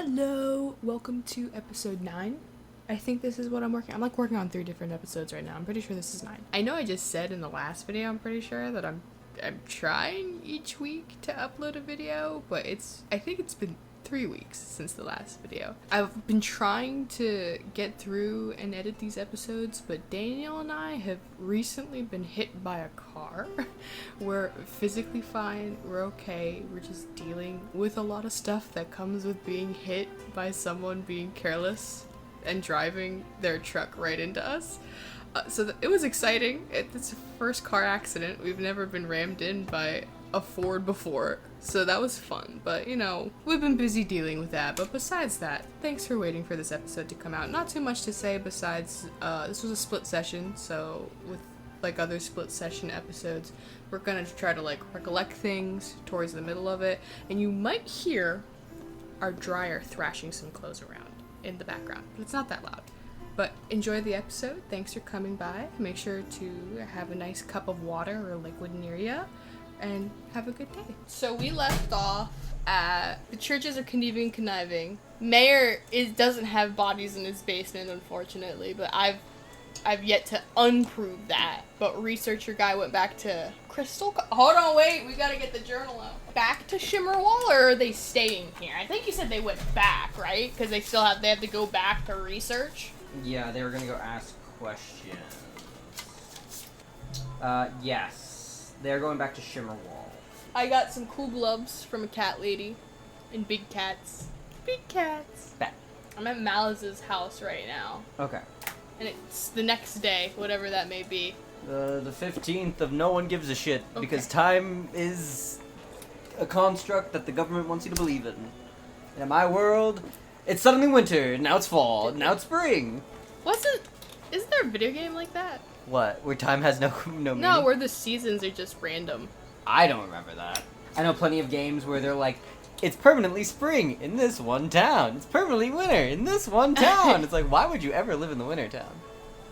Hello, welcome to episode 9. I think this is what I'm working on 3 different episodes right now. I'm pretty sure this is 9. I know I just said in the last video, I'm pretty sure that I'm trying each week to upload a video, but I think it's been 3 weeks since the last video. I've been trying to get through and edit these episodes, but Daniel and I have recently been hit by a car. We're physically fine, we're okay, we're just dealing with a lot of stuff that comes with being hit by someone being careless and driving their truck right into us. It was exciting. It's the first car accident. We've never been rammed in by a Ford before, so that was fun. But, we've been busy dealing with that. But besides that, thanks for waiting for this episode to come out. Not too much to say besides, this was a split session, so with like other split session episodes, we're gonna try to recollect things towards the middle of it, and you might hear our dryer thrashing some clothes around in the background, but it's not that loud. But enjoy the episode. Thanks for coming by. Make sure to have a nice cup of water or liquid near you, and have a good day. So we left off at the churches are conniving. Mayor doesn't have bodies in his basement, unfortunately, but I've yet to unprove that. But researcher guy went back to Crystal. Hold on, wait, we gotta get the journal out. Back to Shimmerwall, or are they staying here? I think you said they went back, right? Because they have to go back to research. Yeah, they were gonna go ask questions. Yes, they're going back to Shimmerwall. I got some cool gloves from a cat lady, and big cats. Big cats. Bet. I'm at Malice's house right now. Okay. And it's the next day, whatever that may be. The 15th of no one gives a shit, Okay. because time is a construct that the government wants you to believe in. And in my world, it's suddenly winter, now it's fall, now it's spring. Isn't there a video game like that? What? Where time has no meaning? No, where the seasons are just random. I don't remember that. I know plenty of games where they're like, it's permanently spring in this one town. It's permanently winter in this one town. It's like, why would you ever live in the winter town?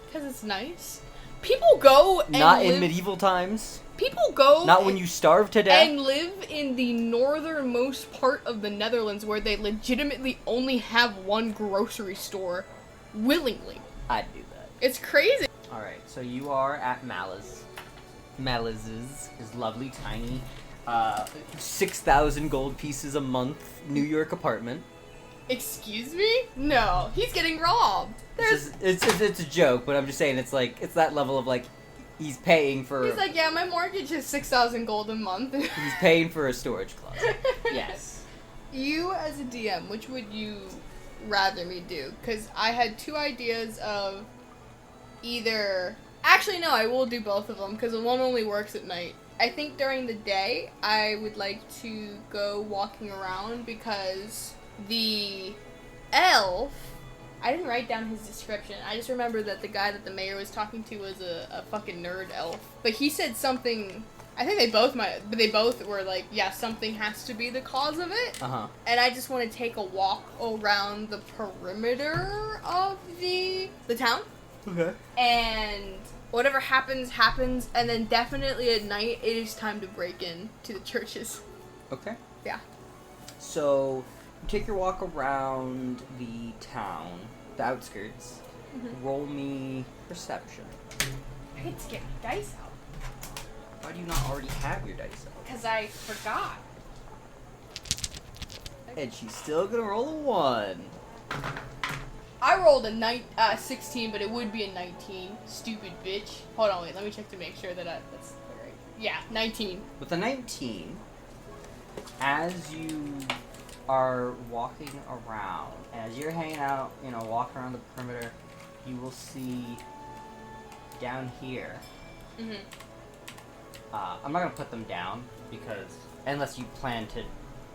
Because it's nice. People go and Not in medieval times. People go... Not when you starve to death. And live in the northernmost part of the Netherlands where they legitimately only have one grocery store. Willingly. I'd do that. It's crazy. Alright, so you are at Malice's, his lovely, tiny, 6,000 gold pieces a month New York apartment. Excuse me? No, he's getting robbed. It's a joke, but I'm just saying it's that level of he's paying for... He's like, yeah, my mortgage is 6,000 gold a month. He's paying for a storage closet. Yes. You as a DM, which would you rather me do? Because I had 2 ideas of either... Actually, no, I will do both of them, because the one only works at night. I think during the day, I would like to go walking around, because the elf... I didn't write down his description. I just remember that the guy that the mayor was talking to was a fucking nerd elf. But he said something... I think they both were like, yeah, something has to be the cause of it. Uh-huh. And I just want to take a walk around the perimeter of the town. Okay. And whatever happens, and then definitely at night, it is time to break in to the churches. Okay. Yeah. So, you take your walk around the town, the outskirts. Mm-hmm. Roll me perception. I get to get my dice out. Why do you not already have your dice out? Because I forgot. And she's still gonna roll a 1. I rolled a 16, but it would be a 19. Stupid bitch. Hold on, wait. Let me check to make sure that that's right. Yeah, 19. With a 19, as you are walking around, as you're hanging out, walking around the perimeter, you will see down here. Mm-hmm. I'm not gonna put them down because unless you plan to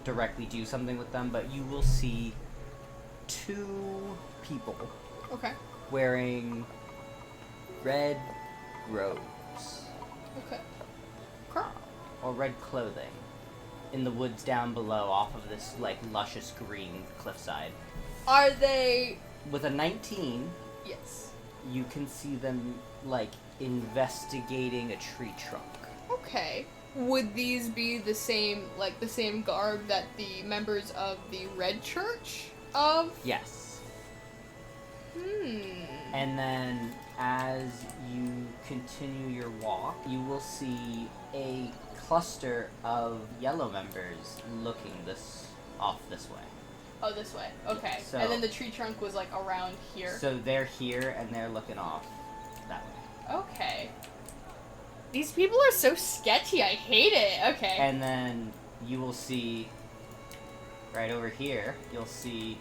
directly do something with them, but you will see 2 people. Okay. Wearing red robes. Okay. Cool. Or red clothing. In the woods down below off of this, luscious green cliffside. Are they... With a 19... Yes. You can see them, investigating a tree trunk. Okay. Would these be the same garb that the members of the Red Church of? Yes. Hmm. And then as you continue your walk, you will see a cluster of yellow members looking off this way. Oh, this way. Okay. So, and then the tree trunk was like around here. So they're here and they're looking off that way. Okay. These people are so sketchy. I hate it. Okay. And then you will see right over here, you'll see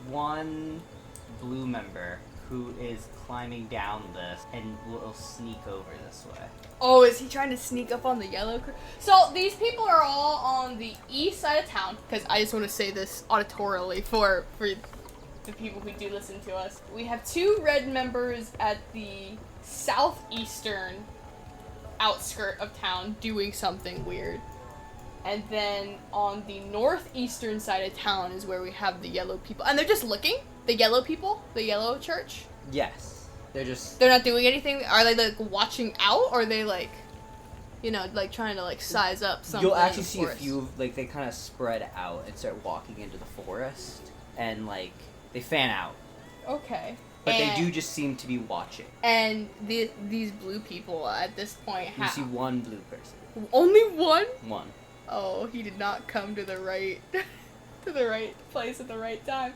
one blue member who is climbing down this and will sneak over this way. Oh, is he trying to sneak up on the yellow crew? So these people are all on the east side of town, because I just want to say this auditorily for the people who do listen to us. We have 2 red members at the southeastern outskirt of town doing something weird. And then on the northeastern side of town is where we have the yellow people. And they're just looking? The yellow people? The yellow church? Yes. They're not doing anything? Are they, like, watching out? Or are they, like, you know, like, trying to, like, size up something? You'll actually see a few, like, they kind of spread out and start walking into the forest. And, like, they fan out. Okay. But they do just seem to be watching. And these blue people at this point You see one blue person. Only one? One. Oh, he did not come to the right to the right place at the right time.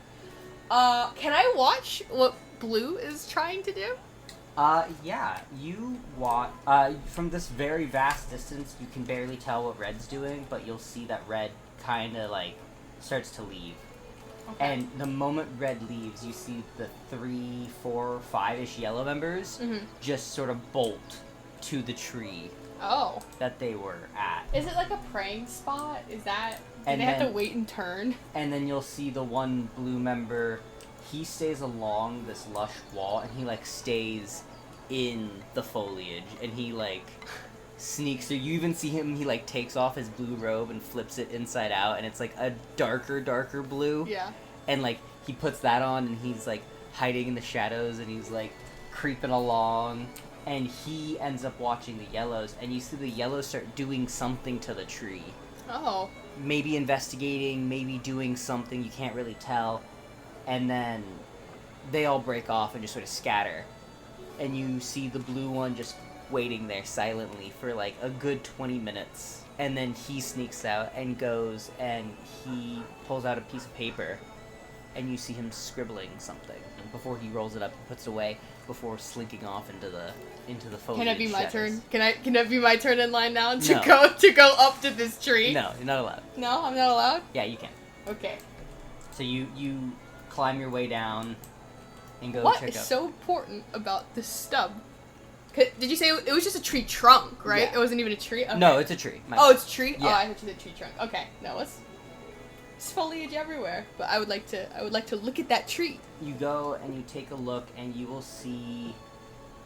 Can I watch what Blue is trying to do? Yeah. You watch from this very vast distance. You can barely tell what Red's doing, but you'll see that Red kind of like starts to leave. Okay. And the moment Red leaves, you see the 3, 4, 5-ish yellow members just sort of bolt to the tree. Oh. That they were at. Is it like a praying spot? Is that... Do they have to wait and turn? And then you'll see the one blue member, he stays along this lush wall, and he, like, stays in the foliage, and he, like, sneaks through. You even see him, he, like, takes off his blue robe and flips it inside out, and it's, like, a darker blue. Yeah. And, like, he puts that on, and he's, like, hiding in the shadows, and he's, like, creeping along. And he ends up watching the yellows, and you see the yellows start doing something to the tree. Oh. Maybe investigating, maybe doing something, you can't really tell. And then they all break off and just sort of scatter. And you see the blue one just waiting there silently for like a good 20 minutes. And then he sneaks out and goes and he pulls out a piece of paper. And you see him scribbling something before he rolls it up and puts it away before slinking off into the foliage. Can it be my shadows. turn? Can it be my turn in line now to No. go up to this tree? No, you're not allowed. No, I'm not allowed? Yeah, you can. Okay. So you climb your way down and go What check is out. so important about this stub? Did you say it was just a tree trunk, right? Yeah. It wasn't even a tree? Okay. No, it's a tree. It's a tree? Yeah. Oh, I thought you said tree trunk. Okay. No, it's foliage everywhere. But I would like to look at that tree. You go and you take a look and you will see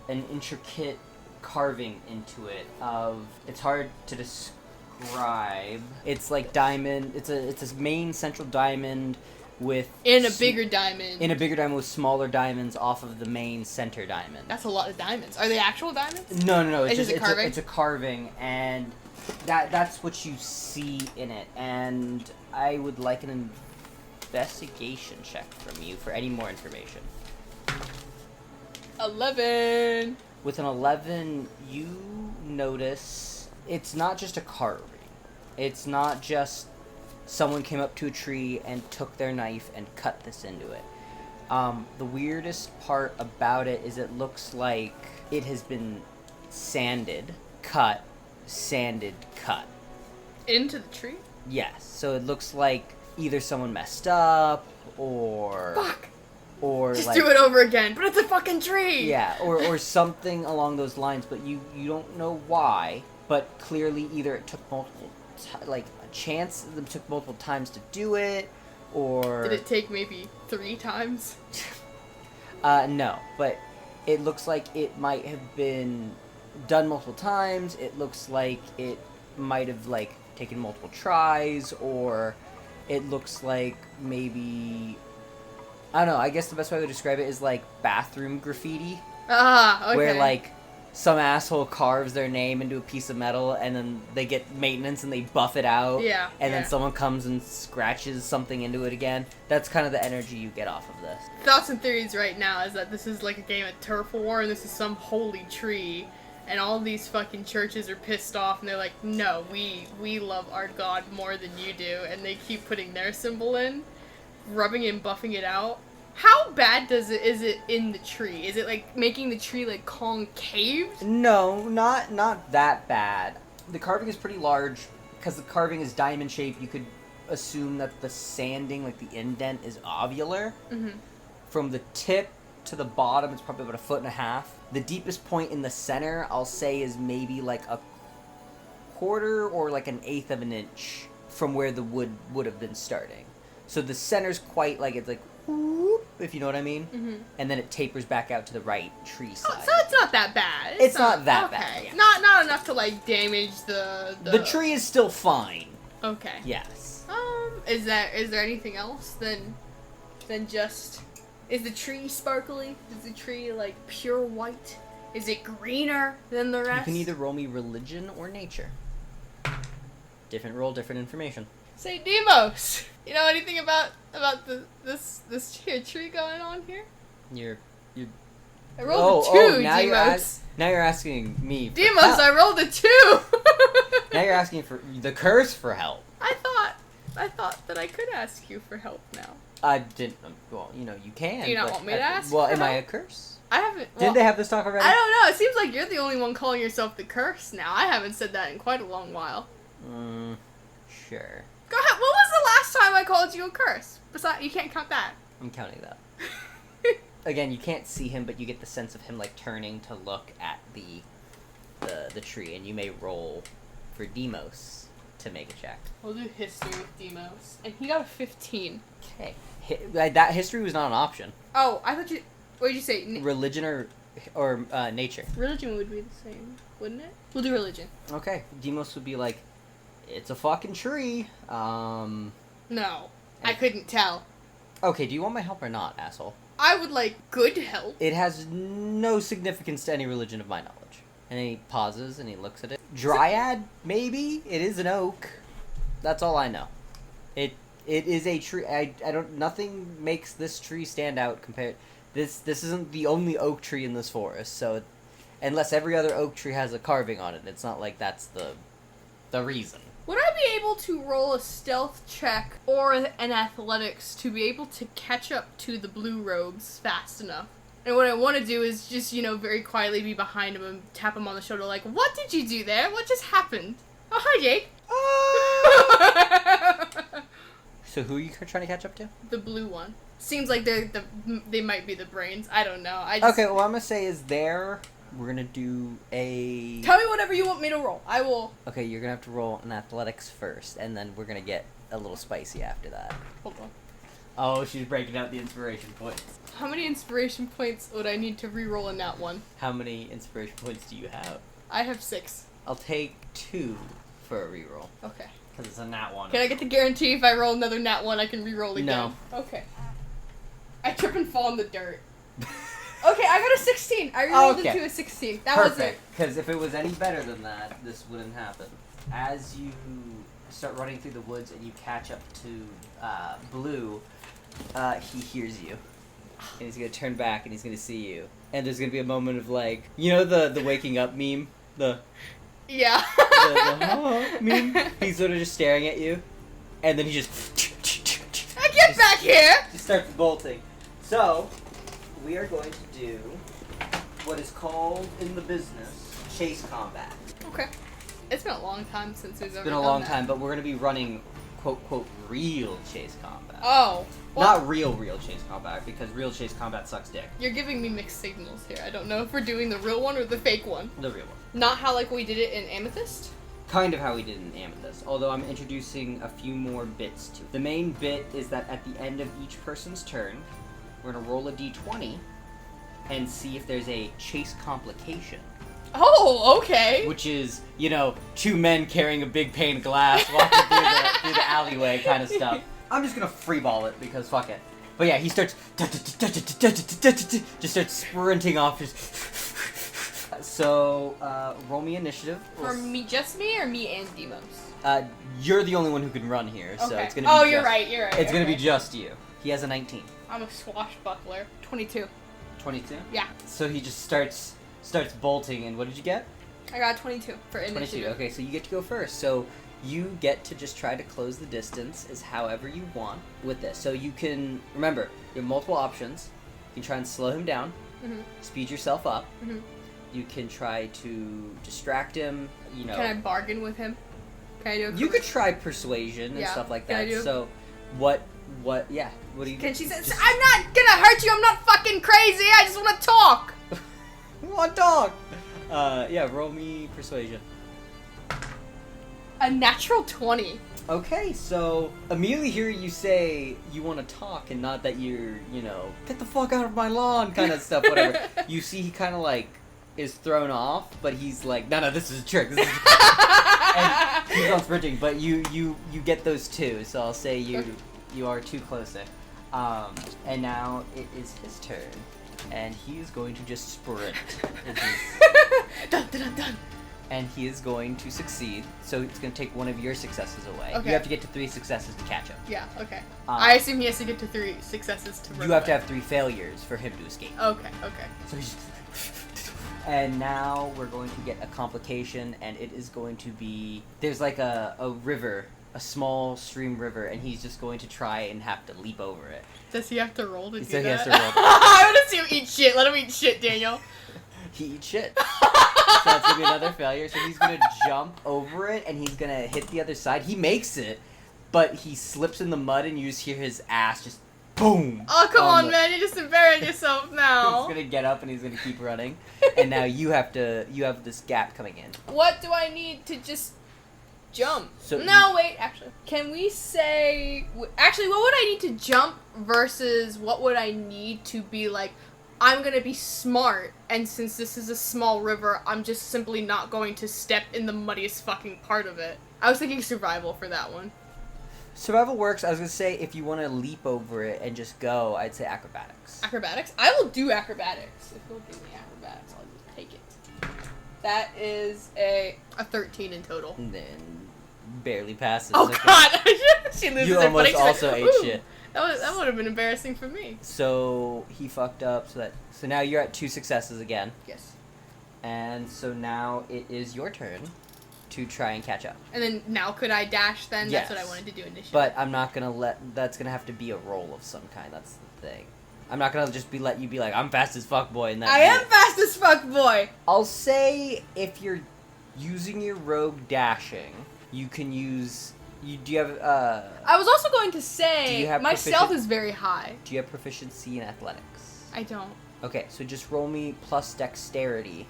an intricate carving into it of, it's hard to describe. It's like diamond, it's a main central diamond with... In a bigger diamond. In a bigger diamond with smaller diamonds off of the main center diamond. That's a lot of diamonds. Are they actual diamonds? No. It's just a carving? It's a carving, and that's what you see in it. And I would like an investigation check from you for any more information. 11. With an 11, you notice it's not just a carving. It's not just someone came up to a tree and took their knife and cut this into it. The weirdest part about it is it looks like it has been sanded, cut. Into the tree? Yes. So it looks like either someone messed up or... Fuck! Or just like, do it over again, but it's a fucking tree! Yeah, or something along those lines, but you don't know why, but clearly either it took multiple, a chance that took multiple times to do it, or... Did it take maybe 3 times? No, but it looks like it might have been done multiple times, it looks like it might have, taken multiple tries, or it looks like maybe... I don't know, I guess the best way to describe it is, bathroom graffiti. Ah, okay. Where, some asshole carves their name into a piece of metal, and then they get maintenance and they buff it out. Yeah. And then someone comes and scratches something into it again. That's kind of the energy you get off of this. Thoughts and theories right now is that this is like a game of turf war, and this is some holy tree, and all these fucking churches are pissed off, and they're like, no, we love our god more than you do, and they keep putting their symbol in, rubbing and buffing it out. How bad is it in the tree? Is it like making the tree like concave? No, not that bad. The carving is pretty large. Because the carving is diamond shaped, you could assume that the sanding, like the indent, is ovular. Mm-hmm. From the tip to the bottom, it's probably about 1.5 feet. The deepest point in the center, I'll say, is maybe like 1/4 or like 1/8 of an inch from where the wood would have been starting. So the center's quite like, it's like, whoop, if you know what I mean. Mm-hmm. And then it tapers back out to the right tree side. So it's not that bad. It's not that bad. Okay. Not enough to like damage the tree is still fine. Okay. Yes. Is there anything else than just... Is the tree sparkly? Is the tree, like, pure white? Is it greener than the rest? You can either roll me religion or nature. Different roll, different information. Say, Demos! You know anything about this here tree going on here? You're... I rolled a 2, now Demos. now you're asking me for Demos, help. I rolled a 2! Now you're asking for the curse for help. I thought that I could ask you for help now. I didn't... Well, you know, you can. Do you not but want me to ask Well, for am I a help? curse? I haven't... Didn't they have this talk already? I don't know. It seems like you're the only one calling yourself the curse now. I haven't said that in quite a long while. Sure. Go ahead. What was the last time I called you a curse? Besides, you can't count that. I'm counting that. Again, you can't see him, but you get the sense of him, like, turning to look at the tree, and you may roll for Demos to make a check. We'll do history with Demos. And he got a 15. Okay. That history was not an option. Oh, I thought you... What did you say? Religion or nature. Religion would be the same, wouldn't it? We'll do religion. Okay. Demos would be like, it's a fucking tree. No. I couldn't tell. Okay, do you want my help or not, asshole? I would like good help. It has no significance to any religion of my knowledge. And he pauses and he looks at it. Dryad, maybe? It is an oak. That's all I know. It is a tree. I don't... Nothing makes this tree stand out compared... This isn't the only oak tree in this forest, so... Unless every other oak tree has a carving on it, it's not like that's the reason. Would I be able to roll a stealth check or an athletics to be able to catch up to the blue robes fast enough? And what I want to do is just, very quietly be behind him and tap him on the shoulder like, what did you do there? What just happened? Oh, hi, Jake. So who are you trying to catch up to? The blue one. Seems like they might be the brains. I don't know. Okay, what I'm going to say is we're going to do a... Tell me whatever you want me to roll. I will... Okay, you're going to have to roll an athletics first, and then we're going to get a little spicy after that. Hold on. Oh, she's breaking out the inspiration points. How many inspiration points would I need to re-roll in that one? How many inspiration points do you have? I have 6. I'll take 2 for a reroll. Okay. Because it's a nat 1. Can I get the guarantee if I roll another nat 1, I can re-roll again? No. Okay. I trip and fall in the dirt. Okay, I got a 16. I re-rolled it to a 16. That was it. Perfect. Because if it was any better than that, this wouldn't happen. As you start running through the woods and you catch up to Blue, he hears you. And he's going to turn back and he's going to see you. And there's going to be a moment of like, you know the waking up meme? Yeah. the meme? He's sort of just staring at you. And then he just... Get back here! He starts bolting. So, we are going to do what is called in the business chase combat. Okay. It's been a long time since we've ever done that. It's been a long time, but we're going to be running quote real chase combat. Oh. Well, not real chase combat, because real chase combat sucks dick. You're giving me mixed signals here. I don't know if we're doing the real one or the fake one. The real one. Not how like we did it in Amethyst? Kind of how we did in Amethyst, although I'm introducing a few more bits to it. The main bit is that at the end of each person's turn, we're going to roll a d20 and see if there's a chase complication. Oh, okay. Which is, 2 men carrying a big pane of glass walking through the alleyway kind of stuff. I'm just going to freeball it because fuck it. But yeah, he starts just starts sprinting off just So, roll me initiative. For me, just me, or me and Demos? You're the only one who can run here, so Okay. it's gonna be Oh, you're right. It's gonna be just you. He has a 19. I'm a swashbuckler. 22. 22? Yeah. So he just starts bolting, and what did you get? I got 22 for initiative. 22. Okay, so you get to go first. So you get to just try to close the distance as however you want with this. So you can, remember, you have multiple options. You can try and slow him down, speed yourself up. You can try to distract him, you know. Can I bargain with him? Can I do You could try persuasion and stuff like Can I that. do- So, what do you Can she say, I'm not gonna hurt you, I'm not fucking crazy, I just wanna talk! What dog? Yeah, roll me persuasion. A natural 20. Okay, so immediately hear you say you want to talk and not that you're, you know, get the fuck out of my lawn kind of stuff, whatever. You see he kind of like is thrown off, but he's like, no, this is a trick. This is a trick. And he's on sprinting, but you get those two, so I'll say you are too close there. And now it is his turn, and he is going to just sprint. Dun, dun, dun, dun. And he is going to succeed, so it's going to take one of your successes away. Okay. You have to get to 3 successes to catch him. Yeah, okay. I assume he has to get to 3 successes to run You have to away. have 3 failures for him to escape. Okay. So he's and now we're going to get a complication, and it is going to be, there's like a river, a small stream river, and he's just going to try and have to leap over it. Does he have to roll to do So that? he has to roll. I want to see him eat shit. Let him eat shit, Daniel. He eats shit. So that's going to be another failure. So he's going to jump over it, and he's going to hit the other side. He makes it, but he slips in the mud, and you just hear his ass just boom. Oh, come on, man. You're just embarrassing yourself now. He's going to get up, and he's going to keep running. And now you have this gap coming in. What do I need to just jump? So no, wait, actually. Can we say... Actually, what would I need to jump versus what would I need to be like, I'm gonna be smart, and since this is a small river, I'm just simply not going to step in the muddiest fucking part of it. I was thinking survival for that one. Survival works. I was going to say, if you want to leap over it and just go, I'd say acrobatics. Acrobatics? I will do acrobatics. If you'll give me acrobatics, I'll just take it. That is a 13 in total. And then barely passes. Oh, Okay. God! She loses You her almost footing. She's also like, ate "Ooh." shit. That would have been embarrassing for me. So he fucked up. So now you're at 2 successes again. Yes. And so now it is your turn to try and catch up. And then now could I dash then? Yes. That's what I wanted to do initially. But I'm not gonna that's gonna have to be a roll of some kind. That's the thing. I'm not gonna just let you be like, I'm fast as fuck, boy. And I am fast as fuck, boy! I'll say if you're using your rogue dashing, you can use. Do you have I was also going to Do say, you have my stealth proficient- is very high. do you have proficiency in athletics? I don't. Okay, so just roll me plus dexterity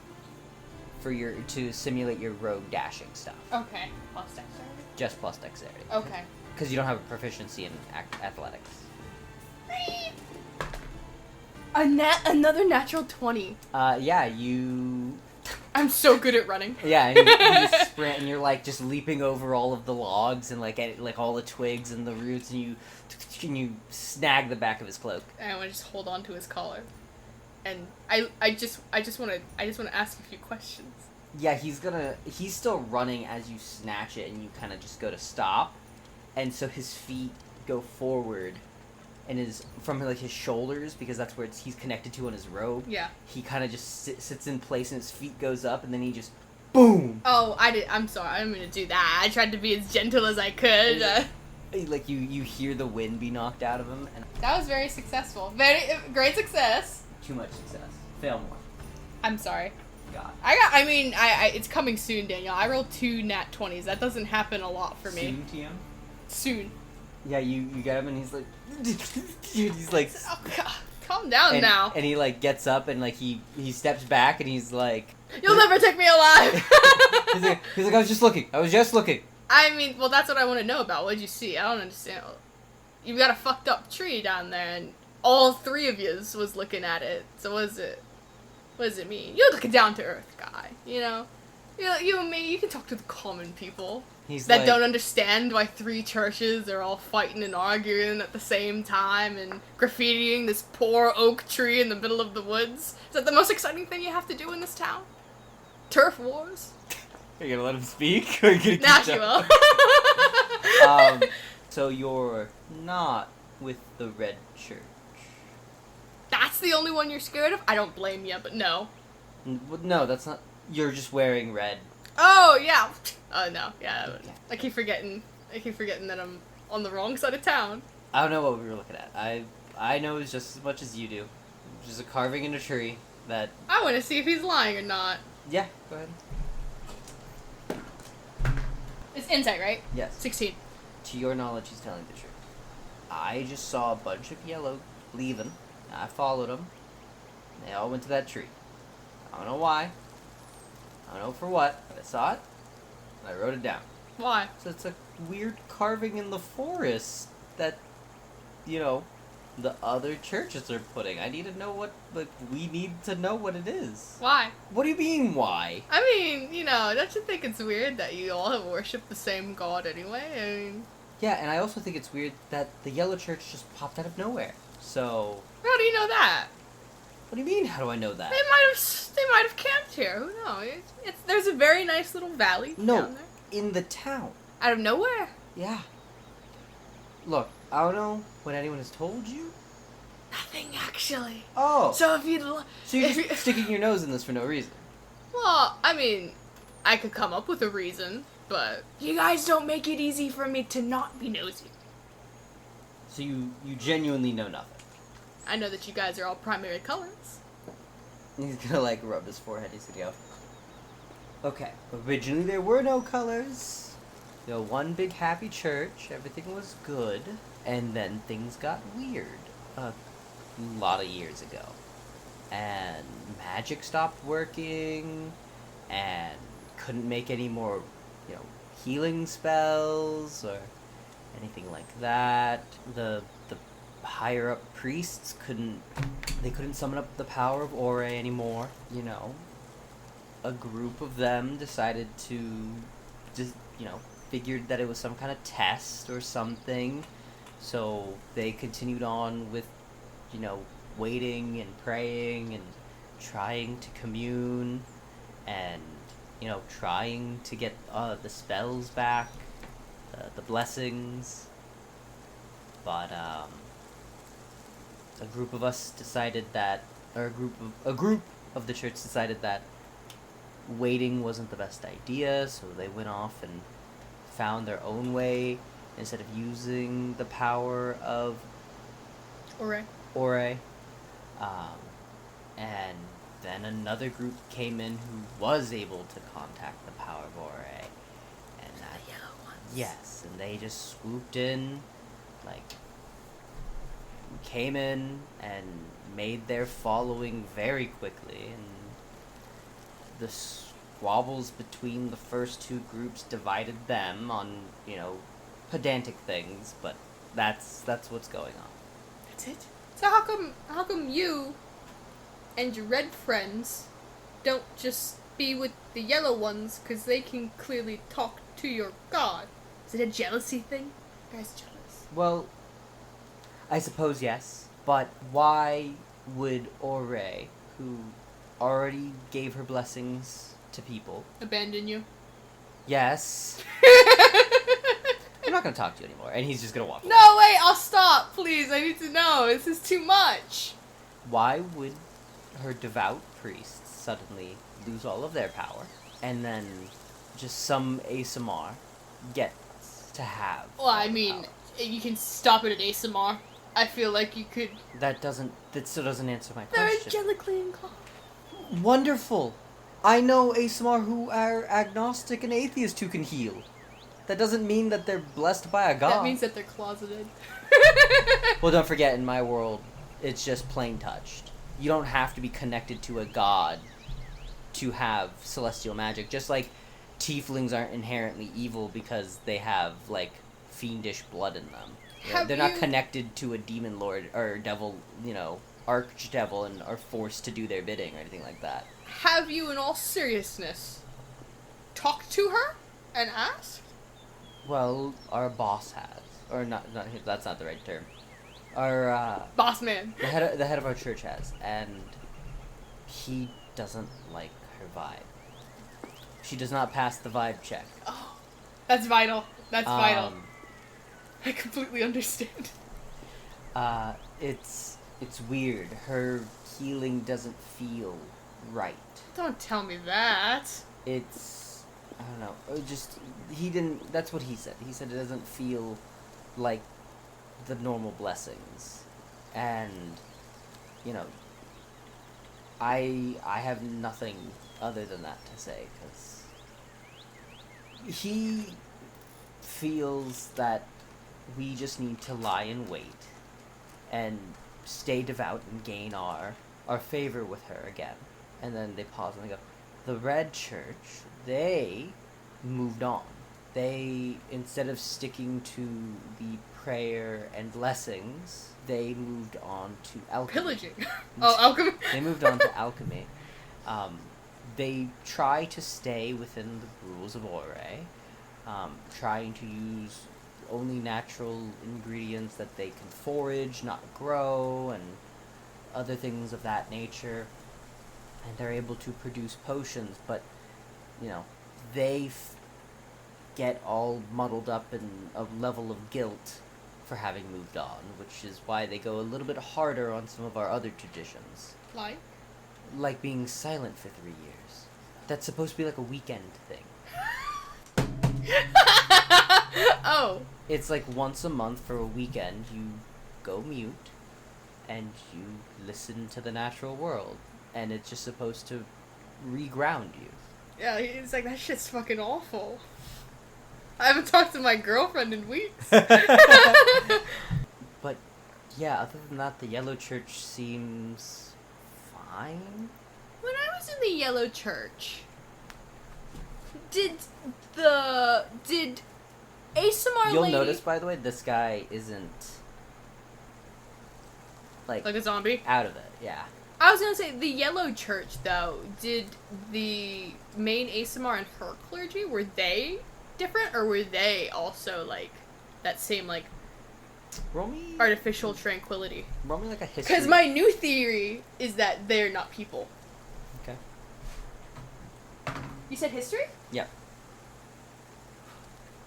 for to simulate your rogue dashing stuff. Okay. Plus dexterity. Just plus dexterity. Okay. Because you don't have a proficiency in athletics. Another natural 20. Yeah, you. I'm so good at running. Yeah, and you just sprint, and you're like just leaping over all of the logs and like all the twigs and the roots, and you snag the back of his cloak. And I want to just hold on to his collar. And I just want to ask a few questions. Yeah, he's still running as you snatch it, and you kind of just go to stop, and so his feet go forward, and from like his shoulders, because that's where he's connected to on his robe. Yeah. He kind of just sits in place, and his feet goes up, and then he just boom. Oh, I'm sorry. I didn't mean to do that. I tried to be as gentle as I could. Like you hear the wind be knocked out of him, and That was very successful. Very great success. too much success. Fail more. I'm sorry. God. It's coming soon, Daniel. I rolled 2 nat 20s. That doesn't happen a lot for me. Soon, TM? Soon. Yeah, you get him, and he's like, he's like, Oh, God. Calm down now. and he like gets up, and like he steps back, and he's like, You'll never take me alive. he's like, I was just looking. I mean, well, that's what I want to know about. What'd you see? I don't understand. You've got a fucked up tree down there, and all 3 of yous was looking at it. So what does it mean? You're like a down-to-earth guy, you know? You and me, you can talk to the common people. He's That like, don't understand why 3 churches are all fighting and arguing at the same time and graffitiing this poor oak tree in the middle of the woods. Is that the most exciting thing you have to do in this town? Turf wars. Are you gonna let him speak? Or are you gonna keep Now she going? will. So you're not with the Red Church. That's the only one you're scared of? I don't blame you, but no. No, that's not. You're just wearing red. Oh, yeah. Oh, no. Yeah. I keep forgetting that I'm on the wrong side of town. I don't know what we were looking at. I know just as much as you do. Just a carving in a tree that... I want to see if he's lying or not. Yeah, go ahead. It's insight, right? Yes. 16. To your knowledge, he's telling the truth. I just saw a bunch of yellow leaving. I followed them. They all went to that tree. I don't know why. I don't know for what, but I saw it, and I wrote it down. Why? So it's a weird carving in the forest that, you know, the other churches are putting. I need to know what, like, we need to know what it is. Why? What do you mean, why? I mean, don't you think it's weird that you all have worshipped the same god anyway? I mean... Yeah, and I also think it's weird that the yellow church just popped out of nowhere. So... How do you know that? What do you mean, how do I know that? They might have camped here. Who knows? There's a very nice little valley down there. In the town. Out of nowhere? Yeah. Look, I don't know what anyone has told you. Nothing, actually. Oh. So if you'd... So you're just sticking your nose in this for no reason. Well, I mean, I could come up with a reason, but... You guys don't make it easy for me to not be nosy. So you genuinely know nothing. I know that you guys are all primary colors. He's gonna, like, rub his forehead. He's gonna go... Okay. Originally there were no colors. You know, one big happy church. Everything was good. And then things got weird. A lot of years ago. And magic stopped working. And couldn't make any more, healing spells or anything like that. The higher up priests couldn't summon up the power of Ore anymore. A group of them decided to just, figured that it was some kind of test or something. So they continued on with, waiting and praying and trying to commune and, trying to get the spells back, the blessings. But, a group of us decided that, or a group of the church decided that waiting wasn't the best idea, so they went off and found their own way instead of using the power of Ore. And then another group came in who was able to contact the power of Ore. And The yellow ones. yes, and they just swooped in, came in and made their following very quickly, and the squabbles between the first two groups divided them on, pedantic things, but that's what's going on. That's it? So how come you and your red friends don't just be with the yellow ones, because they can clearly talk to your god? Is it a jealousy thing? You guys jealous? Well, I suppose yes, but why would Ore, who already gave her blessings to people... Abandon you? Yes. I'm not gonna talk to you anymore, and he's just gonna walk away. No, wait, I'll stop, please. I need to know. This is too much. Why would her devout priests suddenly lose all of their power, and then just some ASMR gets to have... Well, I mean, you can stop it at ASMR. I feel like you could... That still doesn't answer my They're question. angelically inclined. Wonderful! I know ASMR who are agnostic and atheist who can heal. That doesn't mean that they're blessed by a god. That means that they're closeted. Well, don't forget, in my world, it's just plain touched. You don't have to be connected to a god to have celestial magic. Just like tieflings aren't inherently evil because they have, fiendish blood in them. They're not connected to a demon lord or devil, archdevil, and are forced to do their bidding or anything like that. Have you, in all seriousness, talked to her and asked? Well, our boss has. Or not that's not the right term. Our, Boss man. the head of our church has, and he doesn't like her vibe. She does not pass the vibe check. Oh, that's vital. That's vital. Um, I completely understand. It's weird. Her healing doesn't feel right. Don't tell me that. It's, I don't know. He didn't. That's what he said. He said it doesn't feel like the normal blessings, and you know, I have nothing other than that to say, because he feels that we just need to lie in wait and stay devout and gain our favor with her again. And then they pause and they go, the Red Church, they moved on. They, instead of sticking to the prayer and blessings, they moved on to alchemy. Pillaging. Oh, alchemy. They moved on to alchemy. They try to stay within the rules of Ore, trying to use only natural ingredients that they can forage, not grow, and other things of that nature. And they're able to produce potions, but, you know, they get all muddled up in a level of guilt for having moved on, which is why they go a little bit harder on some of our other traditions. Like being silent for 3 years. That's supposed to be like a weekend thing. Oh. It's like once a month for a weekend, you go mute, and you listen to the natural world. And it's just supposed to reground you. Yeah, it's like, that shit's fucking awful. I haven't talked to my girlfriend in weeks. But, yeah, other than that, the Yellow Church seems fine. When I was in the Yellow Church, did ASMR You'll lady... notice, by the way, this guy isn't, like a zombie? out of it, yeah. I was gonna say, the Yellow Church, though, did the main ASMR and her clergy, were they different, or were they also, like, that same, like, Roll me artificial tranquility? Roll me like a history. Because my new theory is that they're not people. Okay. You said history? Yep.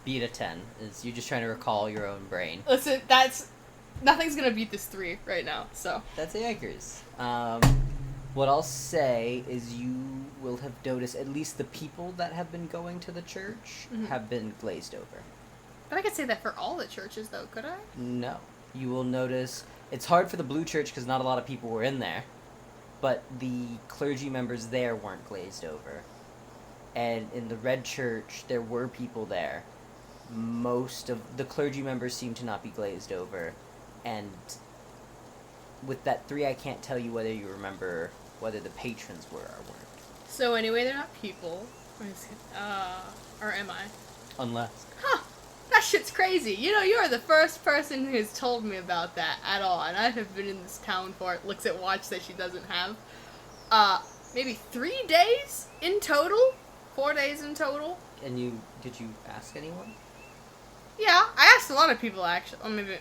Beat a 10. Is you just trying to recall your own brain. Listen, nothing's gonna beat this 3 right now, so. That's the anchors. What I'll say is you will have noticed at least the people that have been going to the church have been glazed over. But I could say that for all the churches, though, could I? No. You will notice... It's hard for the Blue Church because not a lot of people were in there. But the clergy members there weren't glazed over. And in the Red Church, there were people there. Most of the clergy members seem to not be glazed over. And with that 3, I can't tell you whether you remember whether the patrons were or weren't. So anyway, they're not people. Or am I? Unless... Huh. That shit's crazy. You know, you are the first person who's told me about that at all. And I have been in this town for, it looks at watch that she doesn't have, maybe 3 days in total? 4 days in total? And did you ask anyone? Yeah, I asked a lot of people, actually. Or maybe,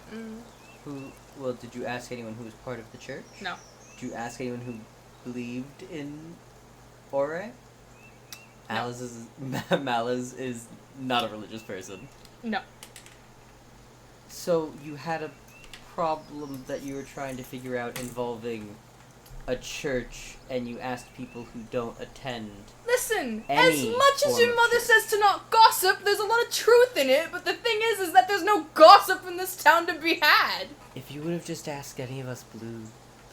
Did you ask anyone who was part of the church? No. Did you ask anyone who believed in Ore? No. Malice is not a religious person. No. So you had a problem that you were trying to figure out involving a church, and you asked people who don't attend. Listen, as Any much as form your of mother church. says to not gossip, there's a lot of truth in it, but the thing is that there's no gossip in this town to be had. If you would have just asked any of us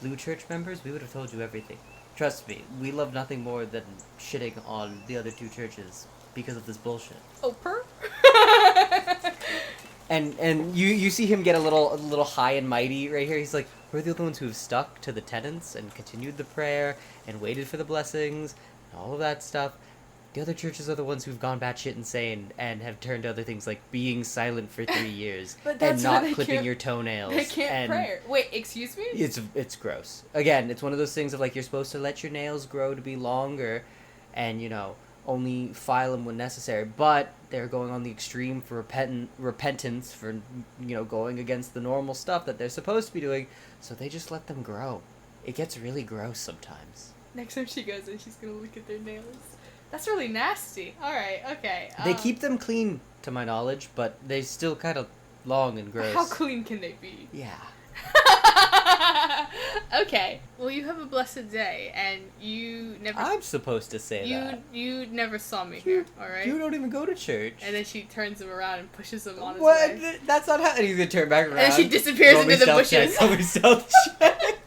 blue church members, we would have told you everything. Trust me, we love nothing more than shitting on the other 2 churches because of this bullshit. Oper? And you see him get a little high and mighty right here. He's like, we're the only ones who have stuck to the tenets and continued the prayer and waited for the blessings and all of that stuff. The other churches are the ones who've gone batshit insane and have turned to other things like being silent for 3 years But that's and why not they clipping can't- your toenails. They can't and pray. Wait, excuse me? It's gross. Again, it's one of those things of like you're supposed to let your nails grow to be longer, and only file them when necessary. But they're going on the extreme for repentance for going against the normal stuff that they're supposed to be doing. So they just let them grow. It gets really gross sometimes. Next time she goes in, she's gonna look at their nails. That's really nasty. Alright, okay. They keep them clean, to my knowledge, but they still kind of long and gross. How clean can they be? Yeah. Okay. Well, you have a blessed day, and you never... I'm supposed to say that. You never saw me here, alright? You don't even go to church. And then she turns him around and pushes him on his What? way. That's not how... And he's gonna turn back around. And then she disappears into the bushes. Roll me stealth check.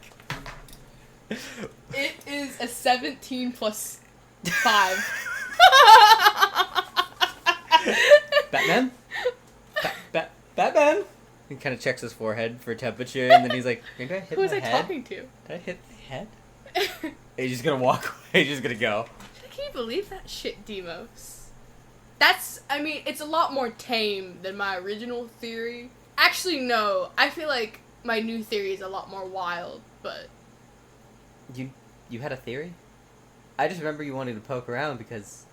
It is a 17 plus 5. Batman? Batman? He kind of checks his forehead for temperature, and then he's like, maybe I hit Who was my I head? talking to? Did I hit my head? He's just gonna walk away. He's just gonna go. Can you believe that shit, Demos? That's, I mean, it's a lot more tame than my original theory. Actually, no. I feel like my new theory is a lot more wild, but... You had a theory? I just remember you wanted to poke around because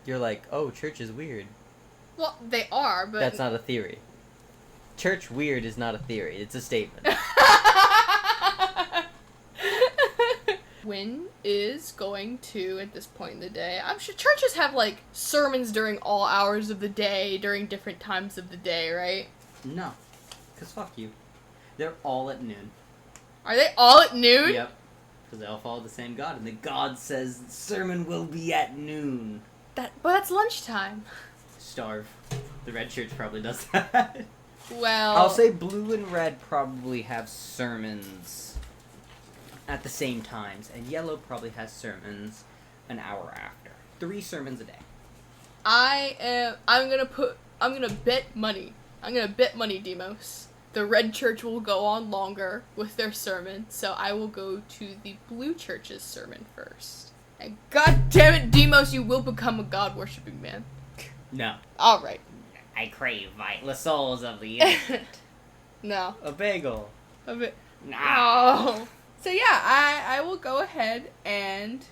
you're like, oh, church is weird. Well, they are, but... That's not a theory. Church weird is not a theory. It's a statement. When is going to, at this point in the day, I'm sure churches have, like, sermons during all hours of the day, during different times of the day, right? No. Because fuck you. They're all at noon. Are they all at noon? Yep. Because they all follow the same God, and the God says the sermon will be at noon. But that's lunchtime. Starve. The red church probably does that. Well... I'll say blue and red probably have sermons at the same times, and yellow probably has sermons an hour after. 3 sermons a day. I'm gonna bet money. I'm gonna bet money, Demos. The red church will go on longer with their sermon, so I will go to the blue church's sermon first. And god damn it, Demos, you will become a god-worshipping man. No. Alright. I crave the souls of the innocent. No. A bagel. A bit. Nah. No. So yeah, I will go ahead and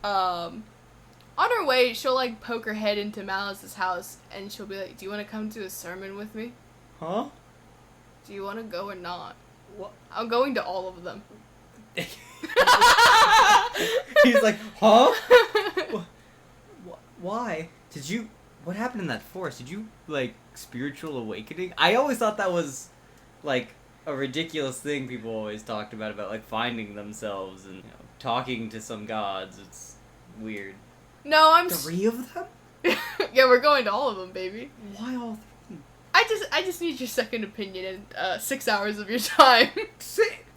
on her way, she'll like poke her head into Malice's house and she'll be like, "Do you want to come to a sermon with me? Huh? Do you want to go or not?" What? I'm going to all of them. He's like, huh? Why? What happened in that forest? Did you, like, spiritual awakening? I always thought that was, like, a ridiculous thing people always talked about, like, finding themselves and, talking to some gods. It's weird. No, I'm 3 of them? Yeah, we're going to all of them, baby. Why all 3? I just need your second opinion and 6 hours of your time.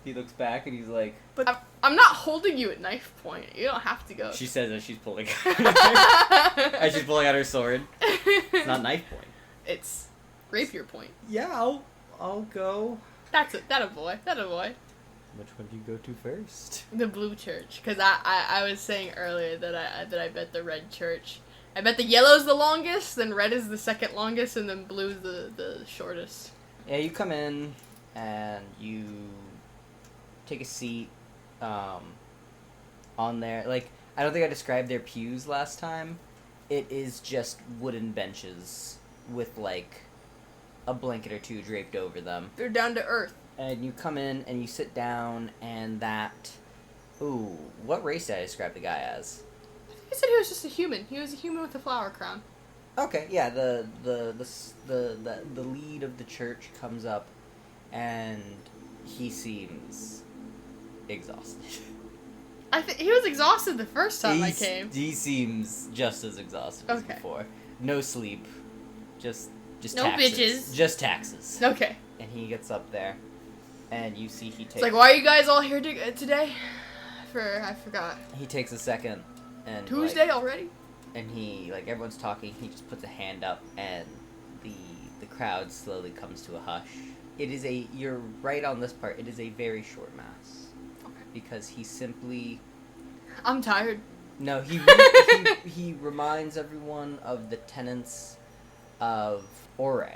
He looks back and he's like, but I'm not holding you at knife point. You don't have to go. She says as she's pulling as she's pulling out her sword. It's not knife point. It's rapier point. Yeah, I'll go. That a boy. Which one do you go to first? The blue church, because I was saying earlier that I bet the red church. I bet the yellow's the longest, then red is the second longest, and then blue's the shortest. Yeah, you come in and you take a seat on there. Like, I don't think I described their pews last time. It is just wooden benches with, like, a blanket or 2 draped over them. They're down to earth. And you come in and you sit down and that... Ooh, what race did I describe the guy as? He said he was just a human. He was a human with a flower crown. Okay, yeah, the lead of the church comes up and he seems exhausted. I think he was exhausted the first time I came. He seems just as exhausted as before. No sleep. Just no taxes. bitches. Just taxes. Okay. And he gets up there and you see he takes... It's like, why are you guys all here today? I forgot. He takes a second and... Tuesday already? And he, like, everyone's talking, he just puts a hand up and the crowd slowly comes to a hush. It is you're right on this part, it is a very short mass. Okay. Because he simply... I'm tired. No, he reminds everyone of the tenets of Ore.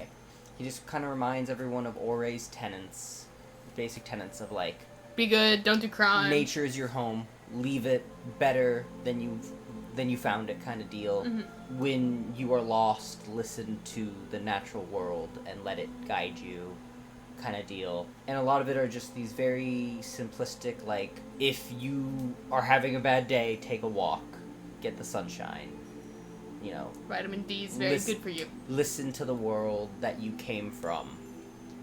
He just kind of reminds everyone of Ore's tenets, basic tenets of, like... Be good, don't do crime. Nature is your home, leave it better than you found it kind of deal. Mm-hmm. When you are lost, listen to the natural world and let it guide you kind of deal. And a lot of it are just these very simplistic, like, if you are having a bad day, take a walk. get the sunshine. You know, Vitamin D is very good for you. listen to the world that you came from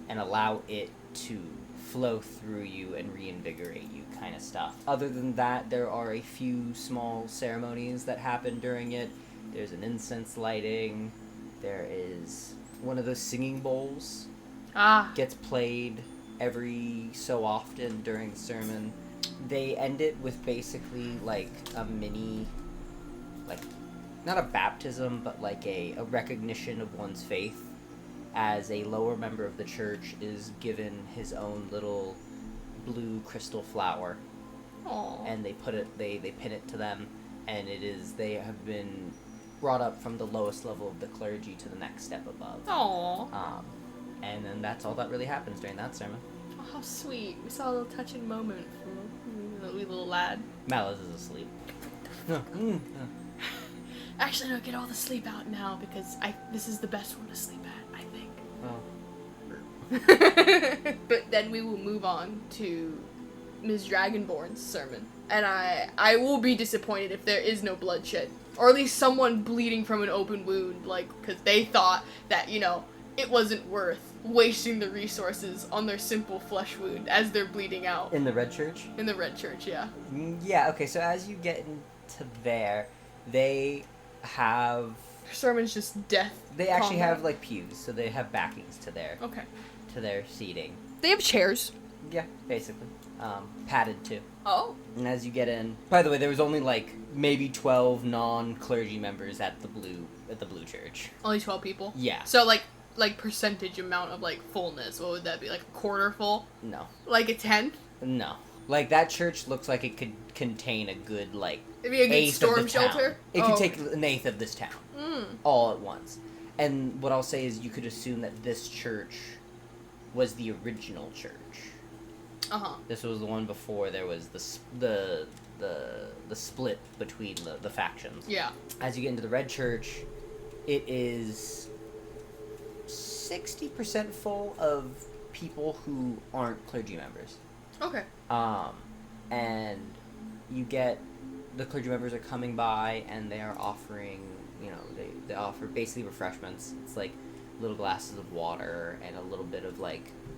and allow it to flow through you and reinvigorate you kind of stuff. Other than that, there are a few small ceremonies that happen during it. There's an incense lighting. There is one of those singing bowls. Gets played every so often during the sermon. They end it with basically like a mini, like, not a baptism, but like a recognition of one's faith, as a lower member of the church is given his own little blue crystal flower. Aww. And they pin it to them, and they have been brought up from the lowest level of the clergy to the next step above. Aww. And then that's all that really happens during that sermon. Oh, how sweet. We saw a little touching moment from the wee little lad. Malice is asleep. Actually, no, get all the sleep out now, because this is the best one to sleep at, I think. But then we will move on to Ms. Dragonborn's sermon. And I will be disappointed if there is no bloodshed. Or at least someone bleeding from an open wound, because they thought that, it wasn't worth wasting the resources on their simple flesh wound as they're bleeding out. In the Red Church? In the Red Church, yeah. Yeah, okay, so as you get into there, they have... Their sermon's just death. They actually have, pews, so they have backings to their... Okay. To their seating. They have chairs. Yeah, basically. Padded, too. Oh. And as you get in... By the way, there was only, maybe 12 non-clergy members at the Blue Church. Only 12 people? Yeah. So, percentage amount of, fullness, what would that be? A quarter full? No. A tenth? No. That church looks like it could contain a good, It'd be a good eighth storm of the town. shelter? It could take an eighth of this town. All at once. And what I'll say is you could assume that this church was the original church. Uh-huh. This was the one before there was the split between the factions. Yeah. As you get into the Red Church, it is 60% full of people who aren't clergy members. Okay. And you get the clergy members are coming by and they are offering, they offer basically refreshments. It's little glasses of water and a little bit of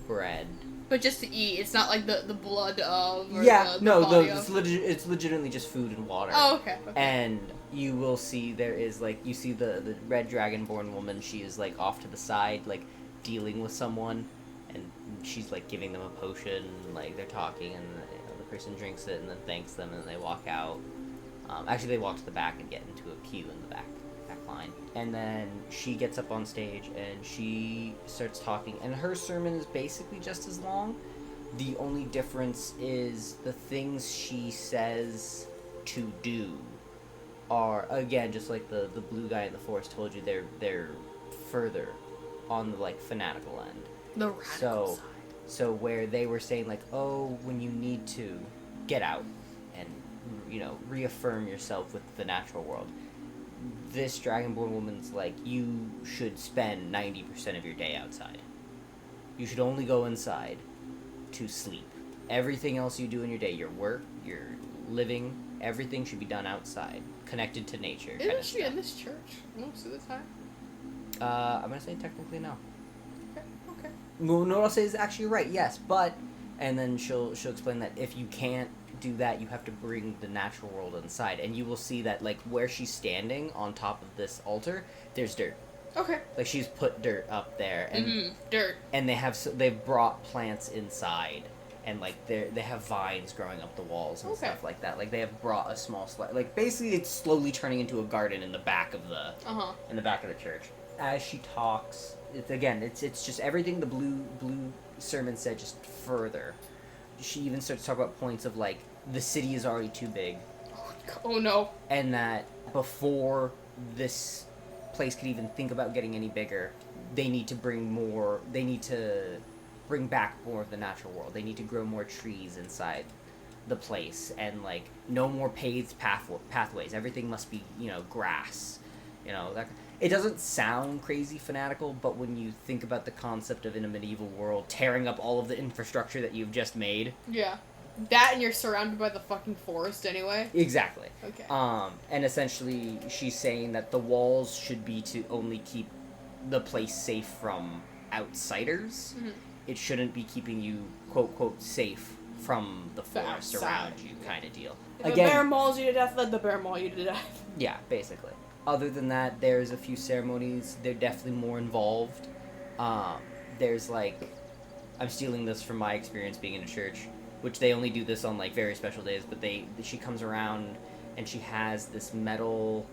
bread. But just to eat, it's not the blood of. Or it's legitimately just food and water. Oh, okay. And you will see there is you see the red dragonborn woman. She is off to the side, dealing with someone, and she's giving them a potion. They're talking, and the person drinks it and then thanks them, and they walk out. Actually, they walk to the back and get into a queue in the back line. And then she gets up on stage and she starts talking, and her sermon is basically just as long. The only difference is the things she says to do are, again, just like the blue guy in the forest told you, they're further on the fanatical end. The radical side. So where they were saying when you need to get out and reaffirm yourself with the natural world, this Dragonborn woman's you should spend 90% of your day outside. You should only go inside to sleep. Everything else you do in your day, your work, your living, everything should be done outside, connected to nature. Isn't she in this church most of the time? I'm gonna say technically no. Okay. No, what I'll say is actually right, yes, but... And then she'll explain that if you can't do that, you have to bring the natural world inside, and you will see that where she's standing on top of this altar, there's dirt. Okay. She's put dirt up there, and dirt. And they've brought plants inside, and they have vines growing up the walls and stuff like that. They have brought a small basically it's slowly turning into a garden in the back of the in the back of the church. As she talks, it's just everything the blue sermon said, just further. She even starts to talk about points of the city is already too big. Oh no. And that before this place could even think about getting any bigger, they need to bring back more of the natural world. They need to grow more trees inside the place, and no more paved pathways. Everything must be, grass. It doesn't sound crazy fanatical, but when you think about the concept of in a medieval world tearing up all of the infrastructure that you've just made, yeah, That and you're surrounded by the fucking forest anyway? Exactly. Okay. And essentially, she's saying that the walls should be to only keep the place safe from outsiders. Mm-hmm. It shouldn't be keeping you, quote, quote, safe from the forest outside. around you, kind of deal. If a bear mauls you to death, let the bear maul you to death. Yeah, basically. Other than that, there's a few ceremonies. They're definitely more involved. There's, like... I'm stealing this from my experience being in a church, which they only do this on, like, very special days, but she comes around and she has this metal,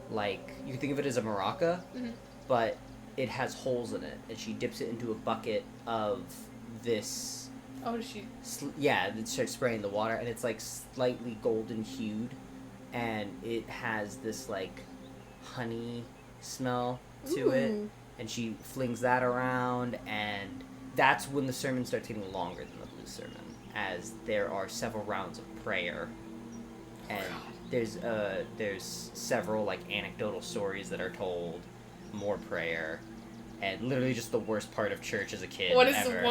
like... You can think of it as a maraca, Mm-hmm. but it has holes in it, and she dips it into a bucket of this... Oh, does she? Yeah, it starts spraying the water, and it's, like, slightly golden hued, and it has this, like, honey smell to it, Ooh. and she flings that around, and that's when the sermon starts getting longer than the blue sermon, as there are several rounds of prayer, and there's several, like, anecdotal stories that are told, more prayer, and literally just the worst part of church as a kid. What is ever.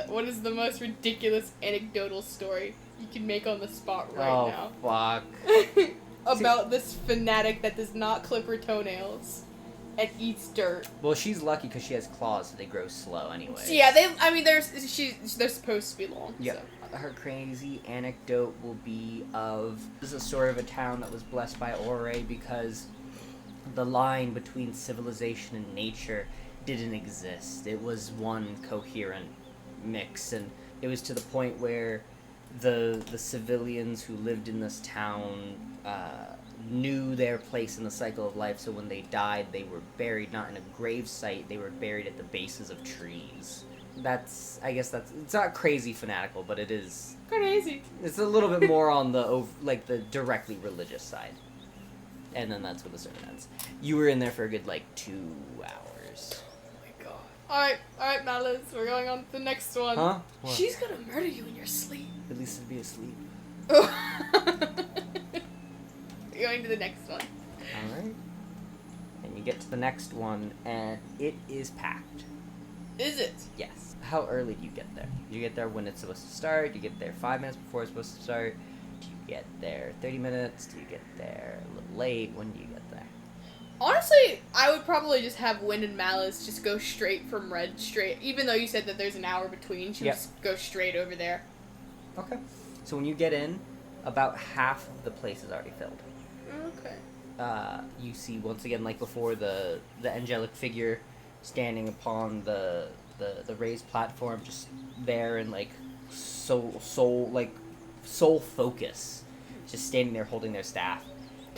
what is the most ridiculous anecdotal story you can make on the spot right now? Fuck. About this fanatic that does not clip her toenails and eats dirt. Well, she's lucky because she has claws, so they grow slow anyway. So yeah, they're supposed to be long. Yeah. So. Her crazy anecdote will be of... This is a story of a town that was blessed by Ore because the line between civilization and nature didn't exist. It was one coherent mix, and it was to the point where the civilians who lived in this town knew their place in the cycle of life, so when they died, they were buried not in a grave site, they were buried at the bases of trees. It's not crazy fanatical, but it is... Crazy. It's a little bit more on the directly religious side. And then that's when the sermon ends. You were in there for a good, 2 hours. Oh my god. Alright, Malice, we're going on to the next one. Huh? What? She's gonna murder you in your sleep. At least it'd be asleep. We're going to the next one. Alright. And you get to the next one, and it is packed. Is it? Yes. How early do you get there? Do you get there when it's supposed to start? Do you get there 5 minutes before it's supposed to start? Do you get there 30 minutes? Do you get there a little late? When do you get there? Honestly, I would probably just have Wind and Malice just go straight from Red straight. Even though you said that there's an hour between, she would just go straight over there. Okay. So when you get in, about half of the place is already filled. Okay. You see, once again, like before, the angelic figure standing upon the raised platform, just there in, soul focus. Just standing there holding their staff.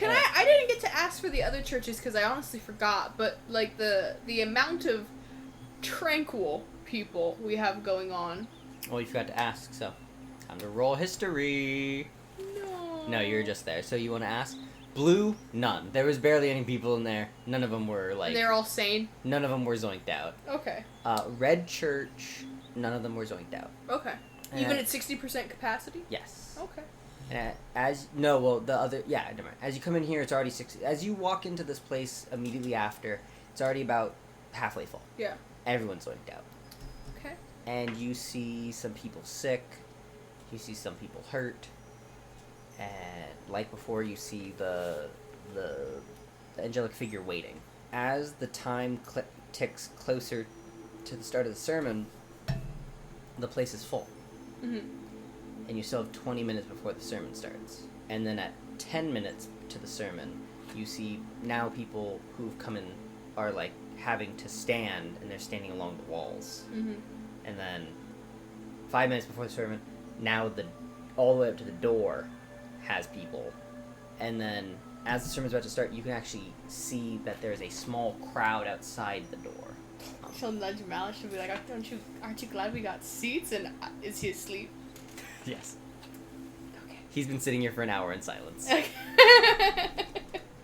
I didn't get to ask for the other churches because I honestly forgot, but, the amount of tranquil people we have going on. Well, you forgot to ask, so time to roll history. No, you're just there. So you want to ask? Blue, none. There was barely any people in there. None of them were, They're all sane? None of them were zoinked out. Okay. Red Church, none of them were zoinked out. Okay. Even at 60% capacity? Yes. Okay. And as you come in here, it's already 60. As you walk into this place immediately after, it's already about halfway full. Yeah. Everyone's zoinked out. Okay. And you see some people sick. You see some people hurt. And like before, you see the angelic figure waiting. As the time ticks closer to the start of the sermon, the place is full. Mm-hmm. And you still have 20 minutes before the sermon starts. And then at 10 minutes to the sermon, you see now people who've come in are having to stand, and they're standing along the walls. Mm-hmm. And then 5 minutes before the sermon, now all the way up to the door has people. And then as the sermon's about to start, you can actually see that there's a small crowd outside the door. She'll nudge Malice. She'll be like, aren't you glad we got seats? And is he asleep? Yes. Okay. He's been sitting here for an hour in silence.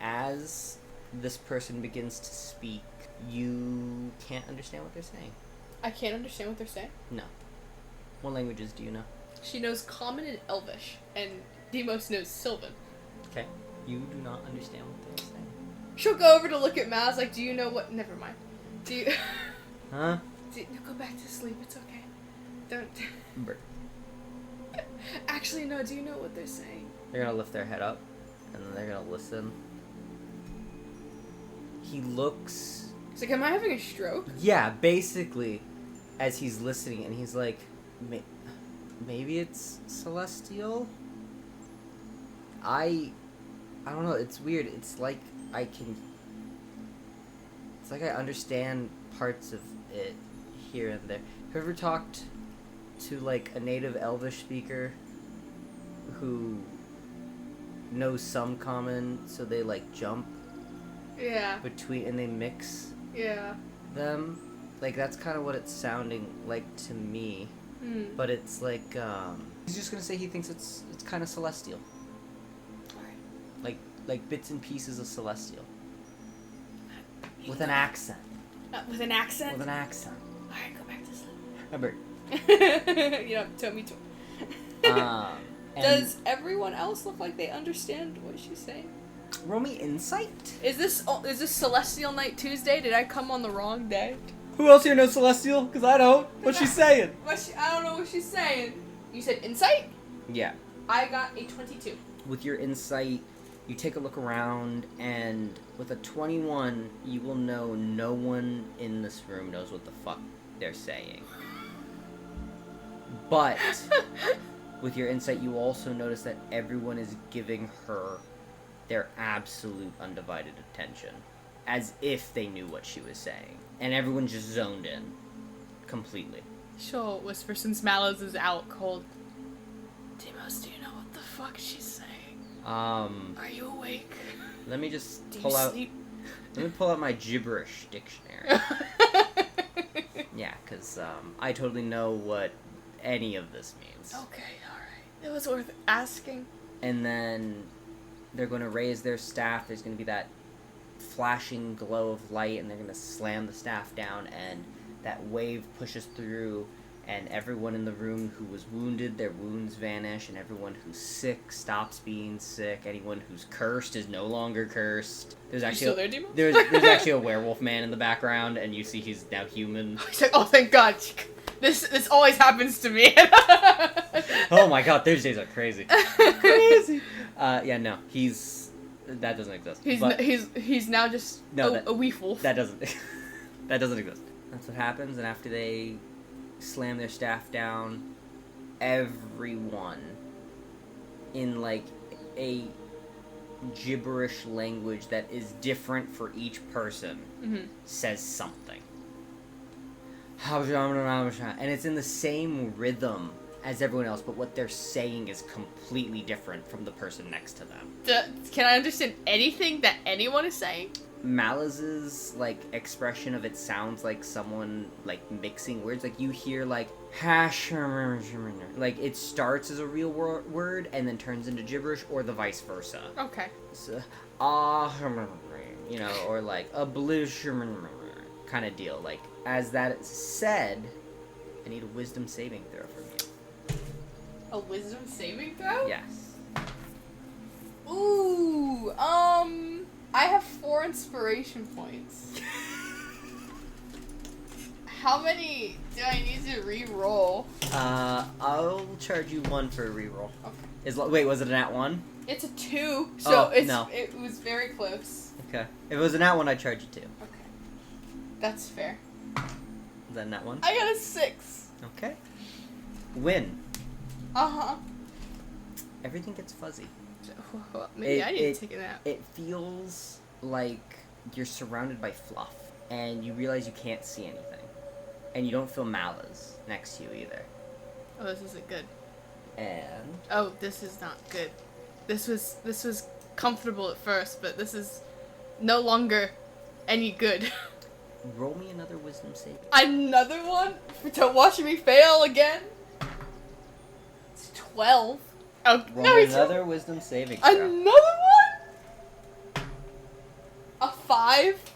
As this person begins to speak, you can't understand what they're saying. I can't understand what they're saying? No. What languages do you know? She knows Common and Elvish, and Demos knows Sylvan. Okay. You do not understand what they're saying. She'll go over to look at Maz, do you know what... Never mind. Do you... Huh? No, go back to sleep, it's okay. Don't... Actually, no. Do you know what they're saying? They're gonna lift their head up, and then they're gonna listen. He looks... He's like, am I having a stroke? Yeah, basically, as he's listening, and he's like, maybe it's celestial? I don't know, it's weird. It's like I understand parts of it here and there. Have you ever talked to, like, a native Elvish speaker who knows some common, so they, like, jump Yeah. between, and they mix Yeah. them? Like, that's kind of what it's sounding like to me. But it's like, he's just gonna say he thinks it's kind of celestial. Like bits and pieces of celestial. With an accent. With an accent? With an accent. Alright, go back to sleep. Remember. You know, tell me to. And Does everyone else look like they understand what she's saying? roll me insight? Is this Celestial Night Tuesday? Did I come on the wrong day? Who else here knows celestial? Because I don't. What's she saying? I don't know what she's saying. You said insight? Yeah. I got a 22. With your insight, you take a look around, and with a 21, you will know no one in this room knows what the fuck they're saying. But with your insight, you also notice that everyone is giving her their absolute undivided attention, as if they knew what she was saying. And everyone just zoned in completely. She'll whisper since Mallows is out cold. Timos, do you know what the fuck she's saying? Are you awake? Let me just Do pull you out. sleep? Let me pull out my gibberish dictionary. Yeah, because I totally know what any of this means. Okay, alright. It was worth asking. And then they're going to raise their staff. There's going to be that flashing glow of light, and they're going to slam the staff down, and that wave pushes through, and everyone in the room who was wounded, their wounds vanish, and everyone who's sick stops being sick. Anyone who's cursed is no longer cursed. There's actually still there, Demo? there's actually a werewolf man in the background, and you see he's now human. He's like, oh, thank God. This always happens to me. Oh my God, Thursdays are crazy. Crazy. Yeah, no, that doesn't exist. He's now just a wee wolf. That doesn't exist. That's what happens, and after they slam their staff down, everyone in like a gibberish language that is different for each person says something. And it's in the same rhythm as everyone else, but what they're saying is completely different from the person next to them. Can I understand anything that anyone is saying? Malaz's like expression of it sounds like someone like mixing words. Like you hear like hash, like it starts as a real word and then turns into gibberish, or the vice versa. Okay. So, you know, or like a blue kind of deal. Like as that is said, I need a wisdom saving throw from you. A wisdom saving throw? Yes. Ooh, I have 4 inspiration points. How many do I need to re-roll? I'll charge you 1 for a reroll. Okay. Wait, was it an at 1? It's a 2, so no. It was very close. Okay. If it was an at 1, I'd charge you 2. Okay. That's fair. Is that an at 1? I got a 6. Okay. Win. Uh-huh. Everything gets fuzzy. Maybe I need to take a nap. It feels like you're surrounded by fluff, and you realize you can't see anything. And you don't feel Malaz next to you either. Oh, this isn't good. And... Oh, this is not good. This was comfortable at first, but this is no longer any good. Roll me another wisdom saving. Another one? To watch me fail again? It's 12. Oh, Roll no, me it's another wisdom saving throw. another one? A 5?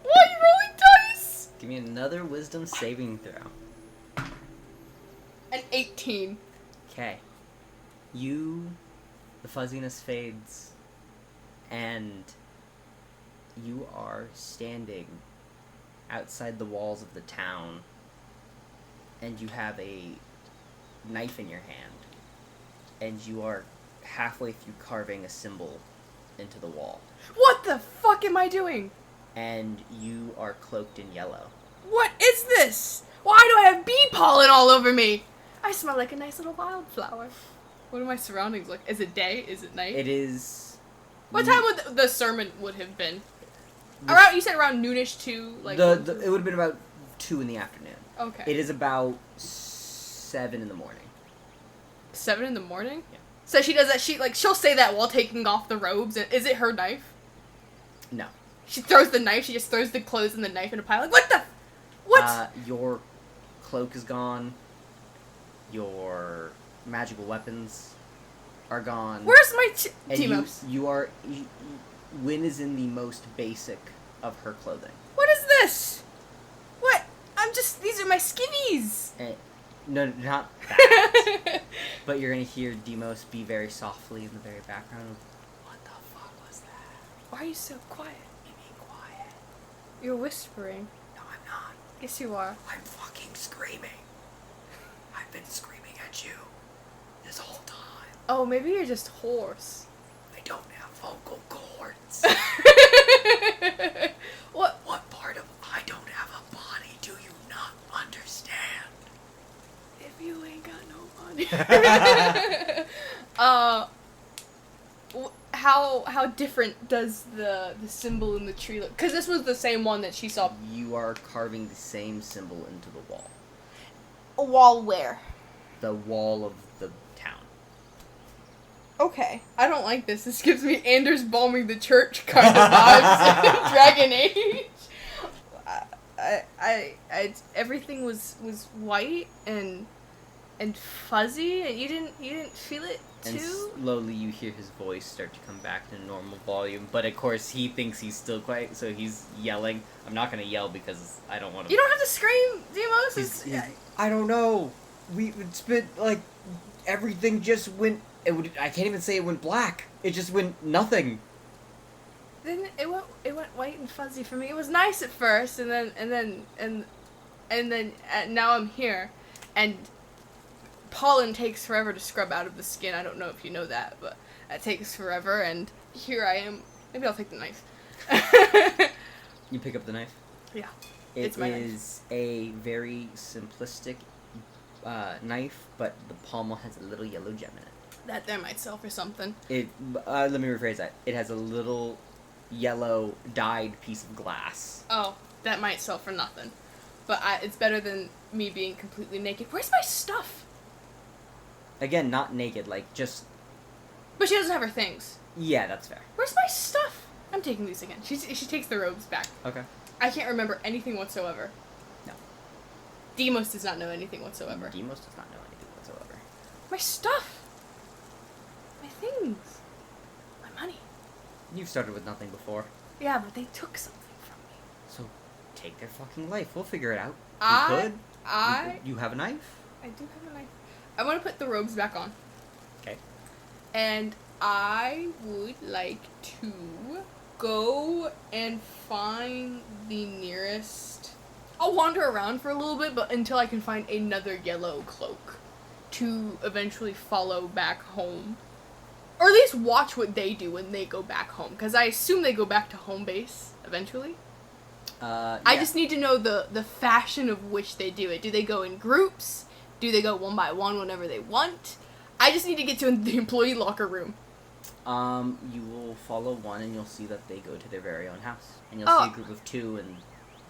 Why are you rolling dice? Give me another wisdom saving throw. An 18. Okay. The fuzziness fades, and you are standing outside the walls of the town, and you have a knife in your hand. and you are halfway through carving a symbol into the wall. What the fuck am I doing? And you are cloaked in yellow. What is this? Why do I have bee pollen all over me? I smell like a nice little wildflower. What are my surroundings like? Is it day? Is it night? It is... What time would the sermon would have been? Around, you said around noonish to like. It would have been about 2 in the afternoon. Okay. It is about 7 in the morning. 7 in the morning? Yeah. So she does that. She'll say that while taking off the robes. And is it her knife? No. She throws the knife. She just throws the clothes and the knife in a pile. Like what the? What? Your cloak is gone. Your magical weapons are gone. Where's my and Timos? Wynn is in the most basic of her clothing. What is this? What? These are my skivvies. No, not that. But you're gonna hear Demos be very softly in the very background. What the fuck was that? Why are you so quiet? Be quiet. You're whispering. No, I'm not. Yes, you are. I'm fucking screaming. I've been screaming at you this whole time. Oh, maybe you're just hoarse. I don't have vocal cords. What? What part of I don't have a body do you not understand? If you ain't got no money. How different does the symbol in the tree look? Because this was the same one that she saw. You are carving the same symbol into the wall. A wall where? The wall of the town. Okay, I don't like this. This gives me Anders bombing the church kind of vibes in Dragon Age. Everything was white and fuzzy, and you didn't feel it too. And slowly you hear his voice start to come back to normal volume, but of course he thinks he's still quiet, so he's yelling. I'm not gonna yell because I don't want to. You don't have to scream, Demos. I don't know. It's been like everything just went. I can't even say it went black. It just went nothing. Then it went white and fuzzy for me. It was nice at first, and then now I'm here, and pollen takes forever to scrub out of the skin. I don't know if you know that, but it takes forever, and here I am. Maybe I'll take the knife. You pick up the knife? Yeah. It is a very simplistic knife, but the pommel has a little yellow gem in it. That there might sell for something. Let me rephrase that. It has a little yellow dyed piece of glass. Oh, that might sell for nothing. But it's better than me being completely naked. Where's my stuff? Again, not naked, like just... But she doesn't have her things. Yeah, that's fair. Where's my stuff? I'm taking these again. She takes the robes back. Okay. I can't remember anything whatsoever. No. Demos does not know anything whatsoever. Demos does not know anything whatsoever. My stuff! My things! My money. You've started with nothing before. Yeah, but they took something from me. So, take their fucking life. We'll figure it out. You have a knife? I do have a knife. I want to put the robes back on. Okay. And I would like to go and find the nearest... I'll wander around for a little bit, but until I can find another yellow cloak to eventually follow back home. Or at least watch what they do when they go back home, because I assume they go back to home base eventually. Yeah. I just need to know the fashion of which they do it. Do they go in groups? Do they go one by one whenever they want? I just need to get to the employee locker room. You will follow one, and you'll see that they go to their very own house. And you'll see a group of 2, and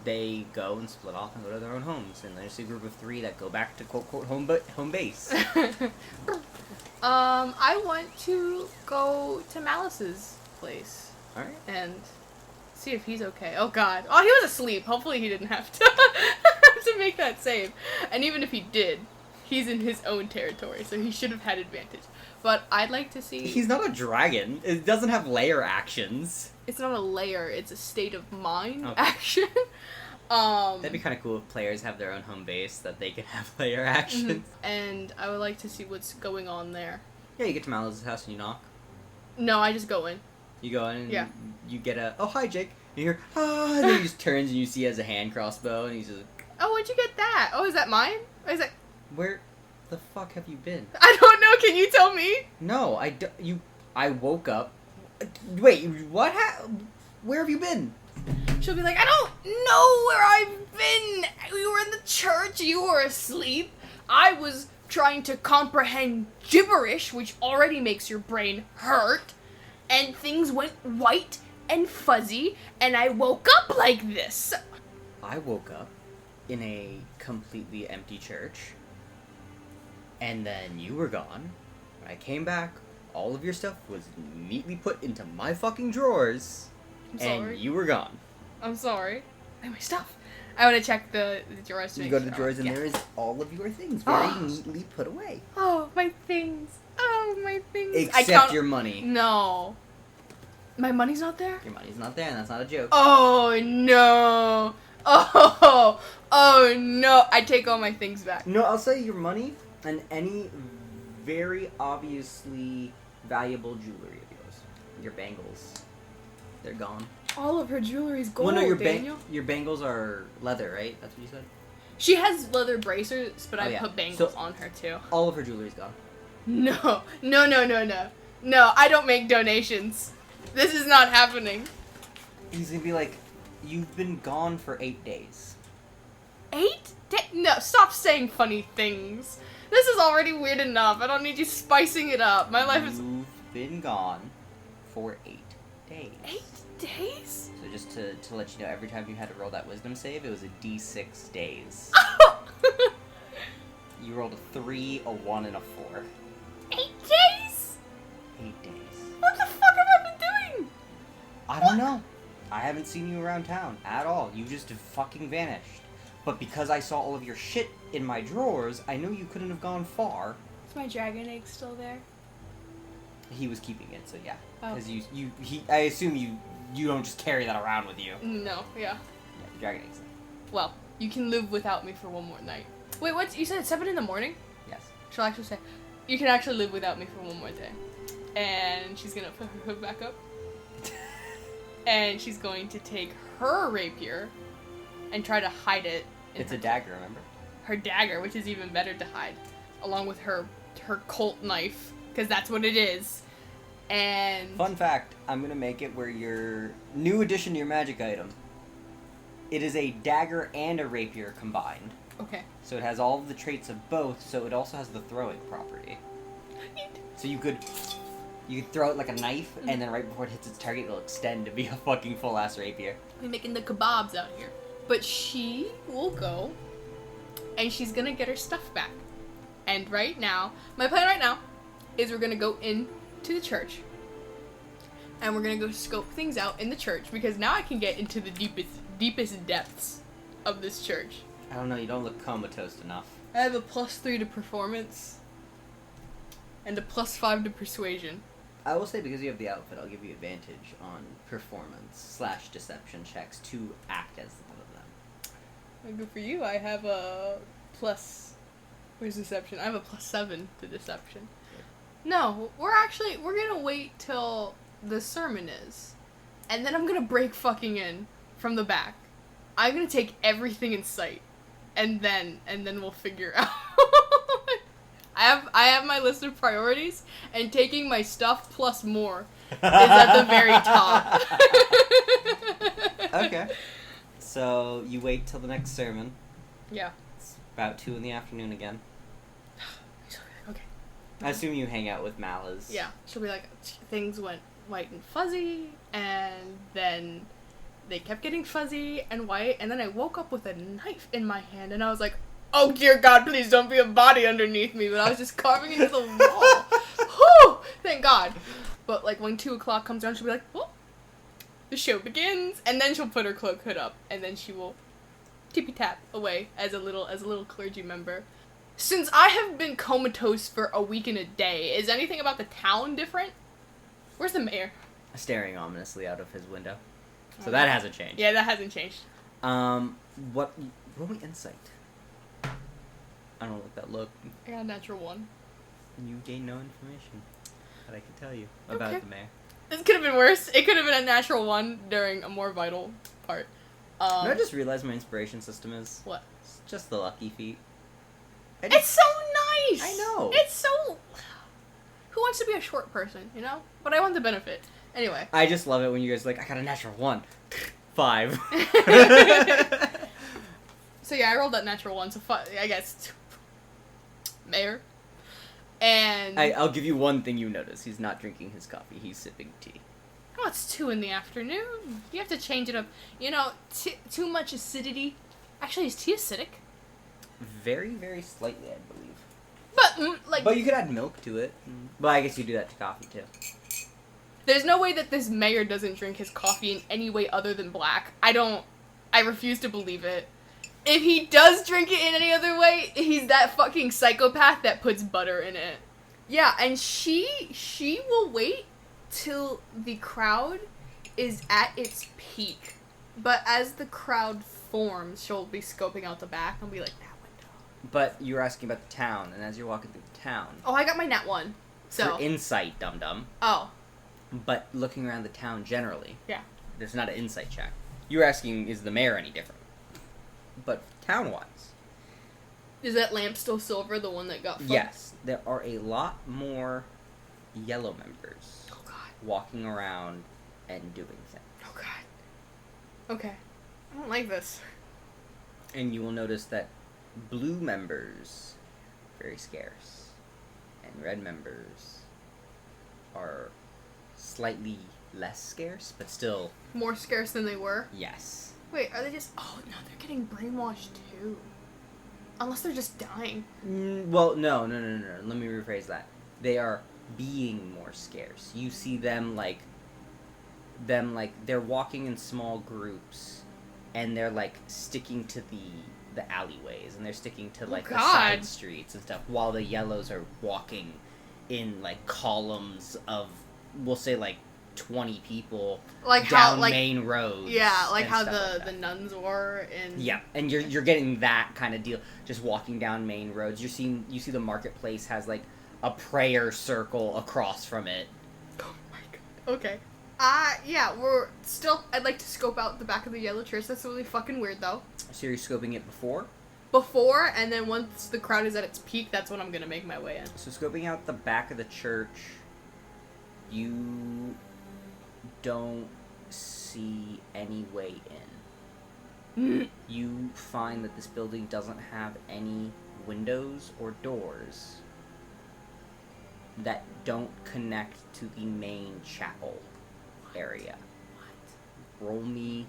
they go and split off and go to their own homes. And there's a group of 3 that go back to quote home base. I want to go to Malice's place. Alright. And see if he's okay. Oh god. Oh, he was asleep. Hopefully he didn't have to make that save. And even if he did, he's in his own territory, so he should have had advantage. But I'd like to see... He's not a dragon. It doesn't have layer actions. It's not a layer, it's a state of mind action. That'd be kind of cool if players have their own home base, that they can have layer actions. Mm-hmm. And I would like to see what's going on there. Yeah, you get to Malice's house and you knock. No, I just go in. You go in and Yeah. you get a, oh, hi, Jake. You hear, ah, and then he just turns and you see he has a hand crossbow and he's just like, Oh, where'd you get that? Oh, is that mine? Or is that... where the fuck have you been? I don't know, Can you tell me? No, I woke up. Wait, what? Where have you been? She'll be like, I don't know where I've been. We were in the church. You were asleep. I was trying to comprehend gibberish, which already makes your brain hurt. And things went white and fuzzy, and I woke up like this. I woke up in a completely empty church, and then you were gone. When I came back, all of your stuff was neatly put into my fucking drawers, I'm sorry. and you were gone. I'm sorry. And my stuff. I want to check the drawers to You make go to sure. the drawers, and Yeah. there is all of your things very neatly put away. Oh, my things. Oh, my things. Except your money. No. My money's not there? Your money's not there, and that's not a joke. Oh, no. Oh, no. I take all my things back. No, I'll say your money and any very obviously valuable jewelry of yours. Your bangles. They're gone. All of her jewelry's gold, Well, no, Daniel. your bangles are leather, right? That's what you said? She has leather bracers, but I yeah. put bangles So- on her, too. All of her jewelry's gone. No. No, I don't make donations. This is not happening. He's gonna be like, you've been gone for 8 days. 8 days? No, stop saying funny things. This is already weird enough. I don't need you spicing it up. My life is... You've been gone for 8 days. 8 days? So just to let you know, every time you had to roll that wisdom save, it was a d6 days. You rolled a 3, a 1, and a 4. 8 days? 8 days. What the fuck have I been doing? I don't know. I haven't seen you around town at all. You just fucking vanished. But because I saw all of your shit in my drawers, I knew you couldn't have gone far. Is my dragon egg still there? He was keeping it, so yeah. Oh. Because I assume you don't just carry that around with you. No, yeah. Yeah, the dragon eggs. Well, you can live without me for one more night. Wait, what? You said it's 7 in the morning? Yes. She'll actually say, you can actually live without me for one more day. And she's gonna put her hood back up. And she's going to take her rapier and try to hide it. It's a dagger, remember? Her dagger, which is even better to hide, along with her Colt knife, because that's what it is. And Fun fact, I'm gonna make it where your new addition to your magic item. It is a dagger and a rapier combined. okay, So it has all of the traits of both, so it also has the throwing property. So you could throw it like a knife, and then right before it hits its target, it'll extend to be a fucking full-ass rapier. we're making the kebabs out here. But she will go, and she's gonna get her stuff back. And right now, my plan right now is we're gonna go into the church, and we're gonna go scope things out in the church, because now I can get into the deepest depths of this church. I don't know, you don't look comatose enough. I have a +3 to performance, and a +5 to persuasion. I will say, because you have the outfit, I'll give you advantage on performance/deception checks to act as one of them. Good for you. I have a where's deception? I have a +7 to deception. No, we're gonna wait till the sermon is, and then I'm gonna break fucking in from the back. I'm gonna take everything in sight, and then we'll figure out. I have my list of priorities, and taking my stuff plus more is at the very top. Okay. So you wait till the next sermon. Yeah. It's about 2 in the afternoon again. Okay. I assume you hang out with Malas. Yeah. She'll be like, things went white and fuzzy, and then they kept getting fuzzy and white, and then I woke up with a knife in my hand, and I was like, oh dear God, please don't be a body underneath me, but I was just carving into the wall. Whew! Thank God. But like when 2 o'clock comes around, she'll be like, well, the show begins, and then she'll put her cloak hood up, and then she will tippy tap away as a little clergy member. Since I have been comatose for a week and a day, is anything about the town different? Where's the mayor? Staring ominously out of his window. So that hasn't changed. Yeah, that hasn't changed. Roll me insight. I don't know what that look. I got a natural 1. You gain no information that I can tell you about Okay. the mayor. This could have been worse. It could have been a natural 1 during a more vital part. You know what I just realized my inspiration system is? What? It's just the lucky feet. It's so nice! I know. It's so... wants to be a short person, you know? But I want the benefit. Anyway. I just love it when you guys are like, I got a natural 1. 5. So yeah, I rolled that natural 1, so I guess mayor. And I'll give you one thing you notice. He's not drinking his coffee. He's sipping tea. oh, it's 2 in the afternoon. You have to change it up. You know, too much acidity. Actually, is tea acidic? Very, very slightly, I believe. But like, But you could add milk to it. But I guess you do that to coffee too. there's no way that this mayor doesn't drink his coffee in any way other than black. I refuse to believe it. If he does drink it in any other way, he's that fucking psychopath that puts butter in it. Yeah, and she will wait till the crowd is at its peak. But as the crowd forms, she'll be scoping out the back and be like, that window. But you were asking about the town, and as you're walking through the town, Oh, I got my nat 1. So. for insight, dum-dum, Oh. but looking around the town generally, Yeah. there's not an insight check. You were asking, is the mayor any different? But town-wise, Is that lamp still silver, the one that got fucked? yes, there are a lot more yellow members Oh, God. walking around and doing things. Oh, God. Okay. I don't like this. And you will notice that blue members very scarce, and red members are slightly less scarce, but still, More scarce than they were. yes. Wait, are they just... Oh, no, they're getting brainwashed, too. Unless they're just dying. Well, no. Let me rephrase that. They are being more scarce. You see them like they're walking in small groups, and they're like sticking to the alleyways, and they're sticking to like the God. side streets and stuff, while the yellows are walking in like columns of, we'll say, like 20 people Like down how, like... main roads. Yeah, like and how stuff like the that. nuns were in... Yeah, and you're getting that kind of deal, just walking down main roads. You see the marketplace has like a prayer circle across from it. Oh my God. Okay. Yeah, we're still... I'd like to scope out the back of the yellow church. That's really fucking weird, though. So you're scoping it before? Before, and then once the crowd is at its peak, that's when I'm gonna make my way in. So scoping out the back of the church, you don't see any way in. You find that this building doesn't have any windows or doors that don't connect to the main chapel area. Roll me.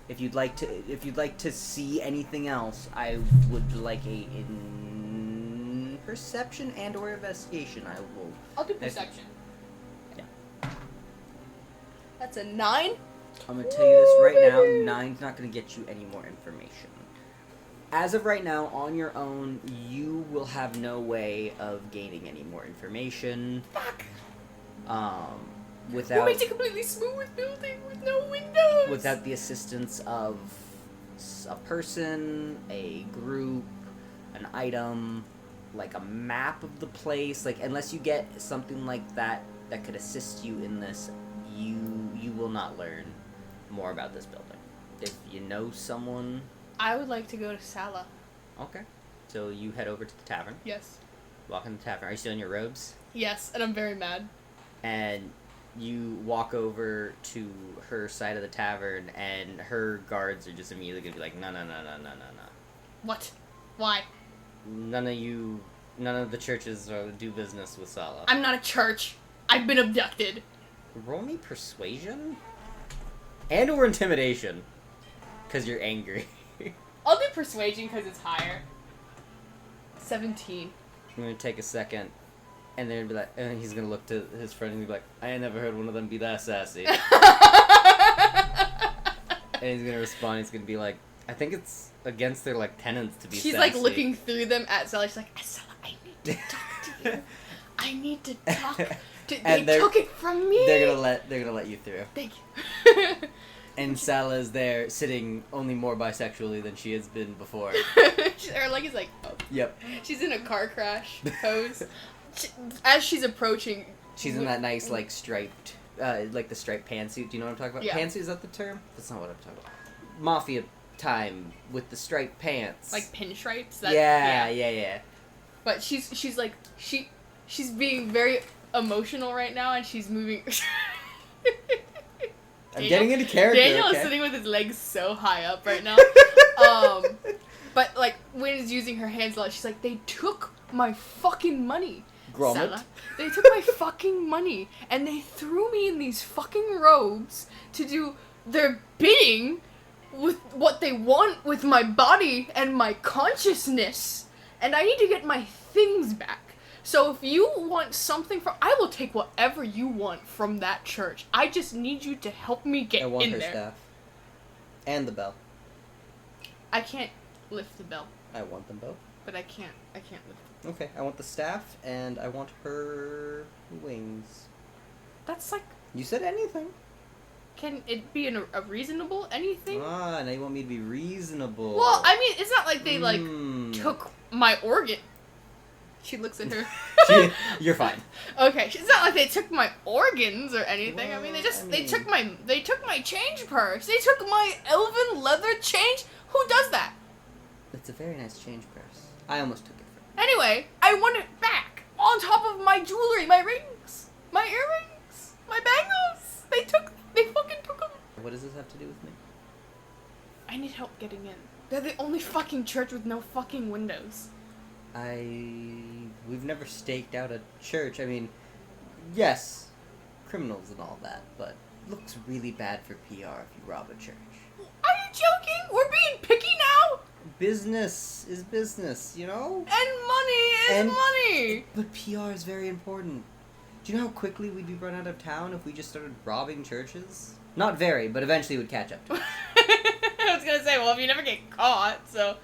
If you'd like to see anything else, I would like a in perception and or investigation. I will. I'll do perception. Yeah. That's a 9. I'm gonna tell you this right now. 9's not gonna get you any more information. As of right now, on your own, you will have no way of gaining any more information. Fuck. Without What makes a completely smooth building with no windows? without the assistance of a person, a group, an item, like a map of the place, like unless you get something like that that could assist you in this, you will not learn more about this building. If you know someone, I would like to go to Sala. okay. So you head over to the tavern. Yes. Walk in the tavern. Are you still in your robes? Yes, and I'm very mad. And you walk over to her side of the tavern, and her guards are just immediately gonna be like, no. What? Why? None of the churches do business with Sala. I'm not a church. I've been abducted. Roll me persuasion? And or intimidation. Because you're angry. I'll do persuasion because it's higher. 17. I'm gonna take a second, and then be like, and he's gonna look to his friend and be like, I ain't never heard one of them be that sassy. And he's gonna respond, he's gonna be like, I think it's against their like tenets to be She's sassy. like looking through them at Sala. She's like, Sala, I need to talk to you. I need to talk. And They took it from me. They're gonna let you through. Thank you. And Sala's there sitting only more bisexually than she has been before. Her leg is like up. Yep. She's in a car crash pose. As she's approaching, She's in that nice like striped, like the striped pantsuit. Do you know what I'm talking about? Yeah. Pantsuit, is that the term? That's not what I'm talking about. Mafia time with the striped pants. like pinstripes. Yeah. But she's like she's being very emotional right now, and she's moving. I'm getting into character. Daniel okay? is sitting with his legs so high up right now. But like Wynn is using her hands a lot. She's like, they took my fucking money. Grommet. Sarah. They took my fucking money and they threw me in these fucking robes to do their bidding with what they want with my body and my consciousness. And I need to get my things back. So if you want something from, I will take whatever you want from that church. I just need you to help me get I want in her there. staff. And the bell. I can't lift the bell, I want them both. but I can't lift it. Okay, I want the staff and I want her wings. That's like, You said anything. can it be a reasonable anything? Ah, now you want me to be reasonable. Well, I mean, it's not like they like took my organ. She looks at her. You're fine. Okay, it's not like they took my organs or anything. I mean, they Well, they took my change purse. They took my elven leather change. Who does that? It's a very nice change purse. I almost took it from Anyway, I want it back on top of my jewelry, my rings, my earrings, my bangles. They fucking took them. you. What does this have to do with me? I need help getting in. They're the only fucking church with no fucking windows. We've never staked out a church. I mean, yes, criminals and all that, but looks really bad for PR if you rob a church. Are you joking? We're being picky now? Business is business, you know? And money is And- money. But PR is very important. Do you know how quickly we'd be run out of town if we just started robbing churches? Not very, but eventually it would catch up to us. I was gonna say, well, if you never get caught, so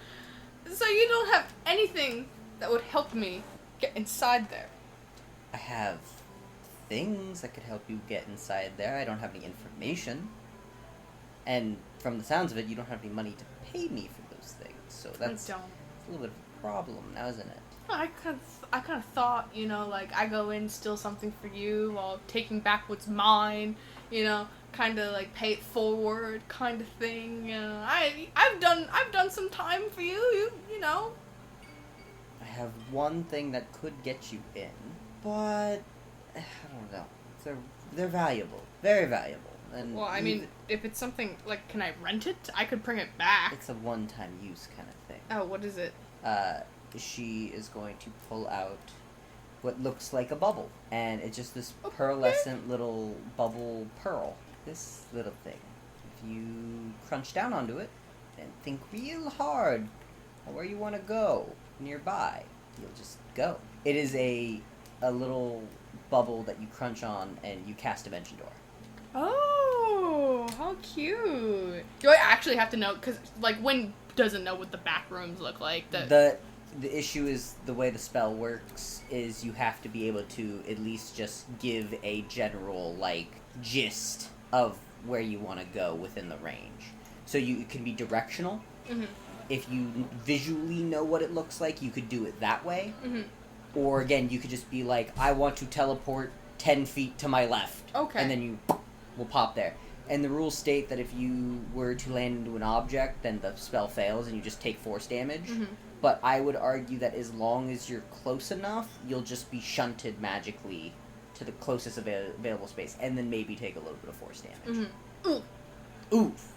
you don't have anything that would help me get inside there. I have things that could help you get inside there. I don't have any information. And from the sounds of it, you don't have any money to pay me for those things. So that's I a don't. little bit of a problem now, isn't it? I kind of thought, you know, like I go in, steal something for you while taking back what's mine, you know, kind of like pay it forward, kind of thing. I've done some time for you, you know. I have one thing that could get you in, but I don't know. They're valuable, very valuable. And Well, I mean, if it's something like, can I rent it? I could bring it back. it's a one-time use kind of thing. Oh, what is it? She is going to pull out what looks like a bubble, and it's just this Okay. pearlescent little bubble pearl. This little thing. If you crunch down onto it and think real hard on where you want to go nearby, you'll just go. It is a little bubble that you crunch on and you cast Dimension Door. Oh, how cute. Do I actually have to know? Because, like, Wynn doesn't know what the back rooms look like. The issue is the way the spell works is you have to be able to at least just give a general, like, gist of where you want to go within the range. So it can be directional. Mm-hmm. If you visually know what it looks like, you could do it that way. Mm-hmm. Or, again, you could just be like, I want to teleport 10 feet to my left. Okay. And then you will pop there. And the rules state that if you were to land into an object, then the spell fails and you just take force damage. Mm-hmm. But I would argue that as long as you're close enough, you'll just be shunted magically to the closest available space, and then maybe take a little bit of force damage. Mm-hmm. Oof.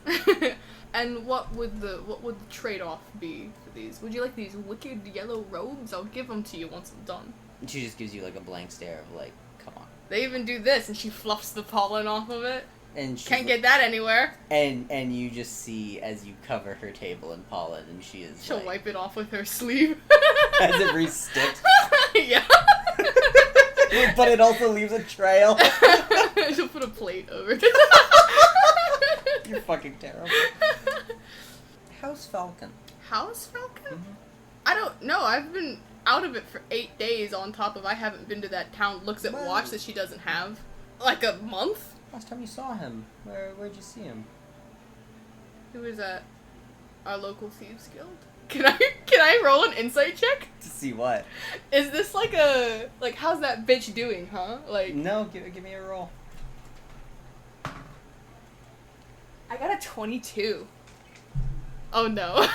And what would the trade-off be for these? Would you like these wicked yellow robes? I'll give them to you once I'm done. And she just gives you like a blank stare of like, come on. They even do this, and she fluffs the pollen off of it. And she's Can't like- get that anywhere. And you just see as you cover her table in pollen, and she is She'll like, wipe it off with her sleeve. as it re-sticks. Yeah. But it also leaves a trail. She'll put a plate over it. You're fucking terrible. How's Falcon? House Falcon? Mhm. I don't know. I've been out of it for 8 days on top of I haven't been to that town looks at Well- watch that she doesn't have. Like a month? Last time you saw him, where'd you see him? He was at our local thieves guild. Can I roll an insight check? To see what? Is this like how's that bitch doing, huh? Like No, give me a roll. I got a 22. Oh no.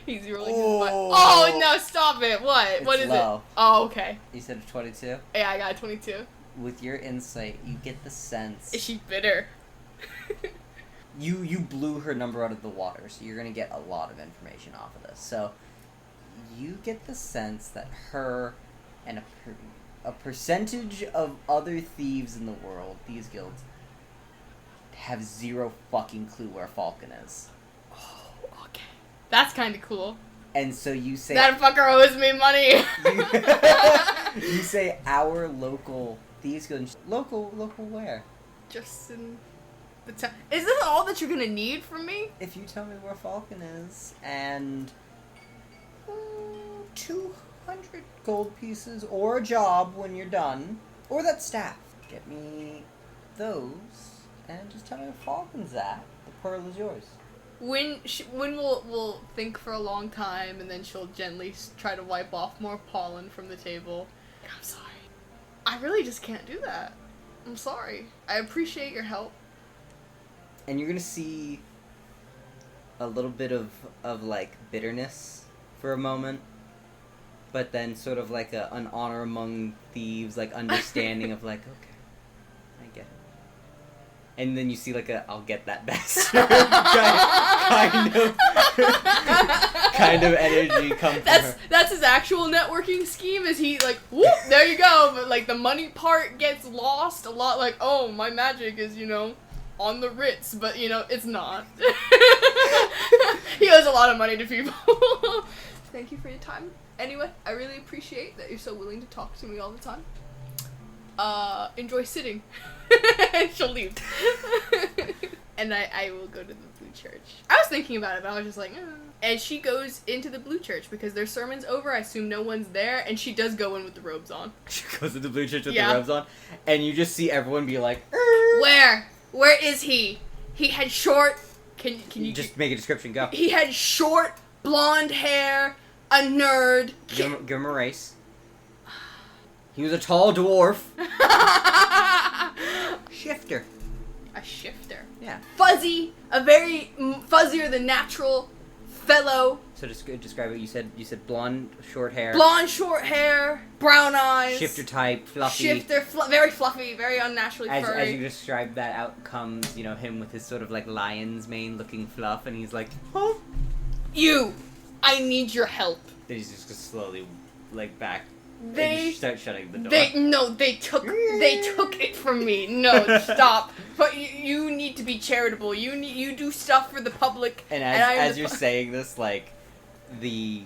He's rolling his butt. Oh. Oh no, stop it. What? What It's is low. it? Oh, okay. You said a 22? Yeah, I got 22. With your insight, you get the sense... Is she bitter? You blew her number out of the water, so you're gonna get a lot of information off of this. So, you get the sense that her and a percentage of other thieves in the world, these guilds, have zero fucking clue where Falcon is. Oh, okay. That's kind of cool. And so you say... That fucker owes me money. You say our local thieves guild. Local where? Just in the town. Is this all that you're gonna need from me? If you tell me where Falcon is, and 200 gold pieces, or a job when you're done, or that staff. Get me those, and just tell me where Falcon's at. The pearl is yours. When we'll think for a long time, and then she'll gently try to wipe off more pollen from the table. I'm sorry. I really just can't do that. I'm sorry. I appreciate your help. And you're gonna see a little bit of like bitterness for a moment, but then sort of like an honor among thieves, like understanding of like, okay, I get it. And then you see like I'll get that bastard kind of energy come from her. That's his actual networking scheme. Is he like, whoop, there you go, but like the money part gets lost a lot. Like, oh, my magic is on the Ritz, but it's not. He owes a lot of money to people. Thank you for your time. Anyway, I really appreciate that you're so willing to talk to me all the time. Enjoy sitting. And she'll leave. And I will go to the Blue Church. I was thinking about it, but I was just like, And she goes into the Blue Church because their sermon's over. I assume no one's there, and she does go in with the robes on. She goes to the Blue Church with Yeah. the robes on, and you just see everyone be like, Where is he? He had short. Can you just make a description, go. He had short blonde hair. A nerd. Give him a race. He was a tall dwarf. Shifter. A shifter. Yeah. Fuzzy. A very fuzzier than natural fellow. So just describe it. You said blonde, short hair. Blonde, short hair, brown eyes. Shifter type, fluffy. Shifter, very fluffy, very unnaturally furry. As you described that, out comes him with his sort of like lion's mane looking fluff, and he's like, oh. I need your help. Then he's just gonna slowly like back. They and just start shutting the door. They took it from me. No, stop. But you need to be charitable. You do stuff for the public. And as you're saying this, like the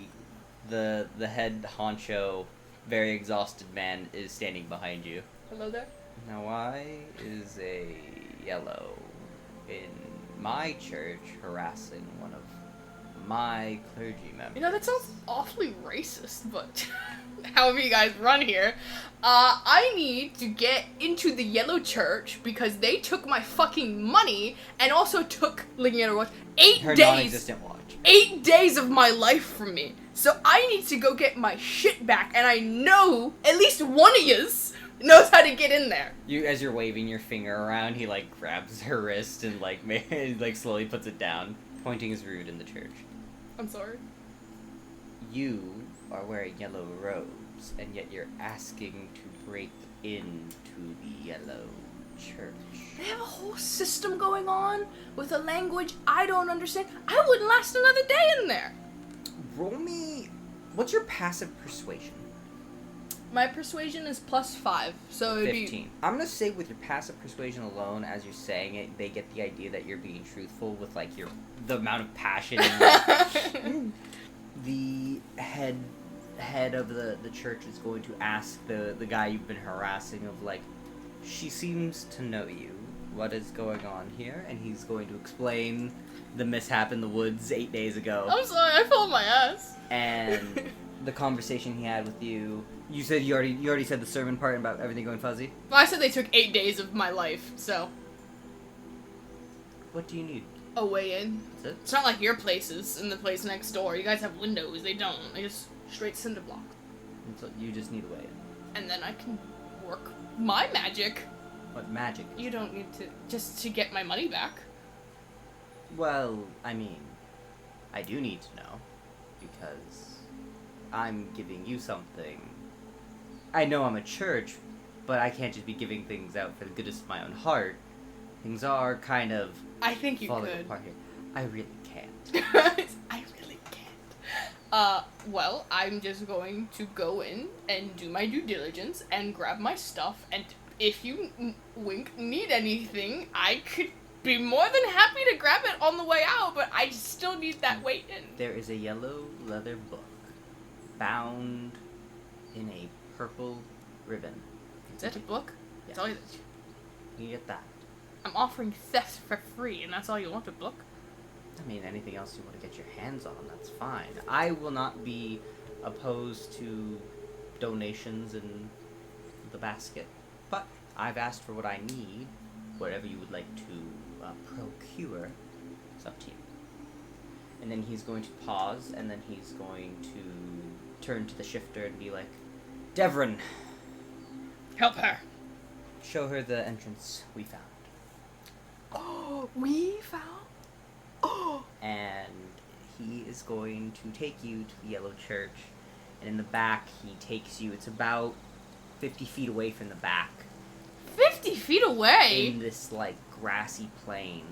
head honcho, very exhausted man is standing behind you. Hello there. Now why is a yellow in my church harassing one of my clergy members? That sounds awfully racist, but however you guys run here, I need to get into the yellow church because they took my fucking money and also took, looking at her watch, 8 Her days. non-existent watch. 8 days of my life from me. So I need to go get my shit back, and I know at least one of yous knows how to get in there. As you're waving your finger around, he like grabs her wrist and like slowly puts it down, pointing his rude in the church. I'm sorry. You are wearing yellow robes, and yet you're asking to break into the yellow church. They have a whole system going on with a language I don't understand. I wouldn't last another day in there. Roll me. What's your passive persuasion? My persuasion is +5, so it'd 15. be... I'm gonna say with your passive persuasion alone, as you're saying it, they get the idea that you're being truthful with like the amount of passion. And, the head of the church is going to ask the guy you've been harassing of like, she seems to know you. What is going on here? And he's going to explain the mishap in the woods 8 days ago. I'm sorry, I fell on my ass. And the conversation he had with you. You said you already said the sermon part about everything going fuzzy? Well, I said they took 8 days of my life, so... What do you need? A way in. That's it? It's not like your places in the place next door. You guys have windows. They don't. They just straight cinder block. So you just need a way in. And then I can work my magic. What magic? You don't need to... Just to get my money back. Well, I mean, I do need to know, because I'm giving you something. I know I'm a church, but I can't just be giving things out for the goodness of my own heart. Things are kind of I think you falling could. apart here. I really can't. I really can't. Well, I'm just going to go in and do my due diligence and grab my stuff, and if you, wink, need anything, I could be more than happy to grab it on the way out, but I still need that weight in. There is a yellow leather book bound in a purple ribbon. Is that a book? Yes. That's all You get that. I'm offering theft for free, and that's all you want, a book? I mean, anything else you want to get your hands on, that's fine. I will not be opposed to donations in the basket, but I've asked for what I need. Whatever you would like to procure, it's up to you. And then he's going to pause, and then he's going to turn to the shifter and be like, Devrin, Help her. show her the entrance we found. Oh, we found? Oh! And he is going to take you to the yellow church, and in the back he takes you, it's about 50 feet away from the back, 50 feet away? in this like grassy plain.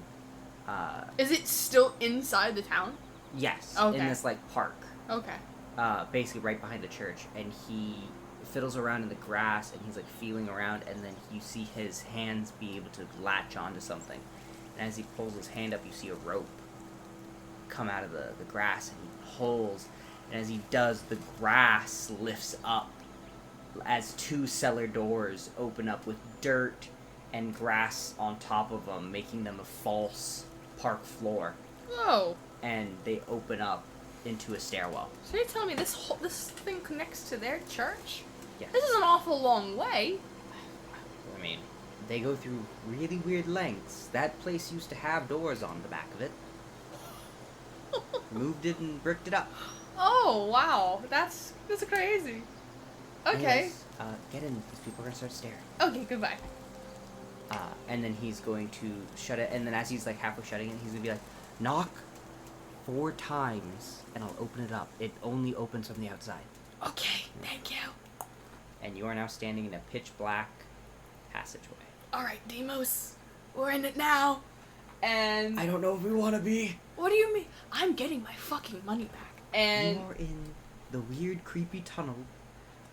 Is it still inside the town? Yes, Okay. in this like park, Okay. basically right behind the church, and he fiddles around in the grass, and he's like feeling around, and then you see his hands be able to latch onto something, and as he pulls his hand up, you see a rope come out of the grass, and he pulls, and as he does, the grass lifts up as two cellar doors open up with dirt and grass on top of them, making them a false park floor, Whoa. and they open up into a stairwell. So you're telling me this thing connects to their church? Yes. This is an awful long way. I mean, they go through really weird lengths. That place used to have doors on the back of it. Moved it and bricked it up. Oh, wow. That's crazy. Okay. Anyways, get in, because people are going to start staring. Okay, goodbye. And then he's going to shut it, and then as he's like halfway shutting it, he's going to be like, knock 4 times, and I'll open it up. It only opens from the outside. Okay, thank you. And you are now standing in a pitch black passageway. Alright, Demos. We're in it now. And... I don't know if we want to be. What do you mean? I'm getting my fucking money back. And... You are in the weird, creepy tunnel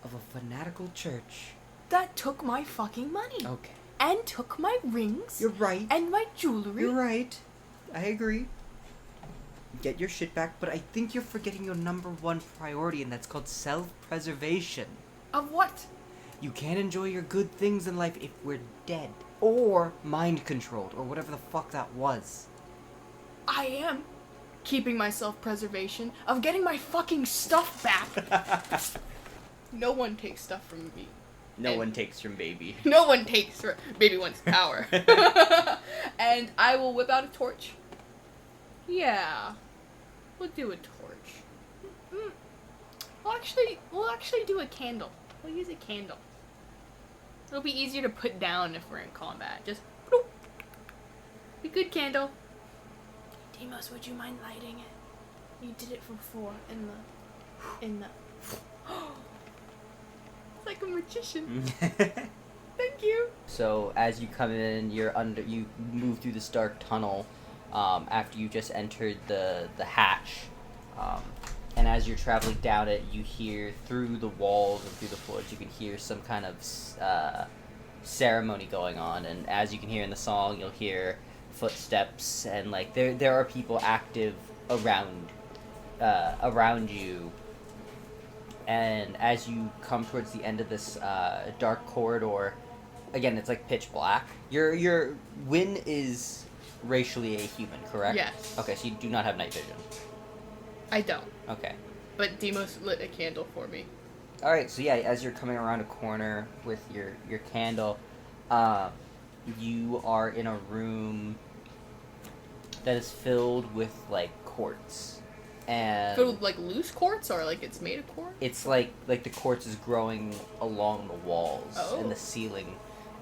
of a fanatical church. that took my fucking money. Okay. And took my rings. You're right. And my jewelry. You're right. I agree. Get your shit back, but I think you're forgetting your number 1 priority, and that's called self-preservation. Of what? You can't enjoy your good things in life if we're dead. Or mind-controlled, or whatever the fuck that was. I am keeping my self-preservation of getting my fucking stuff back. No one takes stuff from me. No And- one takes from baby. No one takes her. Baby wants power. And I will whip out a torch. Yeah. We'll do a torch. Mm. We'll actually do a candle. We'll use a candle. It'll be easier to put down if we're in combat. Just bloop. Be good, candle. Demos, would you mind lighting it? You did it before in the It's like a magician. Thank you. So as you come in, you move through this dark tunnel after you just entered the hatch. And as you're traveling down it, you hear through the walls and through the floors, you can hear some kind of ceremony going on. And as you can hear in the song, you'll hear footsteps, and like there are people active around you. And as you come towards the end of this dark corridor, again, it's like pitch black. Your Win is racially a human, correct? Yes. Okay, so you do not have night vision. I don't. Okay. But Demos lit a candle for me. Alright, so yeah, as you're coming around a corner with your candle, you are in a room that is filled with, like, quartz. And Filled with like loose quartz, or like it's made of quartz? it's like the quartz is growing along the walls Oh. and the ceiling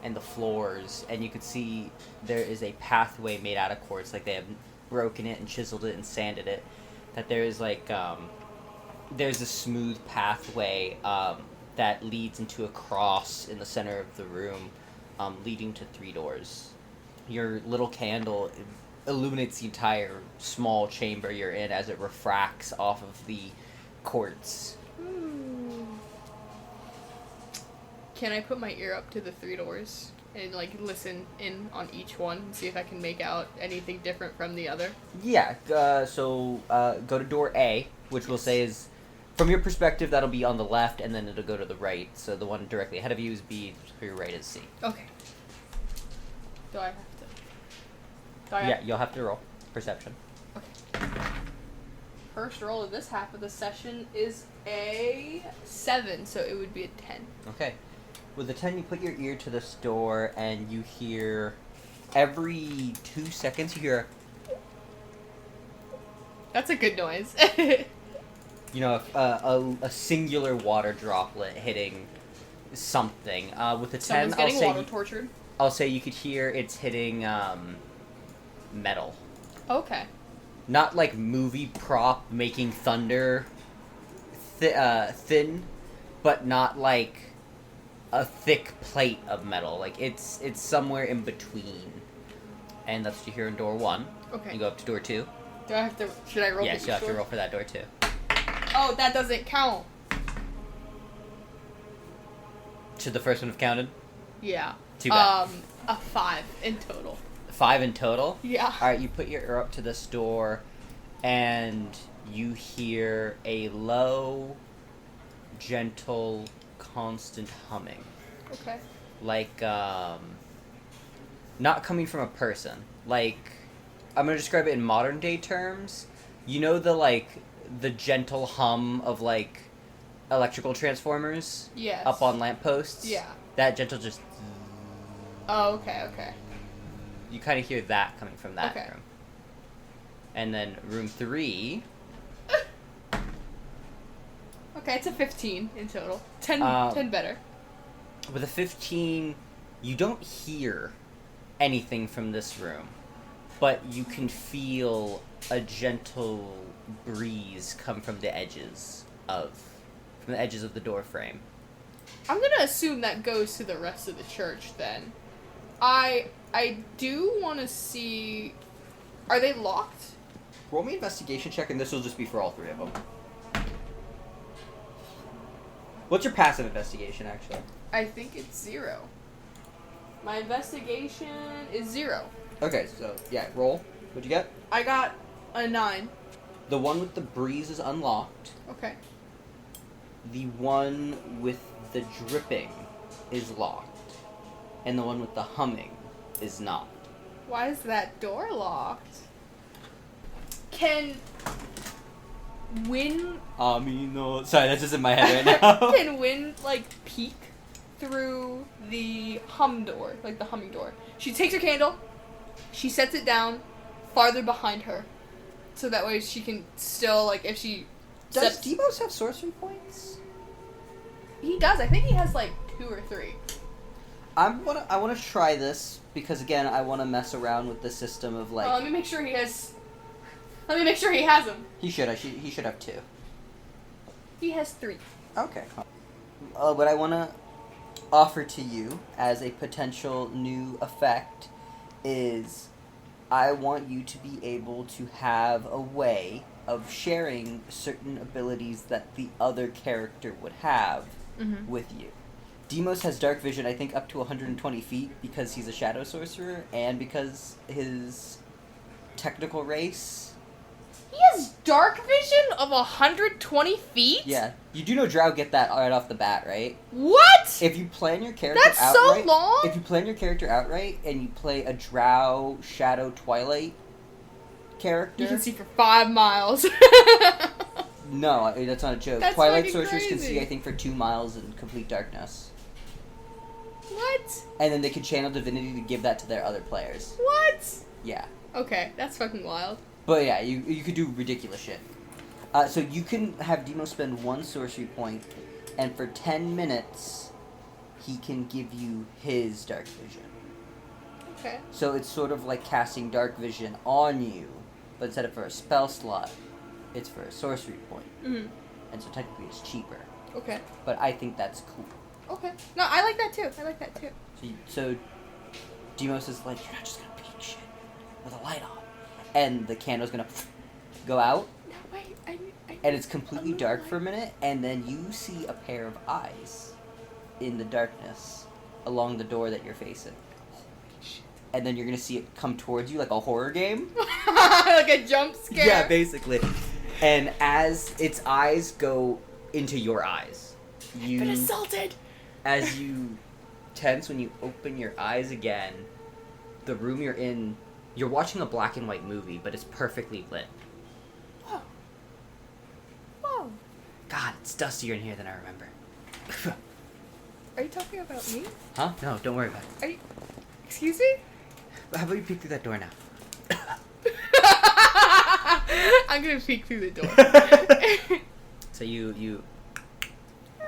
and the floors, and you could see there is a pathway made out of quartz, like they have broken it and chiseled it and sanded it, that there is like there's a smooth pathway that leads into a cross in the center of the room, leading to 3 doors. Your little candle illuminates the entire small chamber you're in as it refracts off of the quartz. Can I put my ear up to the 3 doors and like listen in on each one and see if I can make out anything different from the other? Yeah, so go to door A, which we'll say is, from your perspective, that'll be on the left, and then it'll go to the right. So the one directly ahead of you is B, to your right is C. Okay. Do I have to? Yeah, you'll have to roll perception. Okay. First roll of this half of the session is a 7, so it would be a 10. Okay. With the 10, you put your ear to this door, and you hear, every 2 seconds, you hear, That's a good noise. you know, a singular water droplet hitting something. With the 10, Someone's getting water tortured. I'll say you could hear it's hitting metal. Okay. Not like movie prop making thunder thin, but not like a thick plate of metal. Like it's somewhere in between. And that's what you hear in door 1. Okay. You go up to door 2. Do I have to? Should I roll? Yes, you have to roll for that door too. Oh, that doesn't count. Should the first one have counted? Yeah. Too bad. A 5 in total. 5 in total? Yeah. Alright, you put your ear up to this door, and you hear a low, gentle, constant humming. Okay. Like, not coming from a person. Like, I'm gonna describe it in modern day terms. You know the gentle hum of, like, electrical transformers? Yes. Up on lampposts? Yeah. That gentle just... Oh, okay. You kind of hear that coming from that Okay. room. And then room 3... Okay, it's a 15 in total. 10 better. With a 15, you don't hear anything from this room, but you can feel a gentle breeze come from the edges of the door frame. I'm gonna assume that goes to the rest of the church then. I do want to see. Are they locked? Roll me investigation check, and this will just be for all 3 of them. What's your passive investigation, actually? I think it's 0. My investigation is 0. Okay, so, yeah, roll. What'd you get? I got a 9. The one with the breeze is unlocked. Okay. The one with the dripping is locked. And the one with the humming is not. Why is that door locked? Can Win Sorry, that's just in my head right now. can Win like peek through the hum door, like the humming door? She takes her candle, she sets it down farther behind her, so that way she can still like if she. Does Demos have sorcery points? He does. I think he has like 2 or 3. I wanna try this because again I wanna mess around with the system of like. Let me make sure he has. Let me make sure he has them. He should have 2. He has 3. Okay. What I wanna offer to you as a potential new effect is I want you to be able to have a way of sharing certain abilities that the other character would have with you. Demos has dark vision, I think, up to 120 feet because he's a shadow sorcerer and because his technical race. He has dark vision of 120 feet? Yeah. You do know Drow get that right off the bat, right? What? If you plan your character That's outright, so long? If you plan your character outright and you play a Drow Shadow Twilight character. You can see for 5 miles. No, that's not a joke. That's Twilight fucking sorcerers can crazy. see, I think, for 2 miles in complete darkness. What? And then they can channel divinity to give that to their other players. What? Yeah. Okay, that's fucking wild. But yeah, you could do ridiculous shit. So you can have Demo spend 1 sorcery point, and for 10 minutes, he can give you his dark vision. Okay. So it's sort of like casting dark vision on you but instead of for a spell slot, it's for a sorcery point. Mm-hmm. And so technically it's cheaper. Okay. But I think that's cool. Okay. No, I like that too. So Demos is like, you're not just gonna peek shit with a light on. And the candle's gonna go out. No, wait. And it's completely dark for a minute, and then you see a pair of eyes in the darkness along the door that you're facing. And then you're gonna see it come towards you like a horror game. Like a jump scare? Yeah, basically. And as its eyes go into your eyes, I've been assaulted! as you tense when you open your eyes again, the room you're in, you're watching a black and white movie, but it's perfectly lit. Whoa. Whoa. God, it's dustier in here than I remember. Are you talking about me? Huh? No, don't worry about it. Excuse me? How about you peek through that door now? I'm gonna peek through the door. So you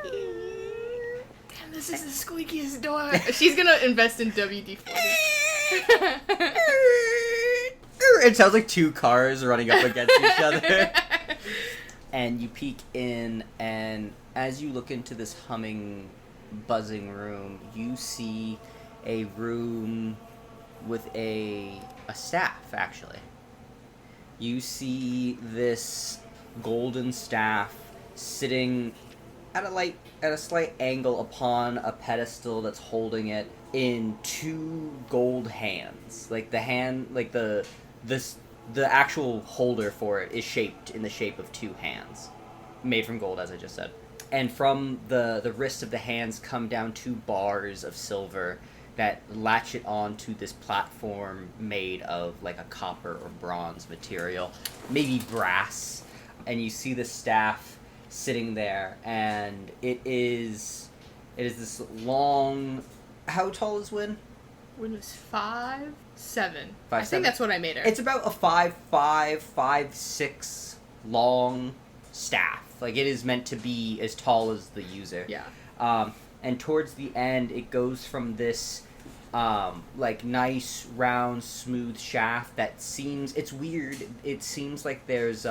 Damn, this is the squeakiest door. She's gonna invest in WD-40. It sounds like two cars running up against each other. And you peek in, and as you look into this humming, buzzing room, you see a room with a staff, actually. You see this golden staff sitting at a slight angle upon a pedestal that's holding it in two gold hands. Like the actual holder for it is shaped in the shape of two hands, made from gold, as I just said. And from the wrists of the hands come down two bars of silver that latch it onto this platform made of like a copper or bronze material, maybe brass. And you see the staff sitting there, and it is this long. How tall is Win? Win was 5'7". 5'7"? I think that's what I made her. It's about a 5'5", 5'6" long staff. Like, it is meant to be as tall as the user. Yeah. And towards the end, it goes from this, like, nice, round, smooth shaft that seems... It's weird. It seems like there's,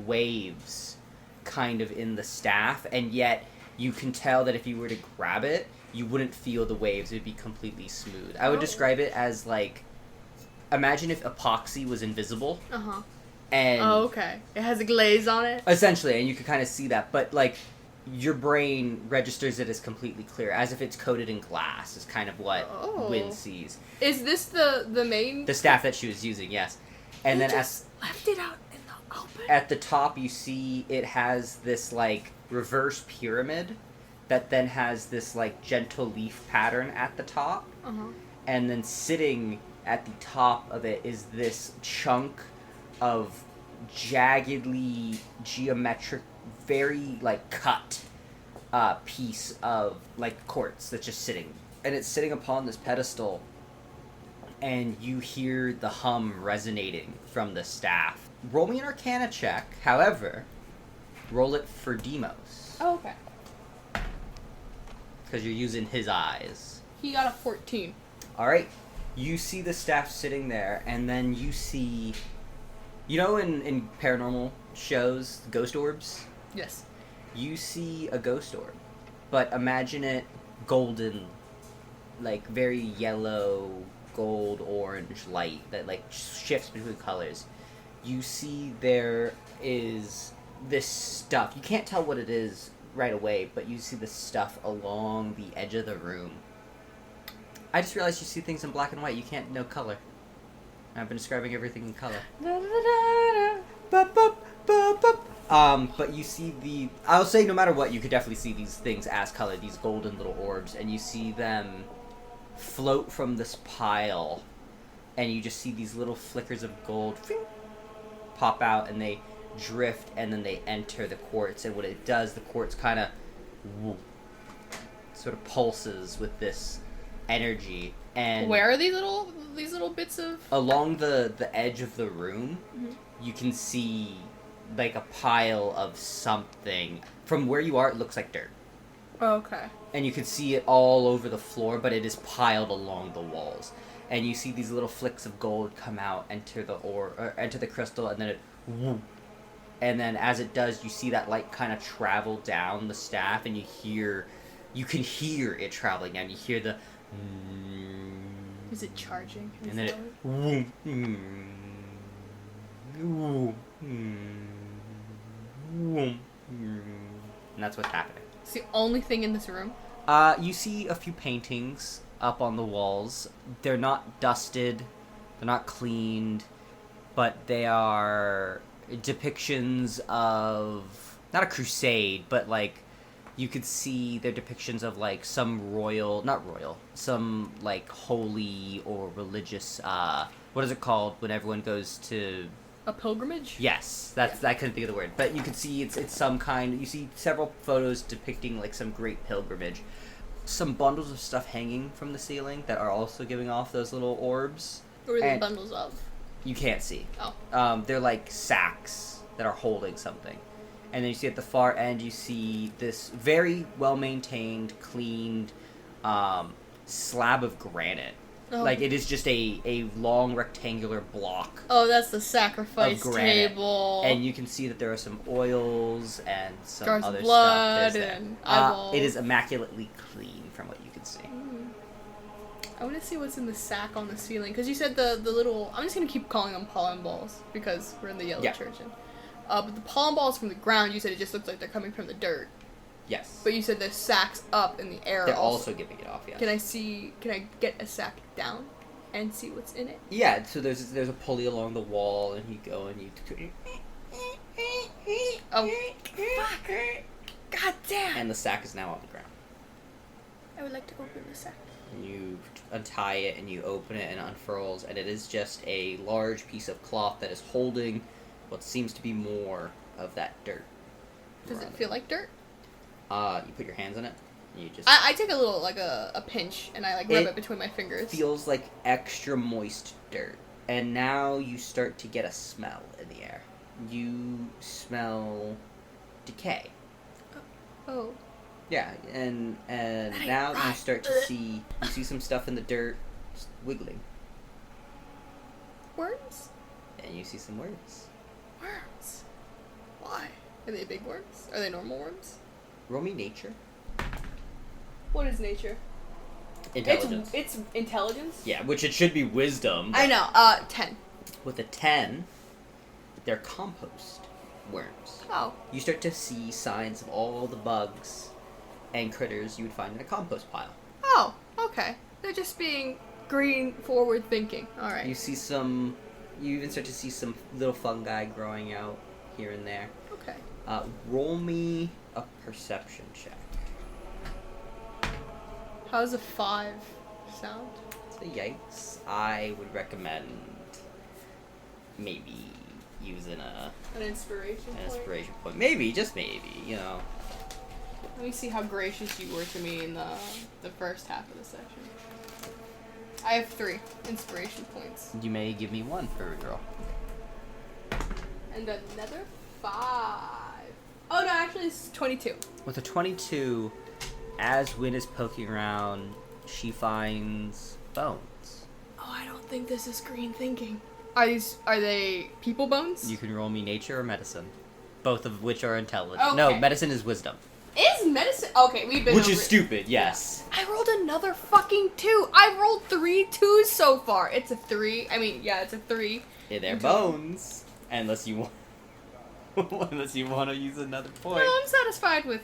waves kind of in the staff, and yet you can tell that if you were to grab it, you wouldn't feel the waves. It would be completely smooth. I would describe it as, like... Imagine if epoxy was invisible. Uh-huh. And oh, okay. It has a glaze on it? essentially, and you could kind of see that, but like your brain registers it as completely clear, as if it's coated in glass, is kind of what Win sees. Is this the main... The staff that she was using, yes. And you then just left it out in the open. at the top, you see it has this like reverse pyramid that then has this like gentle leaf pattern at the top. Uh-huh. And then sitting at the top of it is this chunk of jaggedly geometric, very like cut piece of like quartz that's just sitting, and it's sitting upon this pedestal, and you hear the hum resonating from the staff. Roll me an Arcana check, however, roll it for Demos, Oh, okay. because you're using his eyes. He got a 14. Alright, you see the staff sitting there, and then you see... You know in paranormal shows, ghost orbs? Yes. You see a ghost orb, but imagine it golden, like very yellow, gold, orange light that like shifts between colors. You see there is this stuff. You can't tell what it is right away, but you see the stuff along the edge of the room. I just realized you see things in black and white. You can't know color. I've been describing everything in color. But you see the... I'll say no matter what, you could definitely see these things as color, these golden little orbs, and you see them float from this pile, and you just see these little flickers of gold pop out, and they drift, and then they enter the quartz, and what it does, the quartz kind of sort of pulses with this energy. And where are these little bits of... Along the edge of the room, you can see like a pile of something. From where you are, it looks like dirt. Oh, okay. And you can see it all over the floor, but it is piled along the walls. and you see these little flicks of gold come out, enter the crystal, and then it, whoop. And then as it does, you see that light kind of travel down the staff, and you can hear it traveling down. You hear the. Is it charging? And then it. And that's what's happening. It's the only thing in this room. You see a few paintings up on the walls. They're not dusted, they're not cleaned, but they are depictions of, not a crusade, but like you could see they're depictions of like some some like holy or religious, what is it called when everyone goes to... A pilgrimage? Yes, I couldn't think of the word, but you can see it's some kind. You see several photos depicting like some great pilgrimage. Some bundles of stuff hanging from the ceiling that are also giving off those little orbs. What are they And bundles of? You can't see. Oh. They're like sacks that are holding something. And then you see at the far end, you see this very well maintained, cleaned slab of granite. Oh. Like, it is just a long rectangular block. Oh, that's the sacrifice of granite. Table. And you can see that there are some oils and some Jars of other blood stuff. and eyeballs. It is immaculately clean from what you can see. I want to see what's in the sack on the ceiling. Because you said the little... I'm just going to keep calling them pollen balls. Because we're in the yellow church. And, but the pollen balls from the ground, you said it just looks like they're coming from the dirt. Yes. But you said there's sacks up in the air. They're also giving it off, yes. Can I get a sack down and see what's in it? Yeah, so there's a pulley along the wall, and you go and you... Oh, fuck. God damn. And the sack is now on the ground. I would like to open the sack. And you untie it, and you open it, and it unfurls, and it is just a large piece of cloth that is holding what seems to be more of that dirt. Does it feel like dirt? You put your hands in it, and you just... I take a little, like, a pinch, and I, like, rub it between my fingers. Feels like extra moist dirt. And now you start to get a smell in the air. You smell decay. Oh. Yeah, and now you start to see some stuff in the dirt just wiggling. Worms? And you see some worms. Worms? Why? Are they big worms? Are they normal worms? Roll me nature. What is nature? Intelligence. It's intelligence? Yeah, which it should be wisdom. I know. 10. With a 10, they're compost worms. Oh. You start to see signs of all the bugs and critters you would find in a compost pile. Oh, okay. They're just being green, forward thinking. Alright. You even start to see some little fungi growing out here and there. Okay. Roll me a perception check. How's a 5 sound? So yikes. I would recommend maybe using An inspiration point. Maybe, just maybe, you know. Let me see how gracious you were to me in the first half of the session. I have 3 inspiration points. You may give me 1 for a girl. And another 5. Oh no, actually it's 22. With a 22, as Wynn is poking around, she finds bones. Oh, I don't think this is green thinking. Are they people bones? You can roll me nature or medicine, both of which are intelligent. Okay. No, medicine is wisdom. Is medicine? Okay, we've been. Which over is it. stupid. Yes. I rolled another fucking 2. I rolled 3 2s so far. It's a 3. I mean, yeah, it's a 3. Yeah, they're bones, unless you want. Unless you want to use another point. No, I'm satisfied with.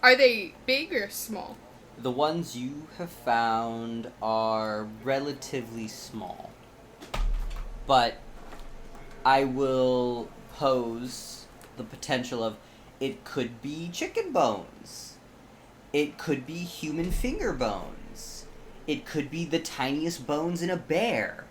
Are they big or small? The ones you have found are relatively small. But I will pose the potential of it could be chicken bones. It could be human finger bones. It could be the tiniest bones in a bear.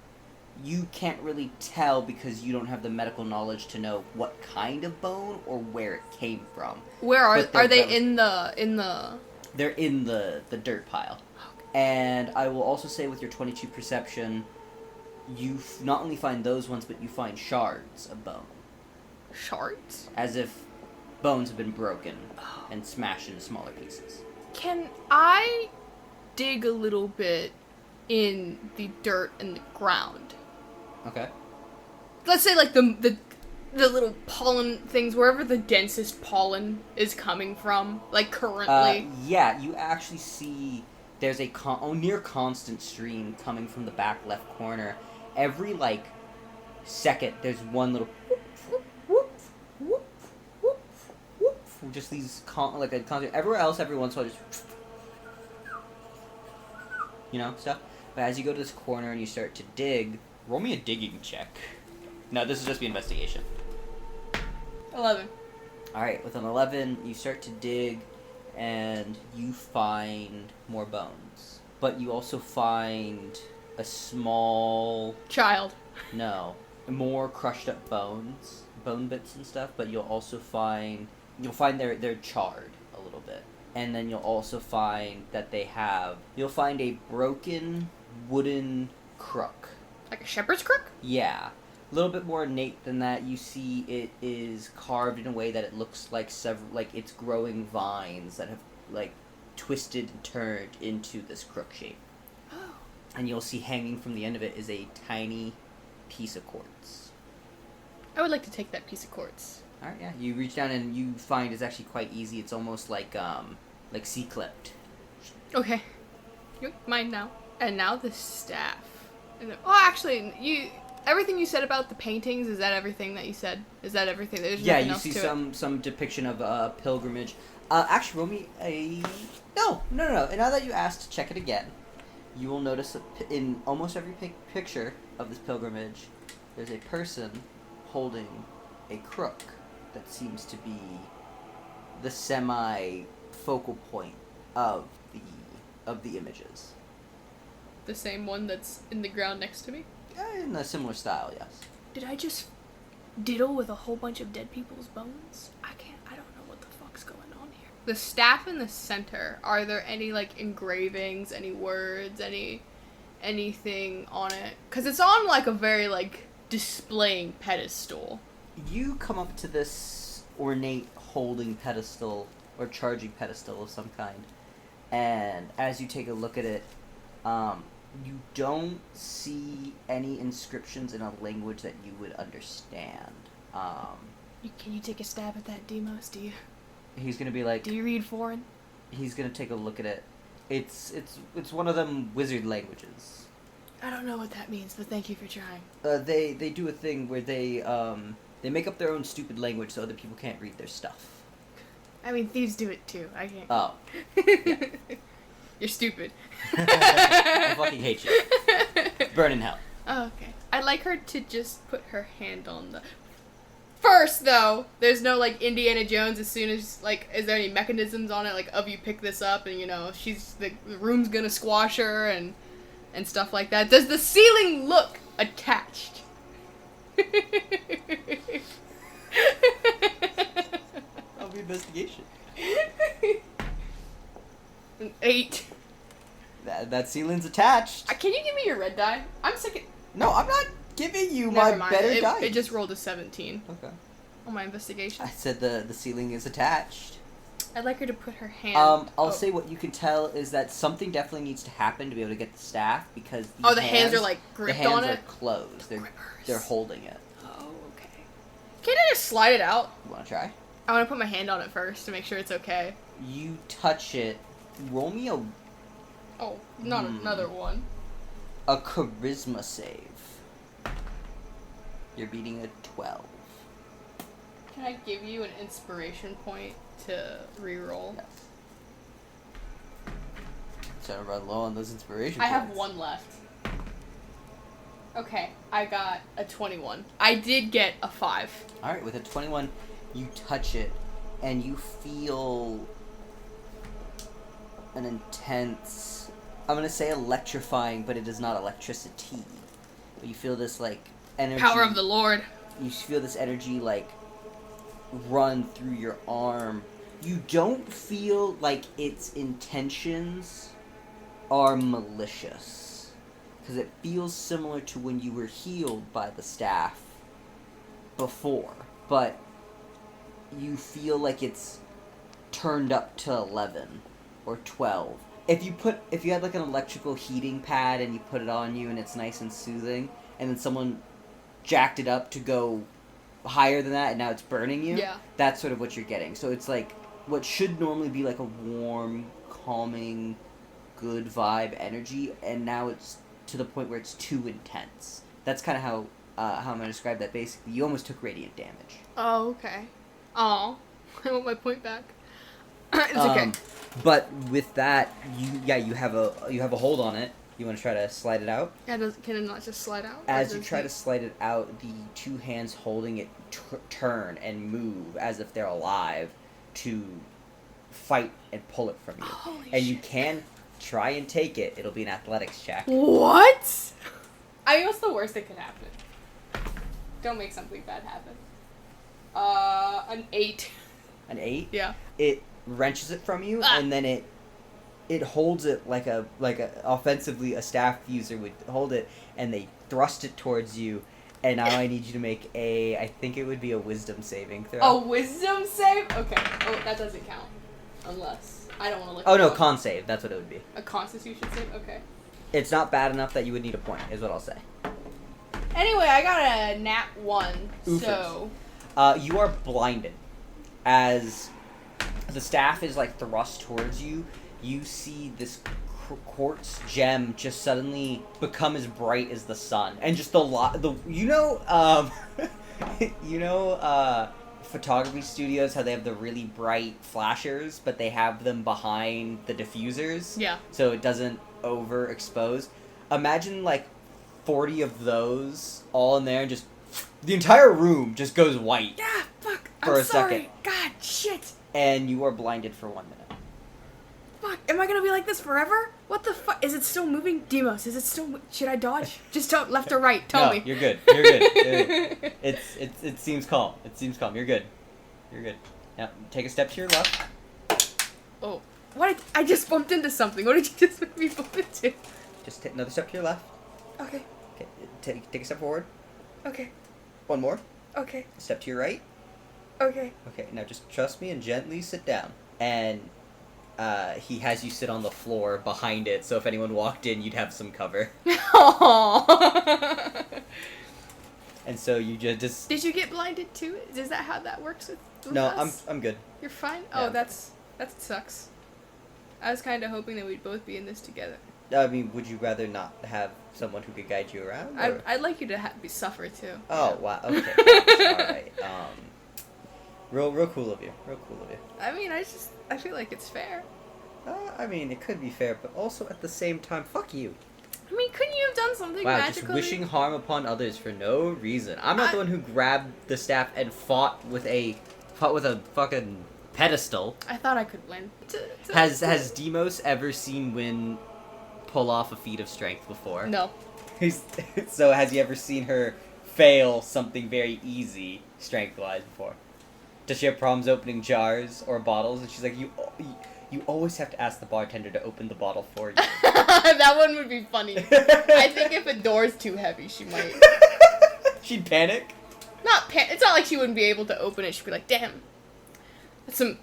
You can't really tell because you don't have the medical knowledge to know what kind of bone or where it came from. Where are they in the They're in the dirt pile. Okay. And I will also say with your 22 perception, you not only find those ones, but you find shards of bone. Shards? As if bones have been broken and smashed into smaller pieces. Can I dig a little bit in the dirt and the ground. Okay. Let's say like the little pollen things, wherever the densest pollen is coming from, like currently. Yeah, you actually see there's a near constant stream coming from the back left corner. Every like second, there's one little whoop, whoop, whoop, whoop, whoop, whoop, just these like a constant. Everywhere else, every once in a while, just stuff. But as you go to this corner and you start to dig, roll me a digging check. No, this is just the investigation. 11. Alright, with an 11, you start to dig, and you find more bones. But you also find a small... Child. No. More crushed up bones. Bone bits and stuff, but you'll also find... You'll find they're charred a little bit. And then you'll also find that they have... You'll find a broken wooden crook. Like a shepherd's crook? Yeah. A little bit more innate than that. You see it is carved in a way that it looks like it's growing vines that have like twisted and turned into this crook shape. Oh. And you'll see hanging from the end of it is a tiny piece of quartz. I would like to take that piece of quartz. All right, yeah. You reach down and you find it's actually quite easy. It's almost like C-clipped. Okay. Mine now. And now the staff. Oh, actually, everything you said about the paintings, is that everything that you said? Is that everything? There's Yeah, nothing you else see to some depiction of a pilgrimage. Actually, roll me a... No. And now that you asked to check it again, you will notice that in almost every picture of this pilgrimage, there's a person holding a crook that seems to be the semi-focal point of the images. The same one that's in the ground next to me? In a similar style, yes. Did I just diddle with a whole bunch of dead people's bones? I don't know what the fuck's going on here. The staff in the center, are there any, like, engravings, any words, anything on it? Because it's on, like, a very, like, displaying pedestal. You come up to this ornate holding pedestal, or charging pedestal of some kind, and as you take a look at it, you don't see any inscriptions in a language that you would understand. Can you take a stab at that, Demos? Do you? He's gonna be like... Do you read foreign? He's gonna take a look at it. It's one of them wizard languages. I don't know what that means, but thank you for trying. They do a thing where they make up their own stupid language so other people can't read their stuff. I mean, thieves do it too. I can't. Oh. Yeah. You're stupid. I fucking hate you. Burn in hell. Oh, okay. I'd like her to just put her hand on the... First, though, there's no, like, Indiana Jones as soon as, like, is there any mechanisms on it, like, you pick this up and, the room's gonna squash her and stuff like that. Does the ceiling look attached? That'll be investigation. An 8. That ceiling's attached. Can you give me your red die? I'm sick of... No, I'm not giving you Never my mind. better dice. It just rolled a 17 Okay. on my investigation. I said the ceiling is attached. I'd like her to put her hand... I'll say what you can tell is that something definitely needs to happen to be able to get the staff, because the hands are, like, the gripped hands on are it? closed. They're holding it. Oh, okay. Can't I just slide it out? You wanna try? I want to put my hand on it first to make sure it's okay. You touch it. Roll me a Oh, not another one. charisma save. You're beating a 12. Can I give you an inspiration point to reroll? Yes. Trying to run low on those inspiration I have points. one left. Okay, I got a 21. I did get a 5. Alright, with a 21, you touch it, and you feel an intense, I'm gonna say electrifying, but it is not electricity. But you feel this, like, energy. Power of the Lord. You feel this energy, like, run through your arm. You don't feel like its intentions are malicious, because it feels similar to when you were healed by the staff before, but you feel like it's turned up to 11 or 12. if you had like an electrical heating pad and you put it on you and it's nice and soothing, and then someone jacked it up to go higher than that and now it's burning you. Yeah. That's sort of what you're getting. So it's like what should normally be like a warm, calming, good vibe energy, and now it's to the point where it's too intense. That's kind of how I'm gonna describe that. Basically, you almost took radiant damage. Oh, okay. Oh, I want my point back. It's okay. But with that, you have a hold on it. You want to try to slide it out? Yeah, can it not just slide out? As you try to slide it out, the two hands holding it turn and move as if they're alive to fight and pull it from you. Holy and shit. you can try and take it. It'll be an athletics check. What? I mean, what's the worst that could happen? Don't make something bad happen. An 8. An 8? Yeah. It wrenches it from you, and then it holds it like a offensively a staff user would hold it, and they thrust it towards you. And now I need you to make I think it would be a wisdom saving throw. A wisdom save? Okay. Oh, that doesn't count. Unless. I don't want to look Oh, it no, up. con save. That's what it would be. A constitution save? Okay. It's not bad enough that you would need a point, is what I'll say. Anyway, I got a nat 1, Oofers. so... You are blinded. As the staff is, like, thrust towards you, you see this quartz gem just suddenly become as bright as the sun. And just photography studios, how they have the really bright flashers, but they have them behind the diffusers. Yeah. So it doesn't overexpose. Imagine, like, 40 of those all in there and just... The entire room just goes white. Yeah, fuck. For I'm a sorry. second. God, shit. And you are blinded for 1 minute. Fuck, am I gonna be like this forever? What the fuck? Is it still moving? Demos, is it still... Should I dodge? Just tell left or right. Tell me. You're good. You're good. You're good. It seems calm. It seems calm. You're good. You're good. Now, take a step to your left. Oh. What? I just bumped into something. What did you just make me bump into? Just take another step to your left. Okay. Okay. Take a step forward. Okay. One more. Okay. Step to your right. Okay. Okay. Now just trust me and gently sit down. And he has you sit on the floor behind it, so if anyone walked in, you'd have some cover. Aww. And so you just... Did you get blinded too? Is that how that works with No, us? I'm good. You're fine? Yeah. Oh, that sucks. I was kind of hoping that we'd both be in this together. I mean, would you rather not have someone who could guide you around? Or? I'd like you to suffer too. Oh, wow. Okay. Alright. Real cool of you. Real cool of you. I mean, I feel like it's fair. I mean, it could be fair, but also at the same time, fuck you. I mean, couldn't you have done something Wow, magical? just wishing harm upon others for no reason. I'm not the one who grabbed the staff and fought with a fucking pedestal. I thought I could win. Has Demos ever seen Win pull off a feat of strength before? No. So has he ever seen her fail something very easy strength-wise before? Does she have problems opening jars or bottles? And she's like, you always have to ask the bartender to open the bottle for you. That one would be funny. I think if a door's too heavy, she might. She'd panic? It's not like she wouldn't be able to open it. She'd be like, damn. That's some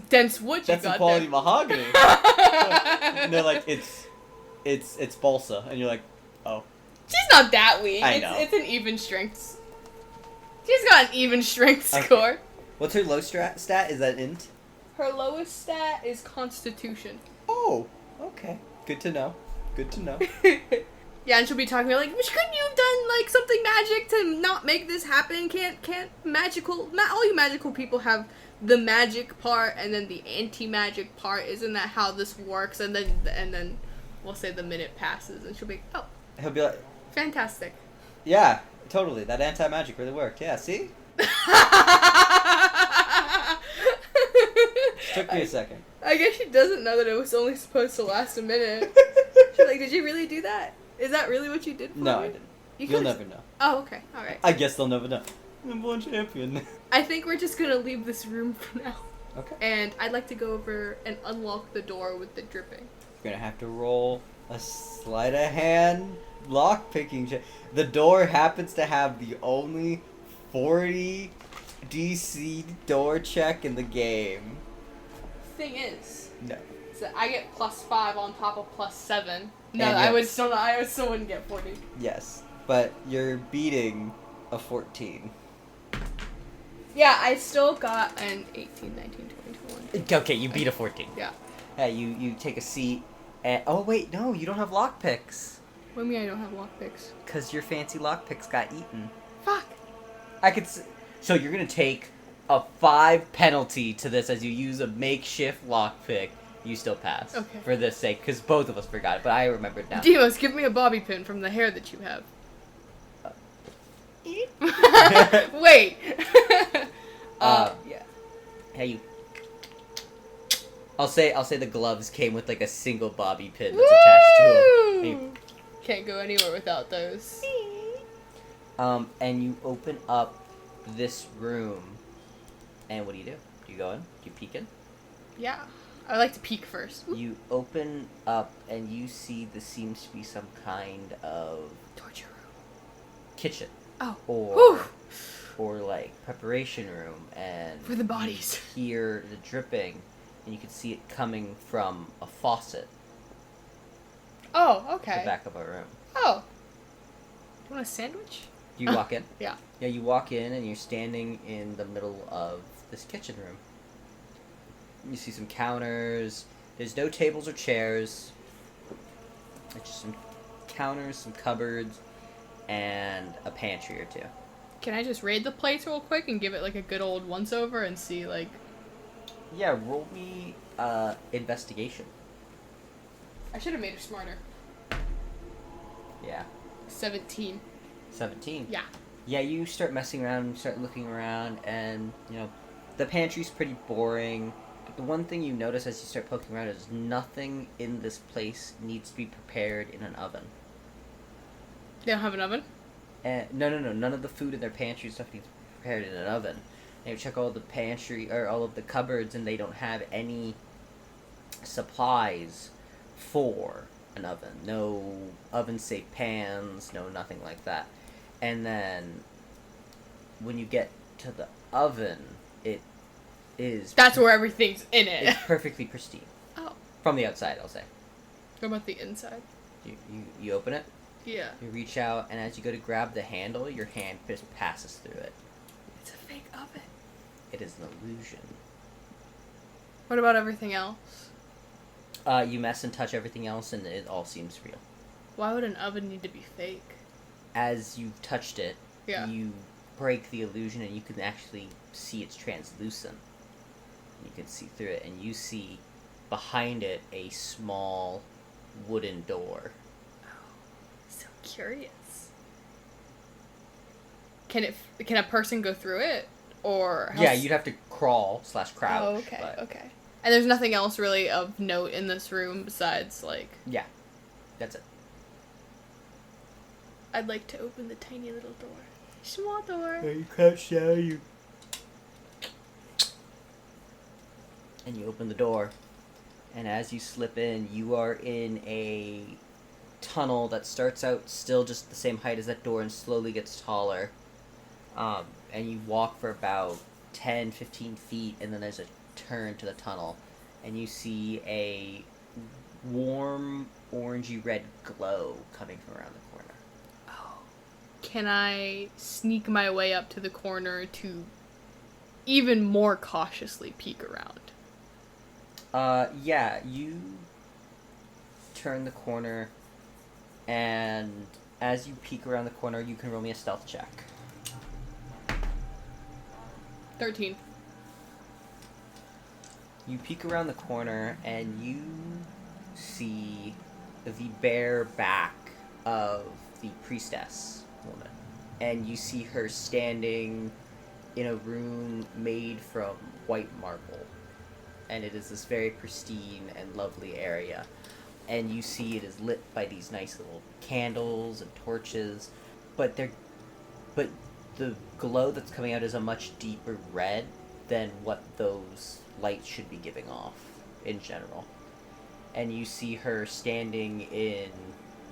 dense wood you That's got some quality there. mahogany. And they're like, it's balsa. And you're like, oh. She's not that weak. I know. It's an even strength. She's got an even strength Okay. score. What's her low stat? Is that int? Her lowest stat is Constitution. Oh, okay. Good to know. Good to know. Yeah, and she'll be talking about like, couldn't you have done like something magic to not make this happen? Can't all you magical people have the magic part and then the anti-magic part? Isn't that how this works? And then we'll say the minute passes and she'll be, oh, He'll be like, fantastic. yeah, totally. That anti-magic really worked. Yeah, see? Took me a second. I guess she doesn't know that it was only supposed to last a minute. She's like, did you really do that? Is that really what you did for No, me? I didn't. You'll You'll never know. Oh, okay. Alright. I guess they'll never know. Number one champion. I think we're just gonna leave this room for now. Okay. And I'd like to go over and unlock the door with the dripping. You're gonna have to roll a sleight of hand lock picking check. The door happens to have the only 40 DC door check in the game. Thing is, No. So I get +5 on top of +7. No, And I would still not. I still wouldn't get 40. Yes, but you're beating a 14. Yeah, I still got an 18, 19, 20, 21. Okay, you beat a 14. Yeah. Hey, you take a seat, and oh wait, no, you don't have lockpicks, What do you mean I don't have lockpicks? cause your fancy lockpicks got eaten. Fuck. So you're gonna take a 5 penalty to this as you use a makeshift lockpick. You still pass. Okay. For this sake, because both of us forgot it, but I remembered now. Demos, give me a bobby pin from the hair that you have. Wait. Yeah. Hey, you. I'll say the gloves came with like a single bobby pin that's attached to them. Woo! Can't go anywhere without those. And you open up this room, and what do? Do you go in? Do you peek in? Yeah. I like to peek first. You open up, and you see this seems to be some kind of Torture room. kitchen. Oh. Or like preparation room, and For the bodies. you hear the dripping, and you can see it coming from a faucet. Oh, The okay. back of a room. Oh. You want a sandwich? You walk in? Yeah. Yeah, you walk in and you're standing in the middle of this kitchen room. You see some counters. There's no tables or chairs. There's just some counters, some cupboards, and a pantry or two. Can I just raid the place real quick and give it like a good old once over and see like... Yeah, roll me investigation. I should have made her smarter. Yeah. 17. 17. Yeah. Yeah, you start messing around, start looking around, and, the pantry's pretty boring. But the one thing you notice as you start poking around is nothing in this place needs to be prepared in an oven. They don't have an oven? No, none of the food in their pantry stuff needs to be prepared in an oven. And you check all the pantry, or all of the cupboards, and they don't have any supplies for an oven. No oven-safe pans, no nothing like that. And then, when you get to the oven, it is... That's where everything's in it. It's perfectly pristine. Oh. From the outside, I'll say. What about the inside? You open it, Yeah. you reach out, and as you go to grab the handle, your hand just passes through it. It's a fake oven. It is an illusion. What about everything else? You mess and touch everything else, and it all seems real. Why would an oven need to be fake? As you've touched it, Yeah. you break the illusion, and you can actually see it's translucent. You can see through it, and you see behind it a small wooden door. So curious. Can a person go through it? Or Yeah, you'd have to crawl / crouch. Oh, okay, but okay. And there's nothing else really of note in this room besides, like... Yeah, that's it. I'd like to open the tiny little door. Small door. You crouch down, you... And you open the door. And as you slip in, you are in a tunnel that starts out still just the same height as that door and slowly gets taller. And you walk for about 10, 15 feet, and then there's a turn to the tunnel. And you see a warm, orangey red glow coming from around the corner. Oh. Can I sneak my way up to the corner to even more cautiously peek around? Yeah, you turn the corner, and as you peek around the corner, you can roll me a stealth check. 13. You peek around the corner, and you see the bare back of the priestess woman. And you see her standing in a room made from white marble. And it is this very pristine and lovely area. And you see it is lit by these nice little candles and torches, but the glow that's coming out is a much deeper red than what those lights should be giving off in general. And you see her standing in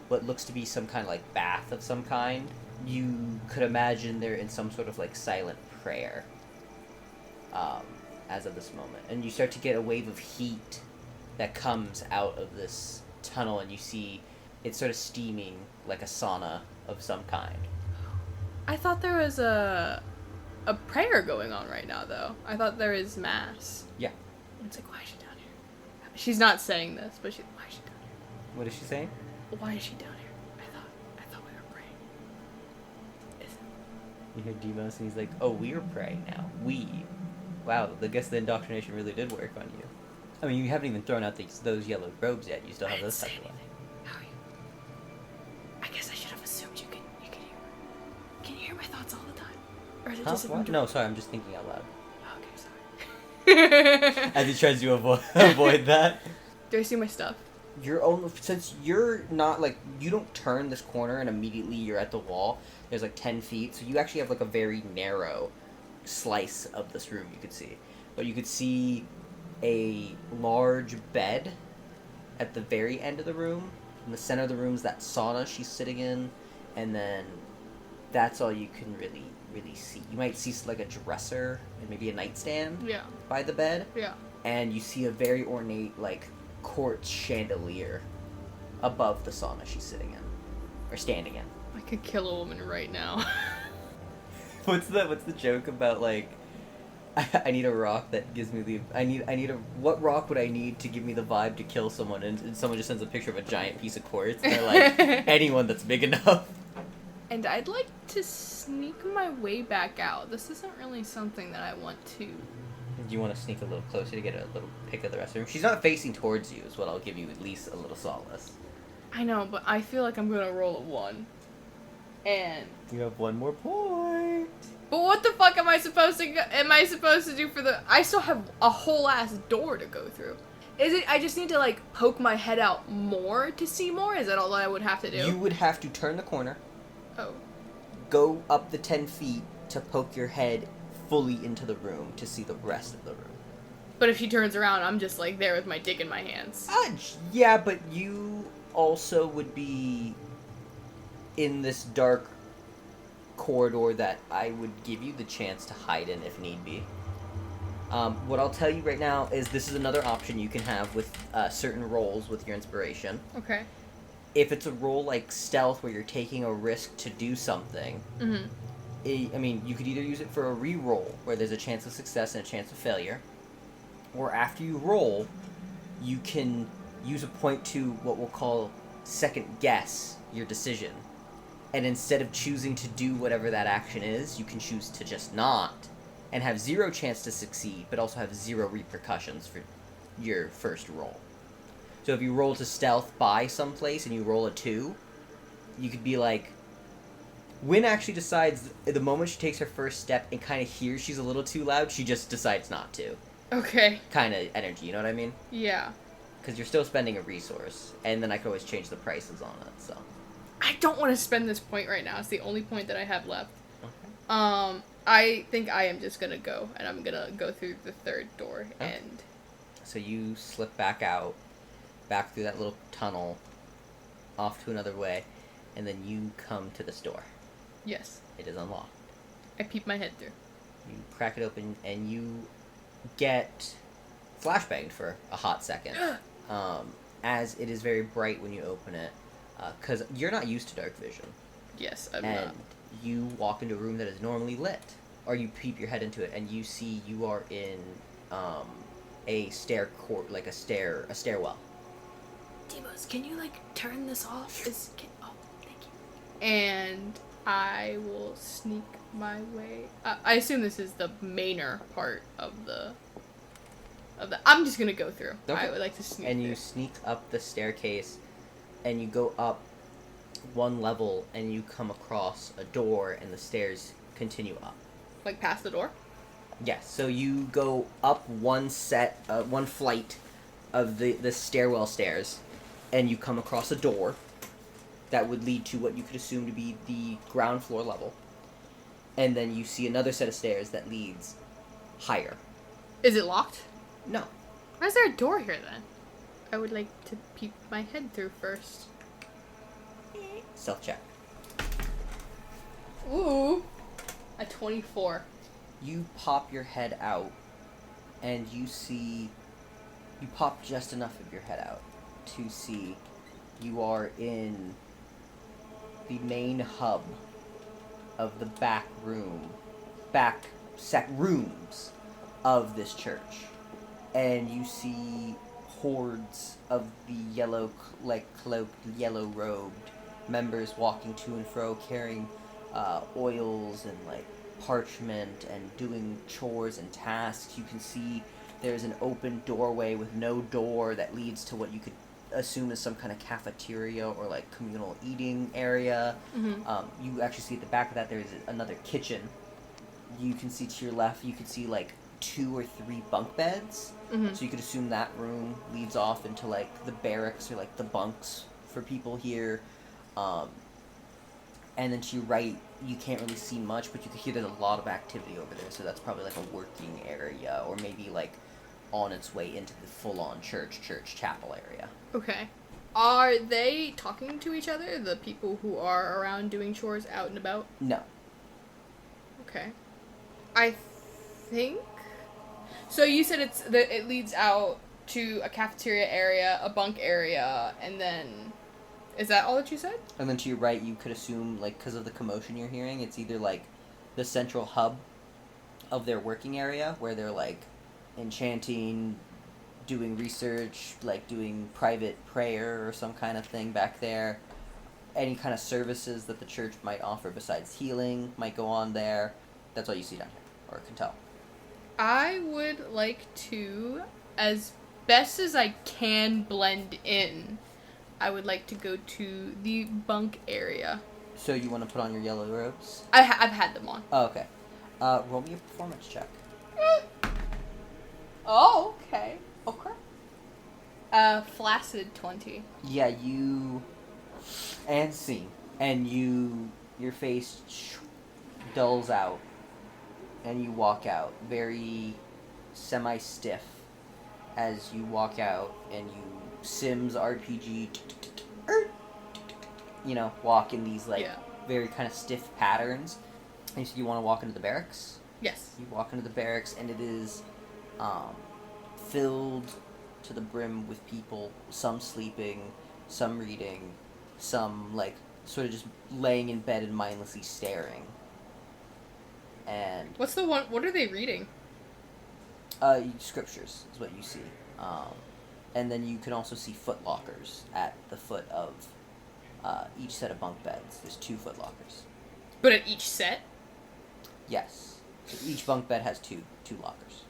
what looks to be some kind of like bath of some kind. You could imagine they're in some sort of like silent prayer. As of this moment, and you start to get a wave of heat that comes out of this tunnel, and you see it's sort of steaming like a sauna of some kind. I thought there was a prayer going on right now, though. I thought there is mass. Yeah. It's like, why is she down here? She's not saying this, but why is she down here? What is she saying? Why is she down here? I thought we were praying. You hear Demos, and he's like, "Oh, we are praying now. We. Wow, I guess the indoctrination really did work on you. I mean, you haven't even thrown out those yellow robes yet. You still have those type of ones. How are you? I guess I should have assumed you could hear. Can you hear my thoughts all the time? Or is it just if I'm No, sorry, I'm just thinking out loud. Okay, sorry. As he tries to avoid that. Do I see my stuff? Since you're not, like, you don't turn this corner and immediately you're at the wall. There's, like, 10 feet, so you actually have, like, a very narrow slice of this room you could see. But you could see a large bed at the very end of the room. In the center of the room is that sauna she's sitting in, and then that's all you can really see. You might see, like, a dresser and maybe a nightstand by the bed. Yeah. And you see a very ornate, like, quartz chandelier above the sauna she's sitting in. Or standing in. I could kill a woman right now. What's the joke about, like, I need a rock that gives me the... What rock would I need to give me the vibe to kill someone? And someone just sends a picture of a giant piece of quartz. And they're like, anyone that's big enough. And I'd like to sneak my way back out. This isn't really something that I want to... Do you want to sneak a little closer to get a little pick of the rest of the room? She's not facing towards you, is what I'll give you at least a little solace. I know, but I feel like I'm gonna roll a 1. And... You have one more point. But what the fuck am I supposed to do for the... I still have a whole ass door to go through. Is it... I just need to, like, poke my head out more to see more? Is that all that I would have to do? You would have to turn the corner. Oh. Go up the 10 feet to poke your head fully into the room to see the rest of the room. But if she turns around, I'm just, like, there with my dick in my hands. Yeah, but you also would be in this dark corridor that I would give you the chance to hide in if need be. What I'll tell you right now is this is another option you can have with certain rolls with your inspiration. Okay. If it's a roll like stealth where you're taking a risk to do something, I mean, you could either use it for a re-roll where there's a chance of success and a chance of failure, or after you roll, you can use a point to what we'll call second guess your decision. And instead of choosing to do whatever that action is, you can choose to just not, and have 0 chance to succeed, but also have 0 repercussions for your first roll. So if you roll to stealth by someplace and you roll a 2, you could be like, Wynn actually decides the moment she takes her first step and kind of hears she's a little too loud, she just decides not to. Okay. Kind of energy, you know what I mean? Yeah. Because you're still spending a resource, and then I could always change the prices on it, so. I don't want to spend this point right now. It's the only point that I have left. Okay. I think I am just gonna go, and I'm gonna go through the third door, and... So you slip back out, back through that little tunnel, off to another way, and then you come to this door. Yes. It is unlocked. I peep my head through. You crack it open, and you get flashbanged for a hot second. As it is very bright when you open it, because you're not used to dark vision. Yes, I'm and not. You walk into a room that is normally lit, or you peep your head into it, and you see you are in a stairwell. Demos, can you, like, turn this off? Oh, thank you. And I will sneak my way... I assume this is the mainer part of the... I'm just gonna go through. Okay. I would like to sneak And through. you sneak up the staircase, and you go up one level, and you come across a door, and the stairs continue up. Like, past the door? Yes, so you go up one flight of the stairwell stairs, and you come across a door that would lead to what you could assume to be the ground floor level. And then you see another set of stairs that leads higher. Is it locked? No. Why is there a door here, then? I would like to peek my head through first. Self-check. Ooh. A 24. You pop your head out, and you see You pop just enough of your head out to see you are in the main hub of the rooms of this church, and you see hordes of the yellow, cloaked, yellow-robed members walking to and fro, carrying oils and parchment and doing chores and tasks. You can see there's an open doorway with no door that leads to what you could assume is some kind of cafeteria or communal eating area. Mm-hmm. You actually see at the back of that there's another kitchen. You can see to your left, you can see 2 or 3 bunk beds. Mm-hmm. So you could assume that room leads off into the barracks or the bunks for people here. And then to your right, you can't really see much, but you can hear there's a lot of activity over there. So that's probably a working area, or maybe on its way into the full-on church chapel area. Okay. Are they talking to each other, the people who are around doing chores out and about? No. Okay. I think... So you said it leads out to a cafeteria area, a bunk area, and then... Is that all that you said? And then to your right, you could assume, because of the commotion you're hearing, it's either, the central hub of their working area, where they're, enchanting, doing research, doing private prayer or some kind of thing back there. Any kind of services that the church might offer besides healing might go on there. That's all you see down here, or can tell. I would like to, as best as I can blend in, I would like to go to the bunk area. So you want to put on your yellow robes? I've had them on. Oh, okay. Roll me a performance check. Oh, okay. Okay. Flaccid 20. Yeah, you... And scene. And your face dulls out. And you walk out. Very semi-stiff. As you walk out and you Sims RPG, walk in these very kind of stiff patterns. And so you want to walk into the barracks? Yes. You walk into the barracks and it is filled to the brim with people, some sleeping, some reading, some sort of just laying in bed and mindlessly staring. And what are they reading? Scriptures is what you see. And then you can also see foot lockers at the foot of each set of bunk beds. There's 2 foot lockers. But at each set? Yes. So each bunk bed has two lockers.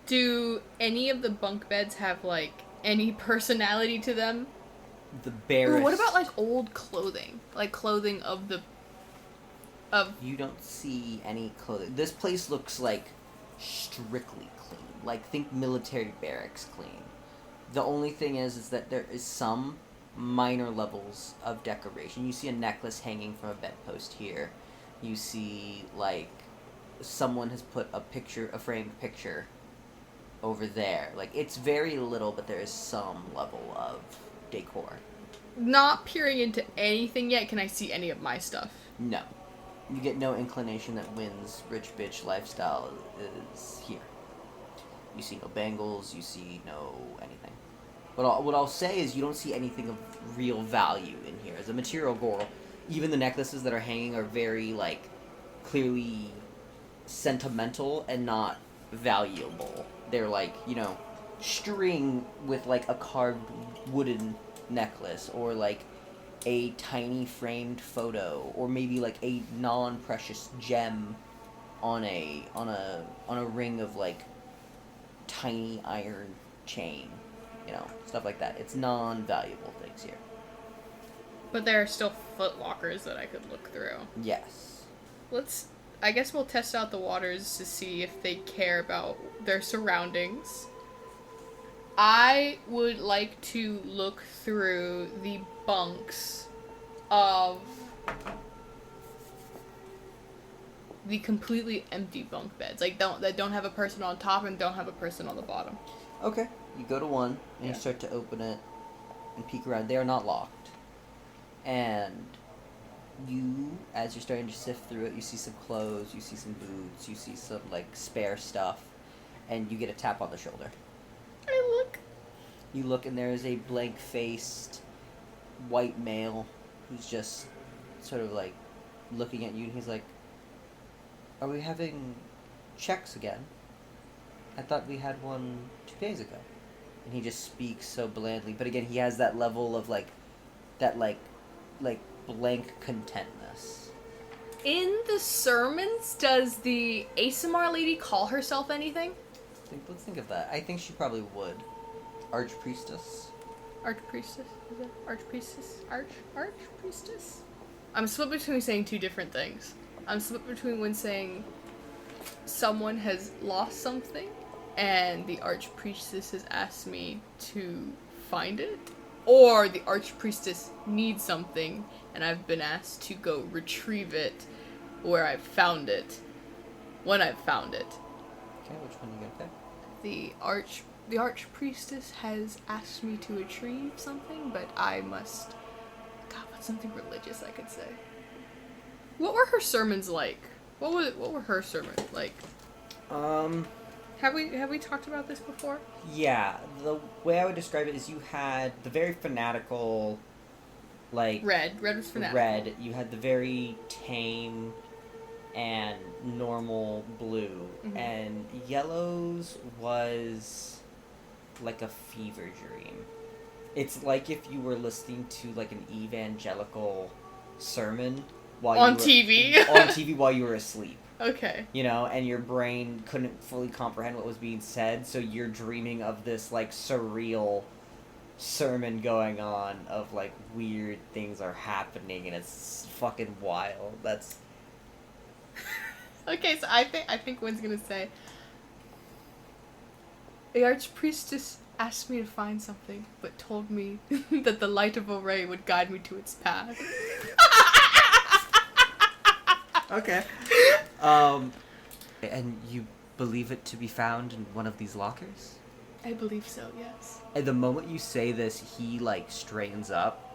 Do any of the bunk beds have, any personality to them? The barest... Ooh, what about, old clothing? Clothing of You don't see any clothing. This place looks, strictly clean. Think military barracks clean. The only thing is that there is some minor levels of decoration. You see a necklace hanging from a bedpost here. You see, someone has put a framed picture over there. It's very little, but there is some level of decor. Not peering into anything yet, can I see any of my stuff? No. You get no inclination that Wynn's rich bitch lifestyle is here. You see no bangles, you see no anything. What I'll say is you don't see anything of real value in here. As a material gore, even the necklaces that are hanging are very, clearly sentimental and not valuable. They're, string with, a carved wooden necklace, or, a tiny framed photo, or maybe, a non-precious gem on a ring of, tiny iron chain. Stuff like that. It's non-valuable things here. But there are still foot lockers that I could look through. Yes. I guess we'll test out the waters to see if they care about their surroundings. I would like to look through the bunks of the completely empty bunk beds. That don't have a person on top and don't have a person on the bottom. Okay. You go to one, and you start to open it and peek around. They are not locked. And you, as you're starting to sift through it, you see some clothes, you see some boots, you see some, spare stuff, and you get a tap on the shoulder. I look You look and there is a blank-faced white male who's just sort of like looking at you, and he's like, "Are we having checks again? I thought we had one 2 days ago." And he just speaks so blandly, but again, he has that level of like blank contentness. In the sermons, does the ASMR lady call herself anything? Let's think of that. I think she probably would. Archpriestess. Archpriestess? Is it Archpriestess? Archpriestess? I'm split between saying two different things. I'm split between when saying someone has lost something and the Archpriestess has asked me to find it, or the Archpriestess needs something and I've been asked to go retrieve it where I've found it, when I've found it. Okay, which one you gonna pick? The Archpriestess has asked me to retrieve something, but I must... God, what's something religious I could say? What were her sermons like? What were her sermons like? Have we talked about this before? Yeah, the way I would describe it is you had the very fanatical, like... Red was fanatical. Red. You had the very tame and normal blue. Mm-hmm. And yellow's was like a fever dream. It's like if you were listening to like an evangelical sermon while on you were, TV. on TV while you were asleep. Okay. You know, and your brain couldn't fully comprehend what was being said, so you're dreaming of this, like, surreal sermon going on of, like, weird things are happening, and it's fucking wild. That's... Okay, so I think Wynn's gonna say, the Archpriestess asked me to find something, but told me that the light of O'Ray would guide me to its path. Okay. And you believe it to be found in one of these lockers? I believe so, yes. And the moment you say this, he, like, straightens up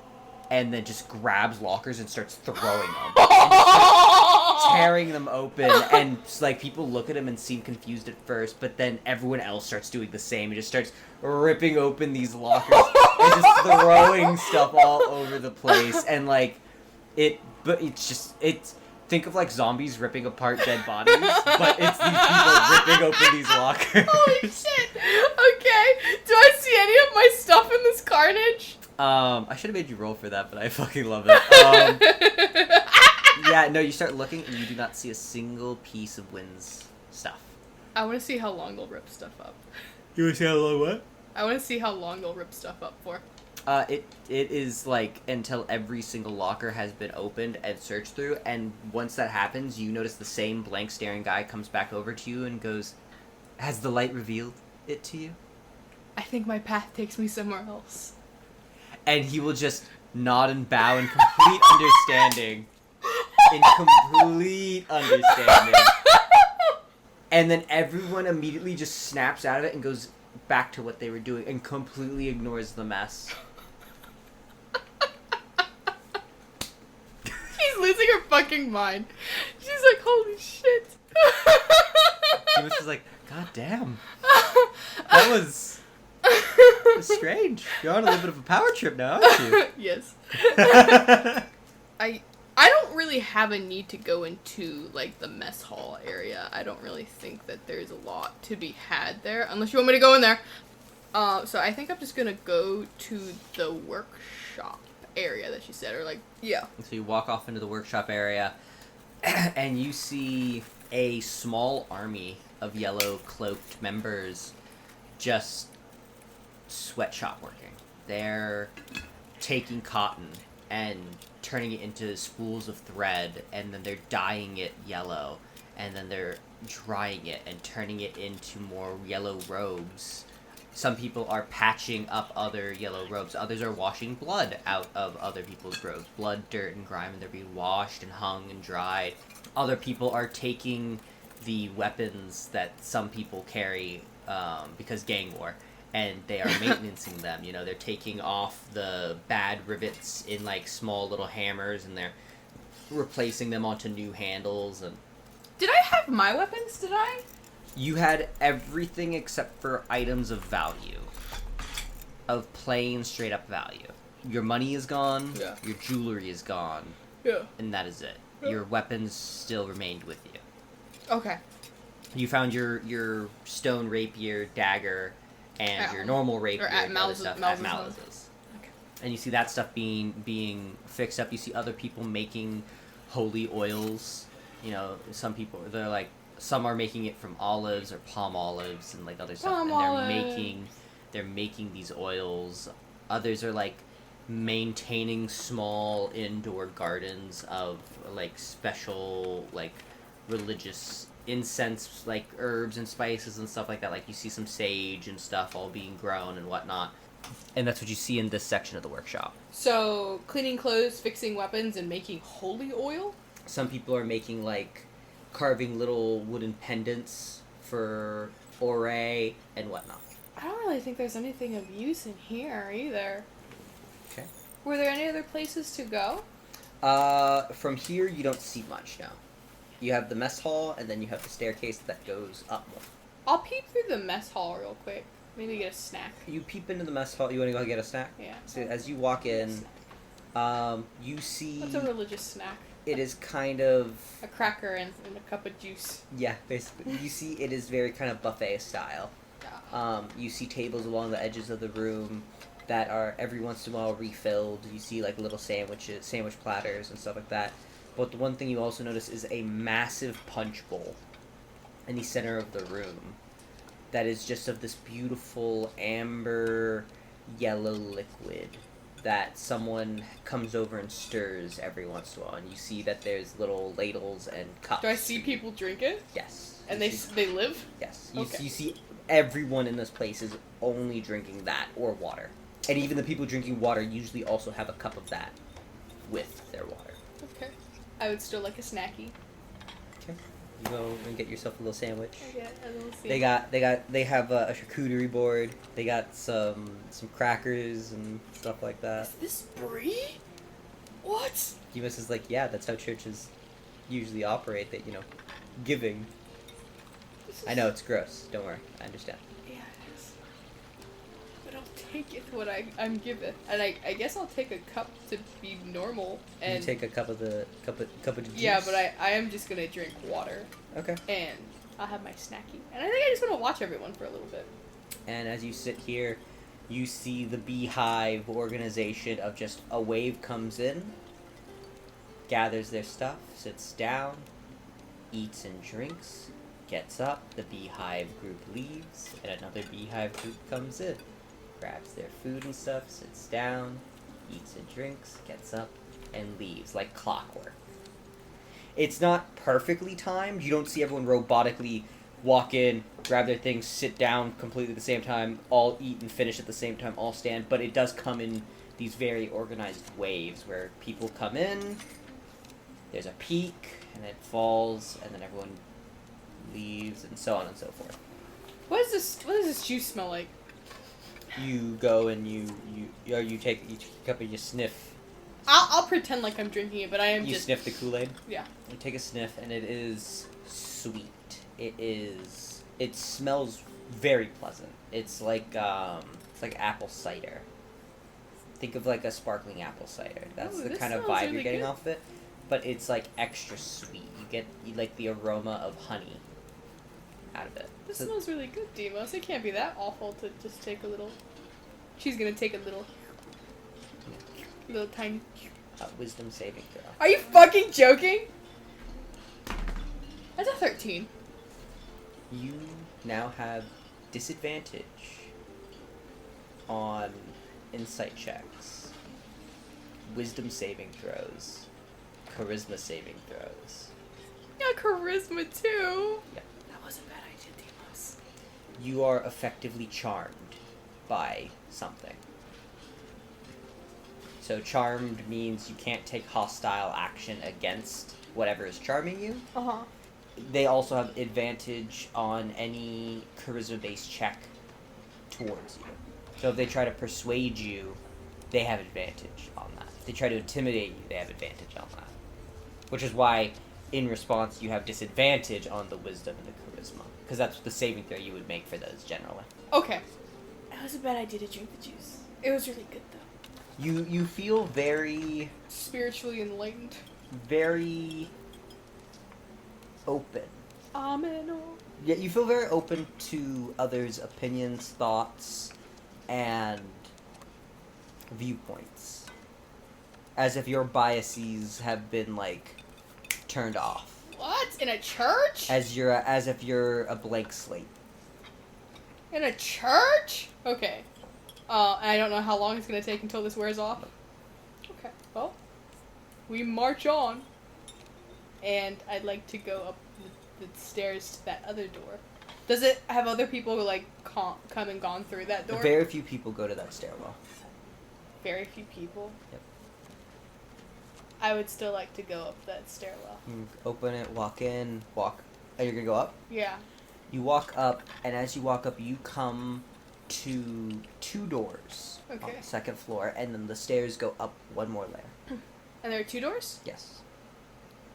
and then just grabs lockers and starts throwing them. And starts tearing them open, and, like, people look at him and seem confused at first, but then everyone else starts doing the same and just starts ripping open these lockers and just throwing stuff all over the place. And, like, think of, like, zombies ripping apart dead bodies, but it's these people ripping open these lockers. Holy shit! Okay, do I see any of my stuff in this carnage? I should have made you roll for that, but I fucking love it. Yeah, no, you start looking and you do not see a single piece of Wynn's stuff. I want to see how long they'll rip stuff up. You want to see how long what? I want to see how long they'll rip stuff up for. It is, like, until every single locker has been opened and searched through, and once that happens, you notice the same blank staring guy comes back over to you and goes, "Has the light revealed it to you?" I think my path takes me somewhere else. And he will just nod and bow in complete understanding. In complete understanding. And then everyone immediately just snaps out of it and goes back to what they were doing and completely ignores the mess. She's losing her fucking mind. She's like, holy shit. She was just like, God damn. That was strange. You're on a little bit of a power trip now, aren't you? Yes. I don't really have a need to go into, like, the mess hall area. I don't really think that there's a lot to be had there, unless you want me to go in there. So I think I'm just gonna go to the workshop area that she said, or, like, yeah. So you walk off into the workshop area, and you see a small army of yellow-cloaked members just sweatshop working. They're taking cotton and turning it into spools of thread, and then they're dyeing it yellow, and then they're drying it and turning it into more yellow robes. Some people are patching up other yellow robes. Others are washing blood out of other people's robes. Blood, dirt, and grime, and they're being washed and hung and dried. Other people are taking the weapons that some people carry because gang war, and they are maintaining them. You know, they're taking off the bad rivets in, like, small little hammers, and they're replacing them onto new handles. And Did I have my weapons? Did I? you had everything except for items of value. of plain straight up value. Your money is gone. Yeah. Your jewelry is gone. Yeah. And that is it. Yeah. Your weapons still remained with you. Okay. You found your stone rapier, dagger, and your normal rapier at and other Mal's- stuff Mal's at home. Mal's. Okay. And you see that stuff being fixed up. You see other people making holy oils. You know, some people, they're like, some are making it from olives or palm olives and like other stuff. Palm and olive. they're making these oils. Others are like maintaining small indoor gardens of like special like religious incense, like herbs and spices and stuff like that. Like you see some sage and stuff all being grown and whatnot. And that's what you see in this section of the workshop. So, cleaning clothes, fixing weapons, and making holy oil? Some people are making like carving little wooden pendants for foray and whatnot. I don't really think there's anything of use in here either. Okay. Were there any other places to go? From here you don't see much now. You have the mess hall, and then you have the staircase that goes up more. I'll peek through the mess hall real quick. Maybe get a snack. You peep into the mess hall. You want to go get a snack? Yeah. So as you walk in, you see What's a religious snack? it is kind of A cracker and a cup of juice. yeah, basically. You see it is very kind of buffet style. You see tables along the edges of the room that are every once in a while refilled. You see like little sandwich platters and stuff like that. But the one thing you also notice is a massive punch bowl in the center of the room that is just of this beautiful amber yellow liquid that someone comes over and stirs every once in a while. And you see that there's little ladles and cups. Do I see people drink it? Yes. And You they see- they live? Yes. Okay. You see everyone in this place is only drinking that or water. And even the people drinking water usually also have a cup of that with their water. Okay. I would still like a snacky. Okay. You go and get yourself a little sandwich. I get a little They have a charcuterie board. They got some crackers and stuff like that. Is this brie? What? Demas is like, yeah, that's how churches usually operate. That giving. I know it's gross. Don't worry, I understand. Yeah, it is. But I'll take it what I'm given, and I guess I'll take a cup to be normal. And You take a cup of the juice. yeah, but I am just gonna drink water, Okay. and I'll have my snacky, and I think I just want to watch everyone for a little bit. And as you sit here, you see the beehive organization of just a wave comes in, gathers their stuff, sits down, eats and drinks, gets up, the beehive group leaves, and another beehive group comes in, grabs their food and stuff, sits down, eats and drinks, gets up, and leaves like clockwork. It's not perfectly timed. You don't see everyone robotically walk in, grab their things, sit down completely at the same time, all eat and finish at the same time, all stand, but it does come in these very organized waves where people come in, there's a peak, and it falls, and then everyone leaves, and so on and so forth. What does this juice smell like? You go and you take a cup and you sniff. I'll pretend like I'm drinking it, but I am You just sniff the Kool-Aid. yeah. You take a sniff, and it is sweet. It smells very pleasant. It's like apple cider. Think of like a sparkling apple cider. That's Ooh, the this kind of smells vibe really you're getting good. off of it. But it's like extra sweet. You like the aroma of honey out of it. This So- smells really good, Demos. It can't be that awful to just take a little. She's gonna take a little tiny. wisdom saving throw. Are you fucking joking? That's a 13. You now have disadvantage on insight checks, wisdom saving throws, charisma saving throws. Got charisma too. Yeah. That was a bad idea, Demos. You are effectively charmed by something. So charmed means you can't take hostile action against whatever is charming you. Uh-huh. They also have advantage on any charisma-based check towards you. So if they try to persuade you, they have advantage on that. If they try to intimidate you, they have advantage on that. Which is why, in response, you have disadvantage on the wisdom and the charisma. Because that's the saving throw you would make for those, generally. Okay. was a bad idea to drink the juice. It was really good though. You feel very Spiritually enlightened. very open. Amen. Yeah, you feel very open to others' opinions, thoughts, and viewpoints. As if your biases have been, like, turned off. What? In a church? As if you're a blank slate. In a church? Okay. And I don't know how long it's gonna take until this wears off. Okay. Well, we march on. And I'd like to go up the stairs to that other door. Does it have other people who, like, come and gone through that door? Very few people go to that stairwell. Very few people? Yep. I would still like to go up that stairwell. You open it, walk in, walk. Oh, you're gonna go up? Yeah. You walk up, and as you walk up, you come to 2 doors on Okay. the second floor, and then the stairs go up 1 more layer. And there are 2 doors? Yes.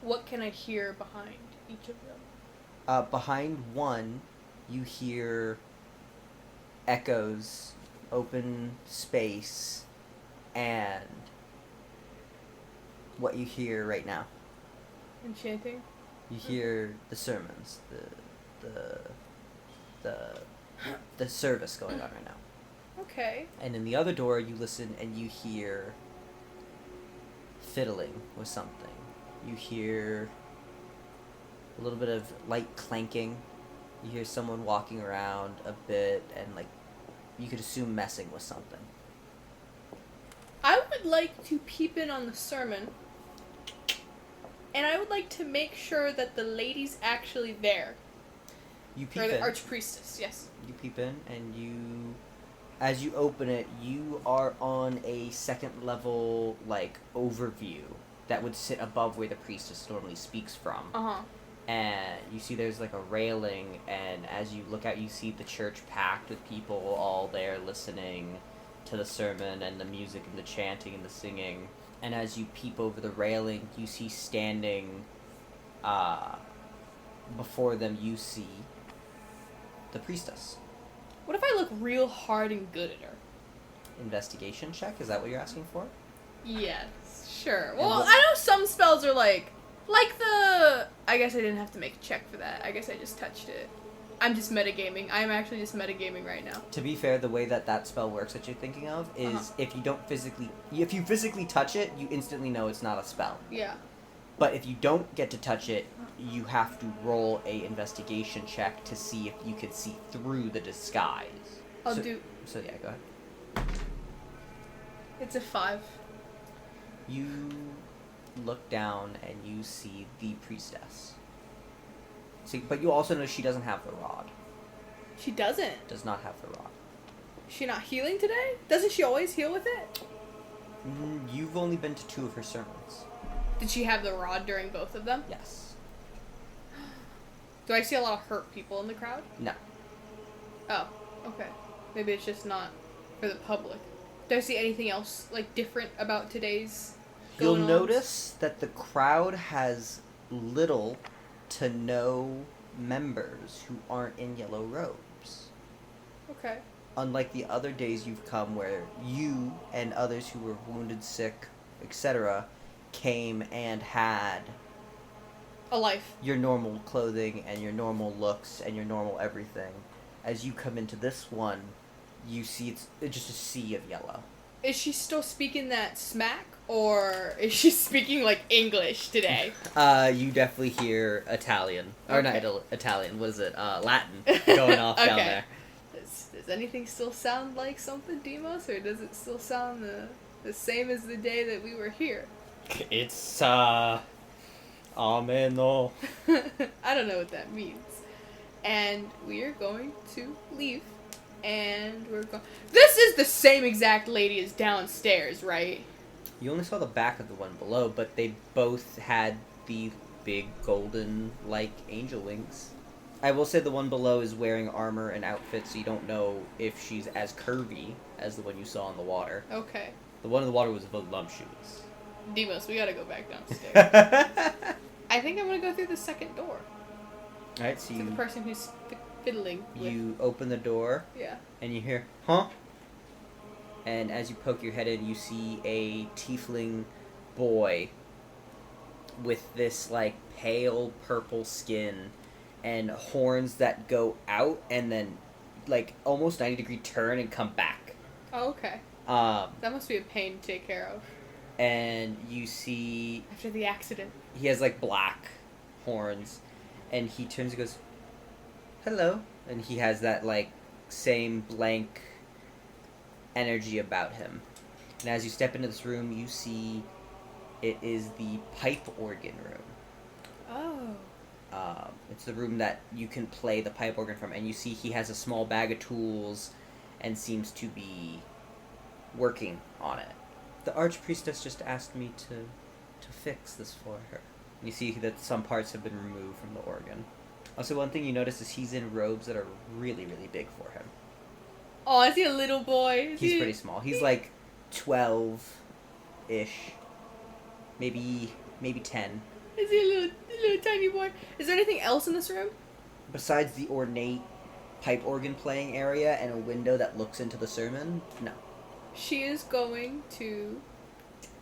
What can I hear behind each of them? Behind one, you hear echoes, open space, and what you hear right now. Enchanting? You hear the sermons, the service going on right now. Okay. And in the other door, you listen and you hear fiddling with something. You hear a little bit of light clanking. You hear someone walking around a bit and, like, you could assume messing with something. I would like to peep in on the sermon. And I would like to make sure that the lady's actually there. You peep Or the in. archpriestess, yes. You peep in, and you, as you open it, you are on a second level, like, overview that would sit above where the priestess normally speaks from. Uh-huh. And you see there's, like, a railing, and as you look out, you see the church packed with people all there listening to the sermon and the music and the chanting and the singing. And as you peep over the railing, you see standing before them, you see the priestess. What if I look real hard and good at her? Investigation check? Is that what you're asking for? Yes, sure. Well, what- I know some spells are like the... I guess I didn't have to make a check for that. I guess I just touched it. I'm just metagaming. I'm actually just metagaming right now. To be fair, the way that spell works that you're thinking of is if you physically touch it, you instantly know it's not a spell. Yeah. But if you don't get to touch it, you have to roll a investigation check to see if you could see through the disguise. I'll So do... yeah, go ahead. It's a 5. You look down and you see the priestess. See, but you also know she doesn't have the rod. She doesn't. Does not have the rod. Is she not healing today? Doesn't she always heal with it? You've only been to 2 of her sermons. Did she have the rod during both of them? Yes. Do I see a lot of hurt people in the crowd? No. Oh, okay. Maybe it's just not for the public. Do I see anything else, like, different about today's You'll going-ons? notice that the crowd has little to no members who aren't in yellow robes. Okay. Unlike the other days you've come where you and others who were wounded, sick, etc. came and had A life. your normal clothing and your normal looks and your normal everything. As you come into this one, you see it's just a sea of yellow. Is she still speaking that smack, or is she speaking, like, English today? You definitely hear Italian. Or not Okay. Italian, what is it? Latin going off down Okay. there. Does anything still sound like something, Demos, or does it still sound the same as the day that we were here? It's, ameno. I don't know what that means. And we are going to leave. And we're going... This is the same exact lady as downstairs, right? You only saw the back of the one below, but they both had the big golden, like, angel wings. I will say the one below is wearing armor and outfit, so you don't know if she's as curvy as the one you saw in the water. Okay. The one in the water was voluptuous. Demos, we gotta go back downstairs. I think I'm gonna go through the second door. Alright, so To the person who's fiddling with... you open the door, Yeah. and you hear, huh? and as you poke your head in, you see a tiefling boy with this like pale purple skin and horns that go out and then like almost 90-degree turn and come back. Oh, okay. That must be a pain to take care of. And you see After the accident. he has like black horns, and he turns and goes, "Hello," and he has that like same blank energy about him. And as you step into this room, you see it is the pipe organ room. Oh. It's the room that you can play the pipe organ from, and you see he has a small bag of tools and seems to be working on it. The archpriestess just asked me to fix this for her. And you see that some parts have been removed from the organ. Also, one thing you notice is he's in robes that are really, really big for him. Oh, is he a little boy? He's pretty small. He's like 12-ish. Maybe 10. Is he a little tiny boy? Is there anything else in this room? Besides the ornate pipe organ playing area and a window that looks into the sermon, no. She is going to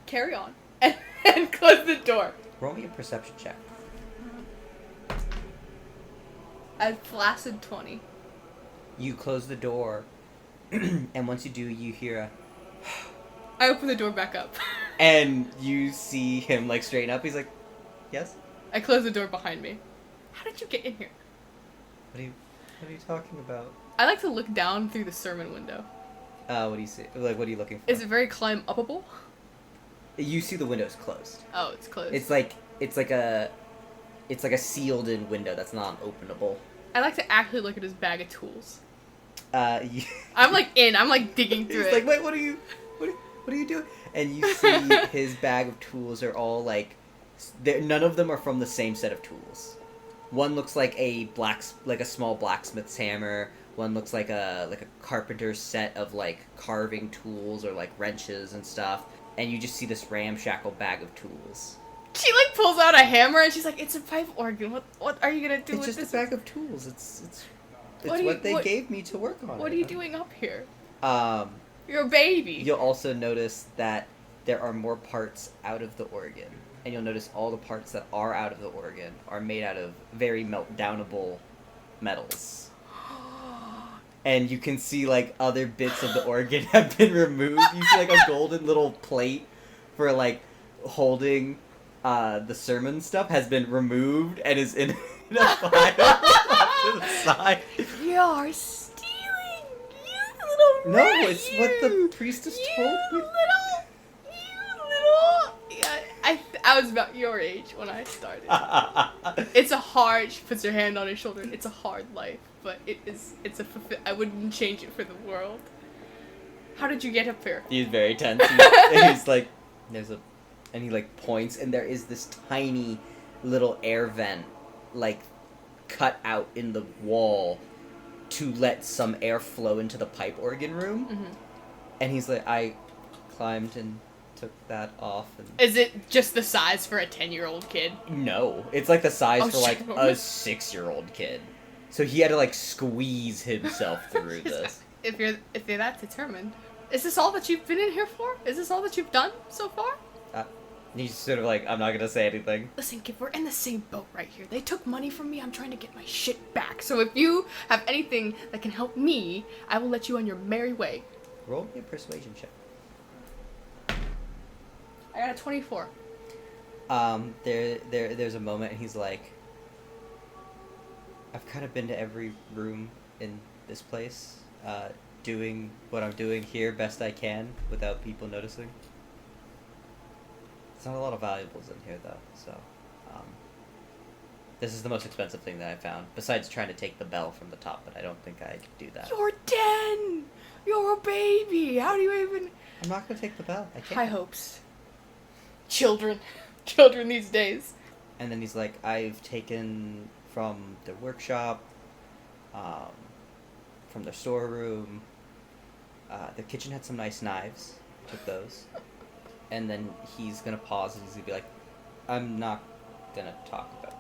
carry on and close the door. Roll me a perception check. A flaccid 20. You close the door, and once you do, you hear a... I open the door back up. And you see him, like, straighten up. He's like, yes? I close the door behind me. How did you get in here? What are you talking about? I like to look down through the sermon window. What do you see? Like, what are you looking for? Is it very climb-upable? You see the window's closed. Oh, it's closed. It's like a sealed-in window that's non-openable. I like to actually look at his bag of tools. You... I'm like I'm like digging through He's it. like, wait, what are you doing? And you see his bag of tools are all like, none of them are from the same set of tools. One looks like a small blacksmith's hammer. One looks like a carpenter's set of like carving tools or like wrenches and stuff. And you just see this ramshackle bag of tools. She like pulls out a hammer and she's like, "It's a pipe organ. What are you gonna do with this?" It's just a bag of tools. It's What what they gave me to work on. What are you doing up here? Um, You're a baby. You'll also notice that there are more parts out of the organ, and you'll notice all the parts that are out of the organ are made out of very meltdownable metals. And you can see like other bits of the organ have been removed. You see like a golden little plate for like holding the sermon stuff has been removed and is in a pile off to the side. You're stealing, you little rat, No, it's what the priestess told me. Yeah, I was about your age when I started. It's a hard. She puts her hand on his shoulder. It's a hard life, but it's a. I wouldn't change it for the world. How did you get up here? He's very tense. He's like, and he like points, and there is this tiny little air vent, like cut out in the wall to let some air flow into the pipe organ room. Mm-hmm. And he's like, I climbed and took that off. And Is it just the size for a 10-year-old kid? no, it's like the size for like shit. a 6-year-old kid. So he had to like squeeze himself through this. If you're that determined, is this all that you've been in here for? Is this all that you've done so far? He's sort of like, I'm not gonna say anything. Listen, kid, we're in the same boat right here. They took money from me. I'm trying to get my shit back. So if you have anything that can help me, I will let you on your merry way. Roll me a persuasion check. I got a 24. There's a moment, and he's like, I've kind of been to every room in this place, doing what I'm doing here best I can without people noticing. There's not a lot of valuables in here, though, so, this is the most expensive thing that I found, besides trying to take the bell from the top, but I don't think I could do that. You're 10! You're a baby! How do you even... I'm not gonna take the bell. I can't. High hopes. Children. Children these days. And then he's like, I've taken from the workshop, from the storeroom, the kitchen had some nice knives, took those. And then he's gonna pause and he's gonna be like, I'm not gonna talk about it.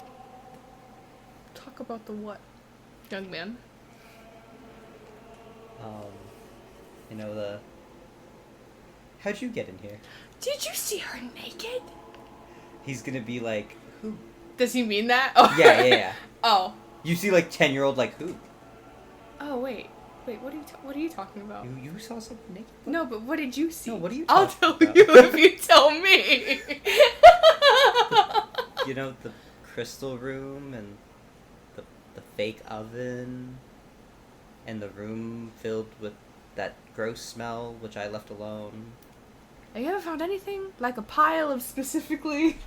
Talk about the what, young man? You know, How'd you get in here? Did you see her naked? He's gonna be like, who? Does he mean that? Oh. Yeah. Oh. You see, like, 10-year-old, like, who? Oh, wait. Wait, what are you talking about? You saw something naked? No, but what did you see? No, what are you I'll talking tell about? you if you tell me. You know, the crystal room and the fake oven and the room filled with that gross smell, which I left alone. Have you ever found anything? Like a pile of specifically...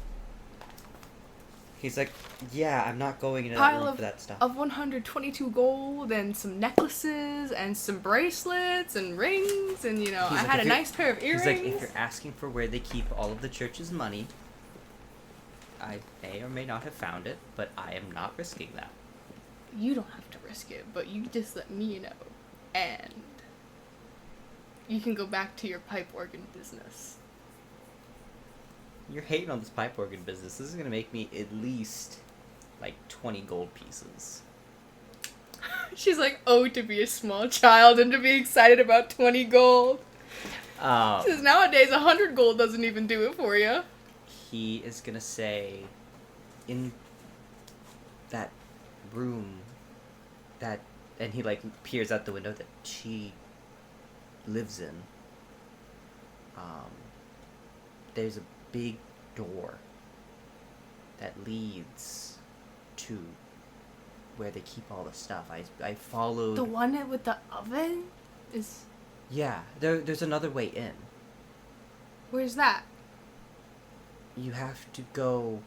He's like, yeah, I'm not going into that Pile room of, for that stuff. of 122 gold and some necklaces and some bracelets and rings and, you know, He's I like, had a if you're- nice pair of earrings. He's like, if you're asking for where they keep all of the church's money, I may or may not have found it, but I am not risking that. You don't have to risk it, but you just let me know. And you can go back to your pipe organ business. You're hating on this pipe organ business. This is gonna make me at least, like, 20 gold pieces. She's like, oh, to be a small child and to be excited about 20 gold. Because nowadays 100 gold doesn't even do it for you. He is gonna say, in that room, that, and he, like, peers out the window that she lives in, there's a big door that leads to where they keep all the stuff. I followed... The one with the oven is... Yeah, there's another way in. Where's that? You have to go,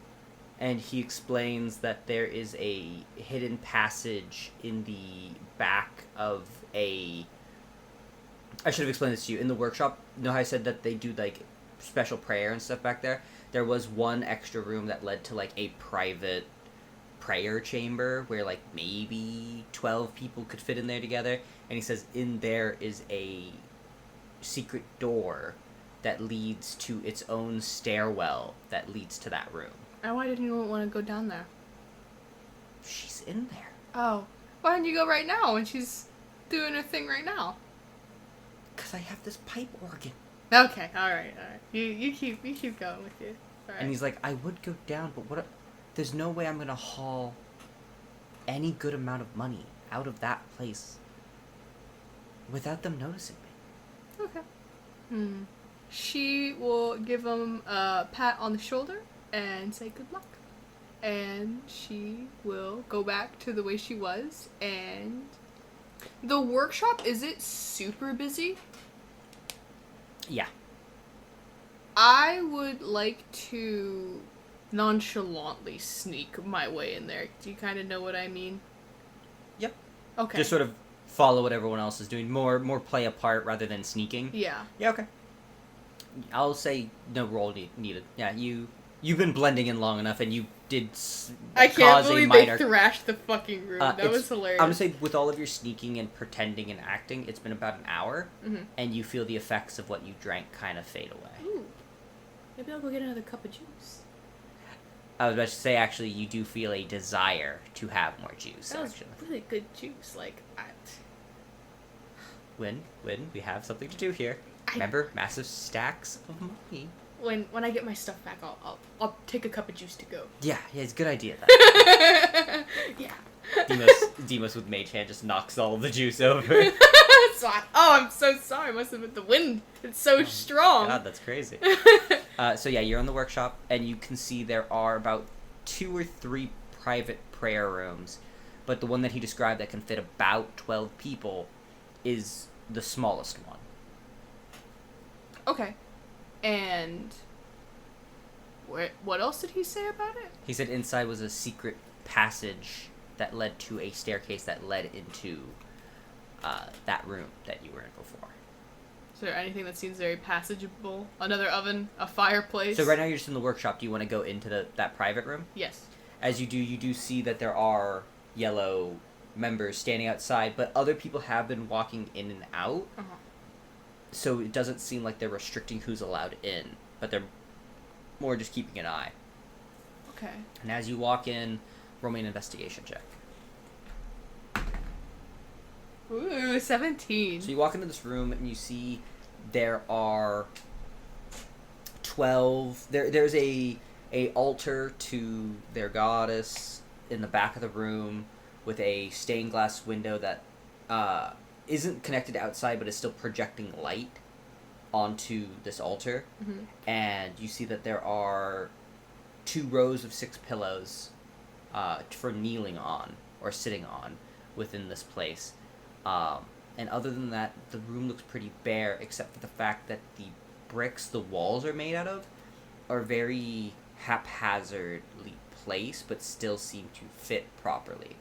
and he explains that there is a hidden passage in the back of a... I should have explained this to you. In the workshop, you know how I said that they do, like, special prayer and stuff back there? There was one extra room that led to, like, a private prayer chamber where, like, maybe 12 people could fit in there together. And he says in there is a secret door that leads to its own stairwell that leads to that room. And why didn't you want to go down there? She's in there. Oh. Why don't you go right now when she's doing her thing right now? Because I have this pipe organ. Okay, alright. You keep going with it. All right. And he's like, I would go down, but there's no way I'm going to haul any good amount of money out of that place without them noticing me. Okay. She will give him a pat on the shoulder and say good luck. And she will go back to the way she was. And the workshop, is it super busy? Yeah. I would like to nonchalantly sneak my way in there. Do you kind of know what I mean? Yep. Okay. Just sort of follow what everyone else is doing. More play a part rather than sneaking. Yeah. Yeah, okay. I'll say no roll needed. Yeah, you've been blending in long enough, and you did I can't cause believe a minor... they thrashed the fucking room. That was hilarious. I'm gonna say, with all of your sneaking and pretending and acting, it's been about an hour, and you feel the effects of what you drank kind of fade away. Ooh. Maybe I'll go get another cup of juice. I was about to say, actually, you do feel a desire to have more juice, That was actually. really good juice. Like, When we have something to do here. Remember, massive stacks of money. when I get my stuff back, I'll take a cup of juice to go. Yeah, it's a good idea. Yeah. Demos with Mage Hand just knocks all of the juice over. I'm so sorry. Must have been the wind. It's so strong. God, that's crazy. So yeah, you're in the workshop, and you can see there are about 2 or 3 private prayer rooms, but the one that he described that can fit about 12 people is the smallest one. Okay. And what else did he say about it? He said inside was a secret passage that led to a staircase that led into that room that you were in before. Is there anything that seems very passageable? Another oven? A fireplace? So right now you're just in the workshop. Do you want to go into that private room? Yes. As you do see that there are yellow members standing outside, but other people have been walking in and out. Uh-huh. So it doesn't seem like they're restricting who's allowed in, but they're more just keeping an eye. Okay. And as you walk in, roll me an investigation check. Ooh, 17. So you walk into this room and you see there are 12. There's a altar to their goddess in the back of the room with a stained glass window that isn't connected outside but is still projecting light onto this altar. Mm-hmm. And you see that there are 2 rows of 6 pillows for kneeling on or sitting on within this place. And other than that, the room looks pretty bare, except for the fact that the bricks the walls are made out of are very haphazardly placed, but still seem to fit properly.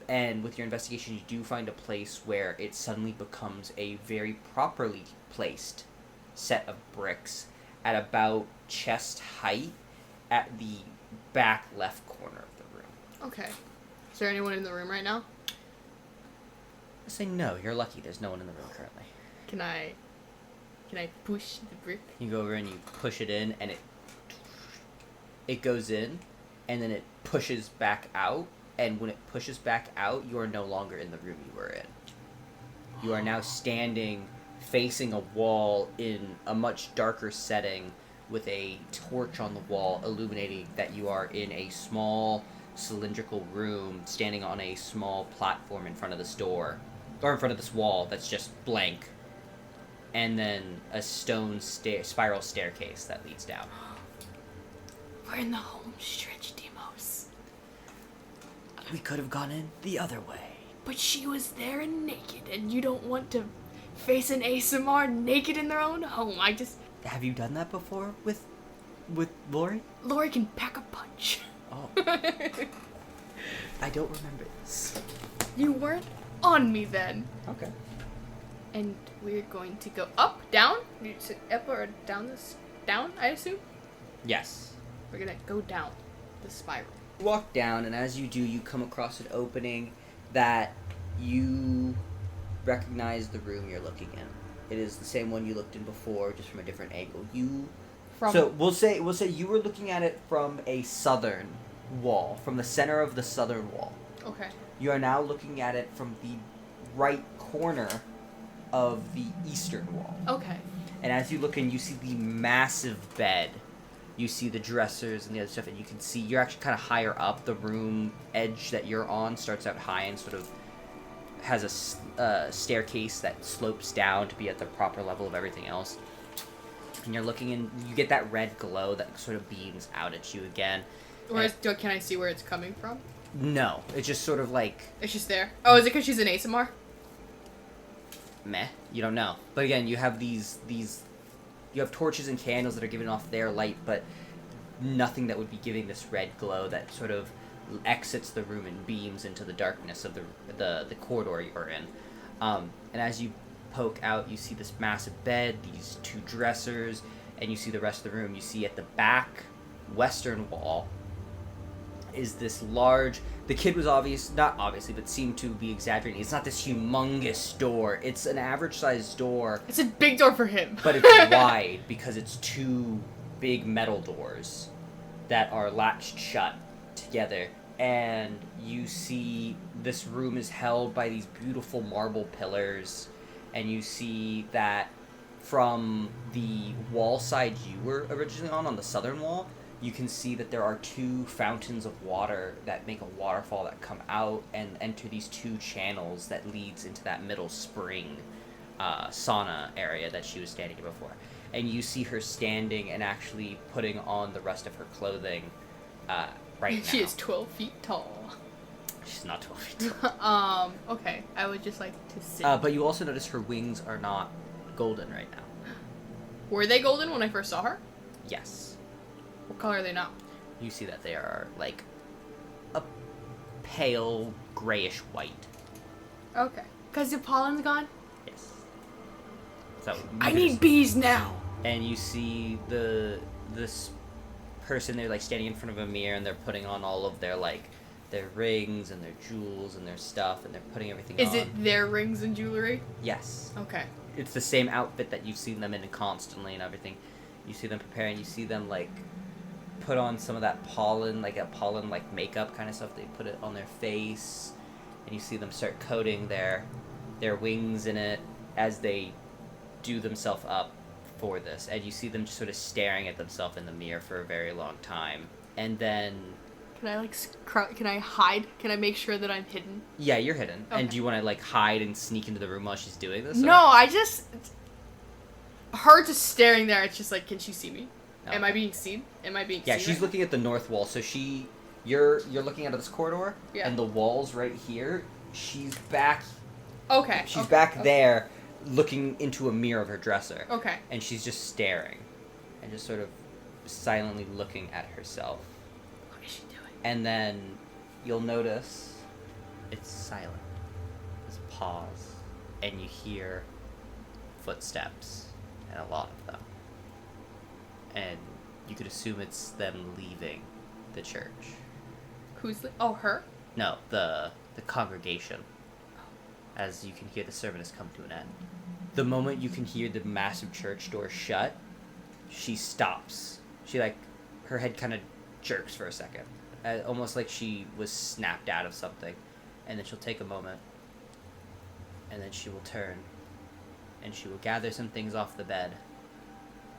And with your investigation, you do find a place where it suddenly becomes a very properly placed set of bricks at about chest height at the back left corner of the room. Okay. Is there anyone in the room right now? I say no, you're lucky there's no one in the room currently. Can I push the brick? You go over and you push it in, and it goes in, and then it pushes back out, and when it pushes back out, you are no longer in the room you were in. You are now standing facing a wall in a much darker setting with a torch on the wall illuminating that you are in a small cylindrical room standing on a small platform in front of this door, or in front of this wall that's just blank, and then a stone spiral staircase that leads down. We're in the home stretch, Demos. We could have gone in the other way. But she was there and naked, and you don't want to face an ASMR naked in their own home. Have you done that before with Lori? Lori can pack a punch. Oh. I don't remember this. You weren't on me then. Okay. And we're going to go up, down? Up or down this? Down, I assume? Yes. We're gonna go down the spiral. You walk down, and as you do, you come across an opening that you recognize the room you're looking in. It is the same one you looked in before, just from a different angle. So we'll say you were looking at it from a southern wall, from the center of the southern wall. Okay. You are now looking at it from the right corner of the eastern wall. Okay. And as you look in, you see the massive bed. You see the dressers and the other stuff, and you can see you're actually kind of higher up. The room edge that you're on starts out high and sort of has a staircase that slopes down to be at the proper level of everything else. And you're looking in, you get that red glow that sort of beams out at you again. Can I see where it's coming from? No, it's just sort of like... It's just there. Oh, is it because she's an ASMR? Meh, you don't know. But again, you have these you have torches and candles that are giving off their light, but nothing that would be giving this red glow that sort of exits the room and beams into the darkness of the corridor you're in. And as you poke out, you see this massive bed, these 2 dressers, and you see the rest of the room. You see at the back western wall is this large... The kid was not obviously, but seemed to be exaggerating. It's not this humongous door. It's an average-sized door. It's a big door for him. But it's wide because it's 2 big metal doors that are latched shut together. And you see this room is held by these beautiful marble pillars. And you see that from the wall side you were originally on the southern wall, you can see that there are 2 fountains of water that make a waterfall that come out and enter these 2 channels that leads into that middle spring sauna area that she was standing in before. And you see her standing and actually putting on the rest of her clothing right now. She is 12 feet tall. She's not 12 feet tall. Okay. I would just like to sit. But you also notice her wings are not golden right now. Were they golden when I first saw her? Yes. What color are they now? You see that they are like a pale grayish white. Okay. Because the pollen's gone? Yes. So I need bees now! And you see this person, they're like standing in front of a mirror and they're putting on all of their rings and their jewels and their stuff and they're putting everything on. Is it their rings and jewelry? Yes. Okay. It's the same outfit that you've seen them in constantly and everything. You see them preparing, you see them like put on some of that pollen makeup kind of stuff. They put it on their face, and you see them start coating their wings in it as they do themselves up for this, and you see them just sort of staring at themselves in the mirror for a very long time. And then... Can I, like, can I hide? Can I make sure that I'm hidden? Yeah, you're hidden. Okay. And do you want to, like, hide and sneak into the room while she's doing this? No, I just... Her just staring there, it's just like, can she see me? Okay. Am I being seen? Yeah, she's looking at the north wall, so you're looking out of this corridor, yeah. and the wall's right here. She's back... Okay. She's back there, looking into a mirror of her dresser. Okay. And she's just staring, and just sort of silently looking at herself. What is she doing? And then you'll notice it's silent. There's a pause, and you hear footsteps, and a lot of them. And you could assume it's them leaving the church. Who's oh, her? No, the congregation. As you can hear the sermon has come to an end. The moment you can hear the massive church door shut, she stops. She, like, her head kind of jerks for a second. Almost like she was snapped out of something. And then she'll take a moment. And then she will turn. And she will gather some things off the bed.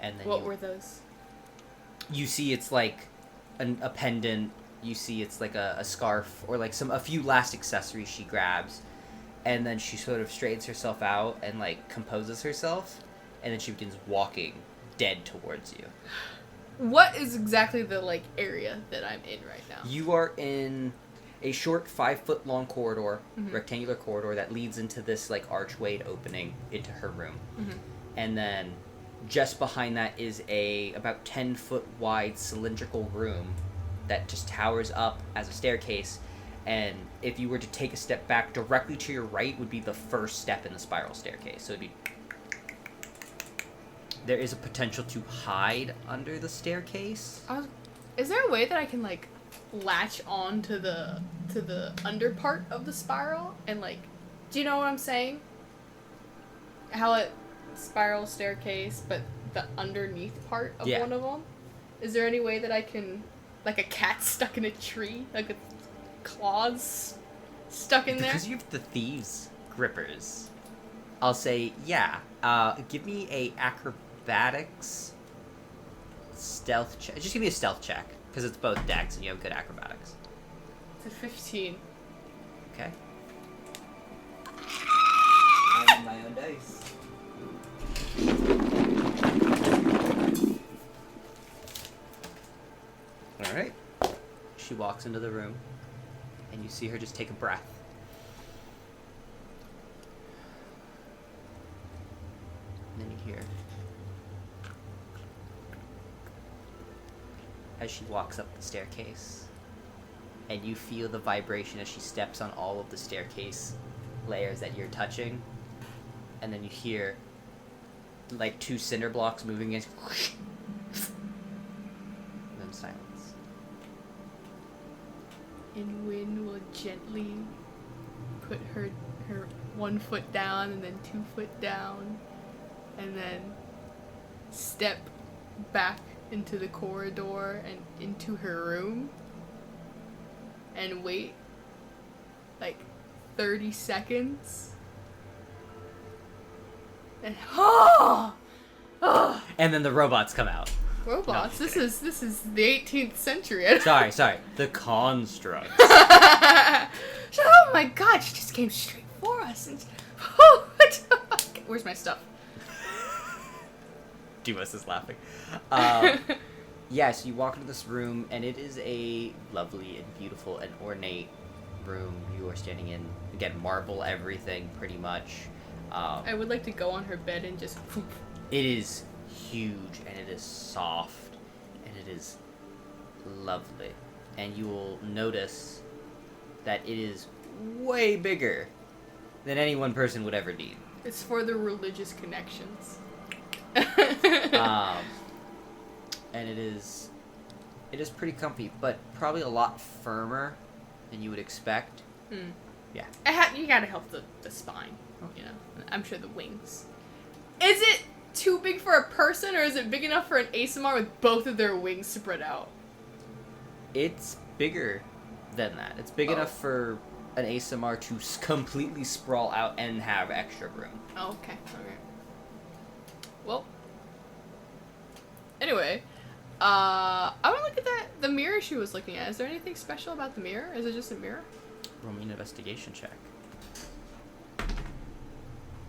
And then what were those? You see it's like a pendant. You see it's like a scarf. Or like a few last accessories she grabs. And then she sort of straightens herself out and, like, composes herself. And then she begins walking dead towards you. What is exactly the, like, area that I'm in right now? You are in a short 5-foot-long corridor, mm-hmm. rectangular corridor, that leads into this, like, archwayed opening into her room. Mm-hmm. And then just behind that is a about 10-foot wide cylindrical room that just towers up as a staircase. And if you were to take a step back, directly to your right would be the first step in the spiral staircase. So it'd be... There is a potential to hide under the staircase. Is there a way that I can, like, latch on to the under part of the spiral? And, like, do you know what I'm saying? How it spiral staircase, but the underneath part of one of them? Is there any way that I can, like a cat stuck in a tree? Like a... claws stuck in there? Because you have the thieves' grippers. I'll say, yeah. Give me a acrobatics stealth check. Just give me a stealth check, because it's both decks and you have good acrobatics. It's a 15. Okay. I have my own dice. Alright. She walks into the room. And you see her just take a breath. And then you hear, as she walks up the staircase, and you feel the vibration as she steps on all of the staircase layers that you're touching, and then you hear, like, 2 cinder blocks moving against, and then silence. And Wynn will gently put her 1 foot down and then 2 foot down and then step back into the corridor and into her room and wait like 30 seconds and And then the robots come out. robots. No, this is the 18th century. Sorry. The constructs. Oh my god, she just came straight for us. And, where's my stuff? Duet is laughing. So you walk into this room, and it is a lovely and beautiful and ornate room. You are standing in, again, marble everything, pretty much. I would like to go on her bed and just... It is huge, and it is soft, and it is lovely. And you will notice that it is way bigger than any one person would ever need. It's for the religious connections. And it is pretty comfy, but probably a lot firmer than you would expect. Mm. Yeah. You gotta help the spine, you know. I'm sure the wings. Is it too big for a person, or is it big enough for an ASMR with both of their wings spread out? It's bigger than that. It's big enough for an ASMR to completely sprawl out and have extra room. Oh, okay. Well, Anyway, I want to look at the mirror she was looking at. Is there anything special about the mirror? Is it just a mirror? Roll me an investigation check.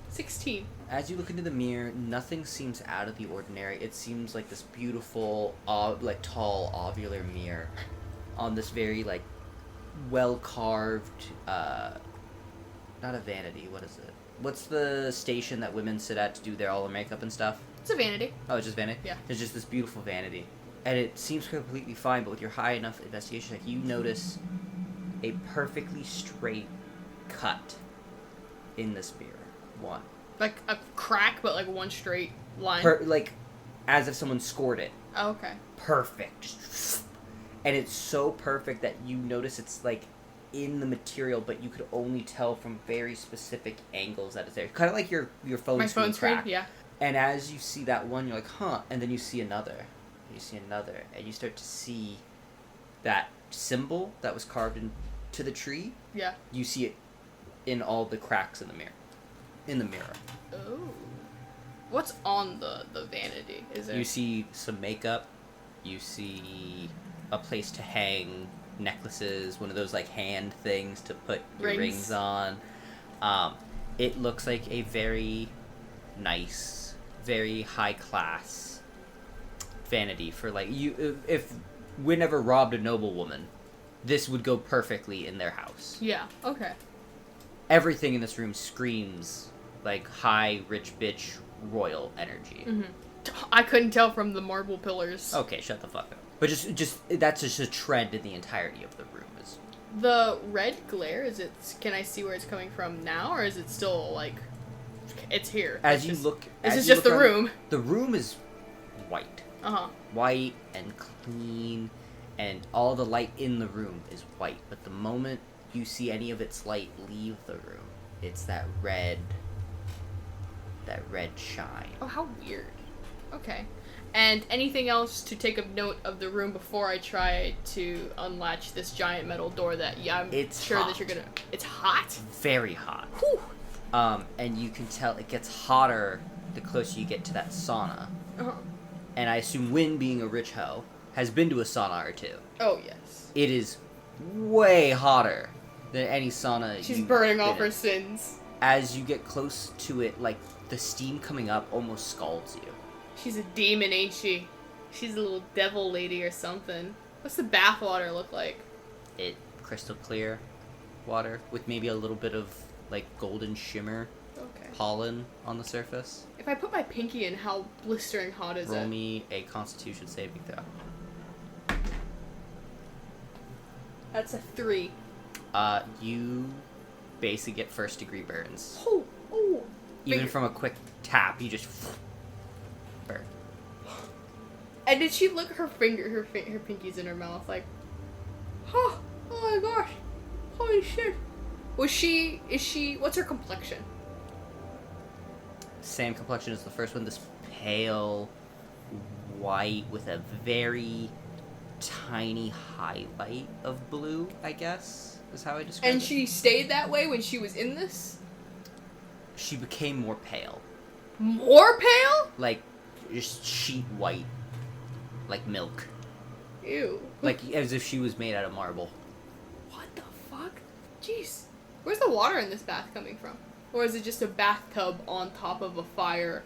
16. As you look into the mirror, nothing seems out of the ordinary. It seems like this beautiful, like tall, ovular mirror on this very like well carved. Not a vanity. What is it? What's the station that women sit at to do all their makeup and stuff? It's a vanity. Oh, it's just vanity? Yeah. It's just this beautiful vanity. And it seems completely fine, but with your high enough investigation, like, you notice a perfectly straight cut in this mirror. One. Like a crack, but like one straight line. Like, as if someone scored it. Oh, okay. Perfect. Just, and it's so perfect that you notice it's, like, in the material, but you could only tell from very specific angles that it's there. Kind of like your phone My screen phone screen, crack. yeah. And as you see that one, you're like, huh, and then you see another. You see another, and you start to see that symbol that was carved into the tree. Yeah. You see it in all the cracks in the mirror. Oh. What's on the vanity? Is there? You see some makeup. You see a place to hang necklaces, one of those like hand things to put your rings on. It looks like a very nice, very high class vanity for like you. If we never robbed a noblewoman, this would go perfectly in their house. Yeah. Okay. Everything in this room screams like high, rich bitch, royal energy. Mm-hmm. I couldn't tell from the marble pillars. Okay, shut the fuck up. But just that's just a trend in the entirety of the room. Is the red glare? Is it? Can I see where it's coming from now, or is it still like it's here? As it's you just, look, this as is you just look the around, room. The room is white, white and clean, and all the light in the room is white. But the moment you see any of its light leave the room, it's that red shine. Oh, how weird. Okay. And anything else to take of note of the room before I try to unlatch this giant metal door that I'm sure hot. that you're gonna... It's hot? Very hot. Whew. And you can tell it gets hotter the closer you get to that sauna. Uh-huh. And I assume Wynn, being a rich hoe, has been to a sauna or two. Oh, yes. It is way hotter than any sauna. She's you've burning off been her in. sins. As you get close to it, like, the steam coming up almost scalds you. She's a demon, ain't she? She's a little devil lady or something. What's the bath water look like? It crystal clear water with maybe a little bit of, like, golden shimmer Okay. pollen on the surface. If I put my pinky in, how blistering hot is Roll it? me a Constitution saving throw. That's a 3. You basically get first degree burns. Oh, oh. Even Finger- from a quick tap, you just burn. And did she look at her pinky's in her mouth like, oh my gosh, holy shit. What's her complexion? Same complexion as the first one, this pale white with a very tiny highlight of blue, I guess, is how I describe it. And she stayed that way when she was in this? She became more pale. More pale? Like, just sheet white. Like milk. Ew. Like, as if she was made out of marble. What the fuck? Jeez. Where's the water in this bath coming from? Or is it just a bathtub on top of a fire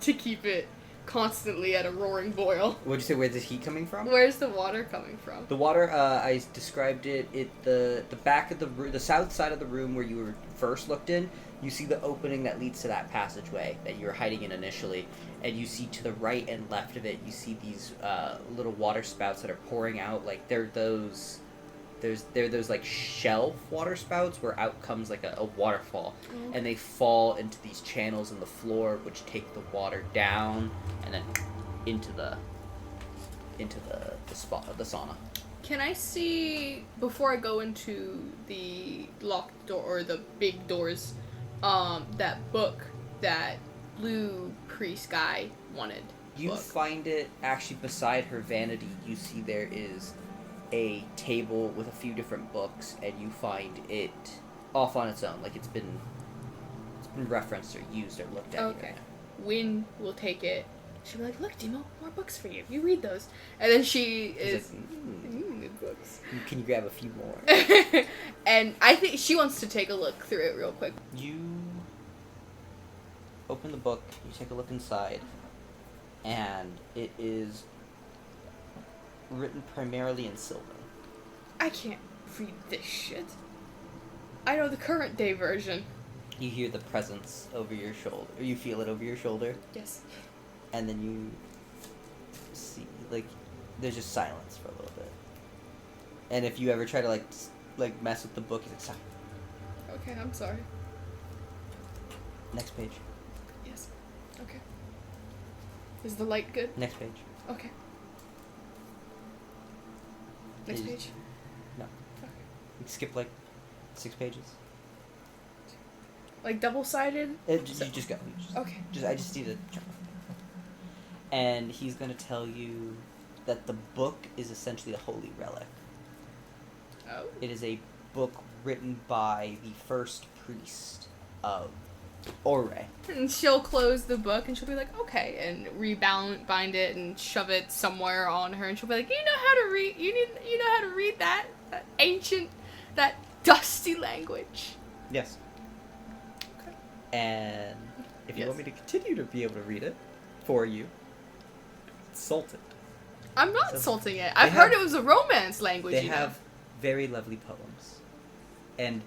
to keep it constantly at a roaring boil? What'd you say, where's the heat coming from? Where's the water coming from? The water, I described it, the back of the south side of the room where you were first looked in, you see the opening that leads to that passageway that you were hiding in initially, and you see to the right and left of it, you see these little water spouts that are pouring out, like they're those like shelf water spouts where out comes like a waterfall, and they fall into these channels in the floor which take the water down and then into the spot of the sauna. Can I see, before I go into the locked door, or the big doors, that book that blue priest guy wanted? You book. find it actually beside her vanity. You see there is a table with a few different books, and you find it off on its own, like it's been referenced or used or looked at. Okay. Wynn will take it she'll be like, look, Demo, more books for you. You read those. And then she He's is... like, books. Can you grab a few more? And I think she wants to take a look through it real quick. You open the book, you take a look inside, and it is written primarily in Sylvan. I can't read this shit. I know the current day version. You hear the presence over your shoulder, or you feel it over your shoulder, Yes. and then you see, like, there's just silence for a little bit. And if you ever try to, like mess with the book, it's like, stop. Okay, I'm sorry. Next page. Yes. Okay. Is the light good? Next page. Okay. Next Is- page. No. Okay. You skip, like, 6 pages. Like double-sided? You just go. Okay. I just need to jump. And he's going to tell you that the book is essentially a holy relic. Oh. It is a book written by the first priest of Ore. And she'll close the book and she'll be like, okay, and bind it and shove it somewhere on her, and she'll be like, you know how to read, you know how to read that ancient, that dusty language. Yes. Okay. And if you Yes. want me to continue to be able to read it for you, insult it. I'm not So, insulting it. they I've heard have- it was a romance language. They you know. have very lovely poems and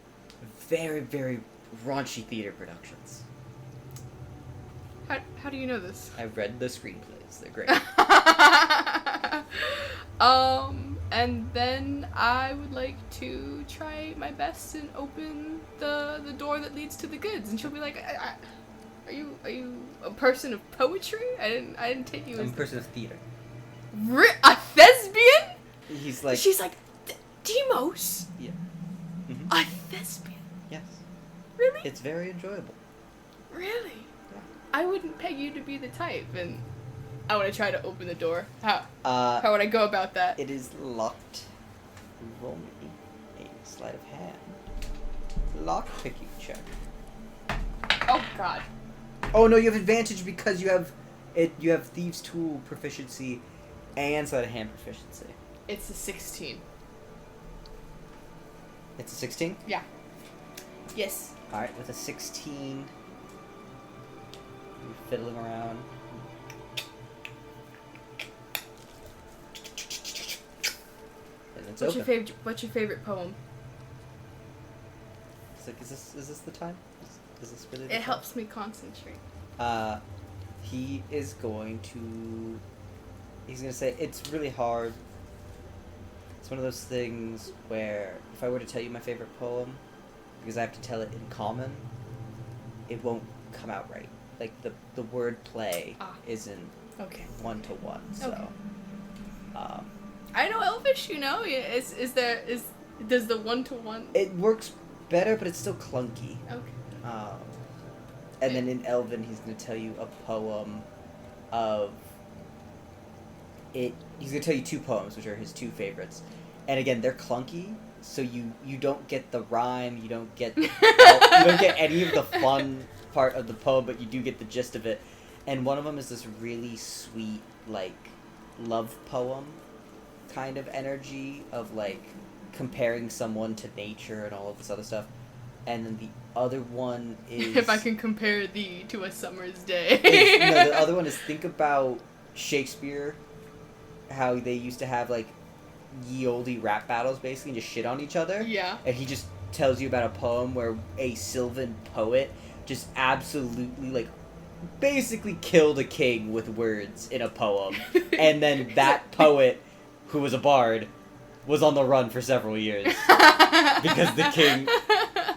very, very raunchy theater productions. How do you know this? I've read the screenplays. They're great. And then I would like to try my best and open the door that leads to the goods, and she'll be like, "Are you a person of poetry? I didn't take you I'm as a person of theater. a thespian." He's like, She's like, Demos, yeah. Mhm. a thespian? Yes. Really? It's very enjoyable. Really? Yeah. I wouldn't peg you to be the type, and I want to try to open the door. How would I go about that? It is locked. Roll me a sleight of hand. Lock picking check. Oh God. Oh no, you have advantage because you have it. You have thieves' tool proficiency and sleight of hand proficiency. It's a 16. It's a 16. Yeah. Yes. All right, with a 16, you're fiddling around. And it's open. What's your favorite poem? It's like, is this the time? Is this really the It time? helps me concentrate. He is going to. He's gonna say it's really hard. It's one of those things where if I were to tell you my favorite poem, because I have to tell it in common, it won't come out right. Like the word play isn't Okay. 1-to-1. So, Okay. I know Elvish. You know, does the 1-to-1? it works better, but it's still clunky. Okay. And then in Elven, he's going to tell you a poem of it. He's going to tell you 2 poems, which are his 2 favorites. And again, they're clunky, so you don't get the rhyme, you don't get you don't get any of the fun part of the poem, but you do get the gist of it. And one of them is this really sweet, like, love poem kind of energy of, like, comparing someone to nature and all of this other stuff. And then the other one is... If I can compare thee to a summer's day. No, the other one is, think about Shakespeare, how they used to have, like, ye olde rap battles, basically, and just shit on each other. Yeah. And he just tells you about a poem where a Sylvan poet just absolutely, like, basically killed a king with words in a poem. And then that poet, who was a bard, was on the run for several years. Because the king...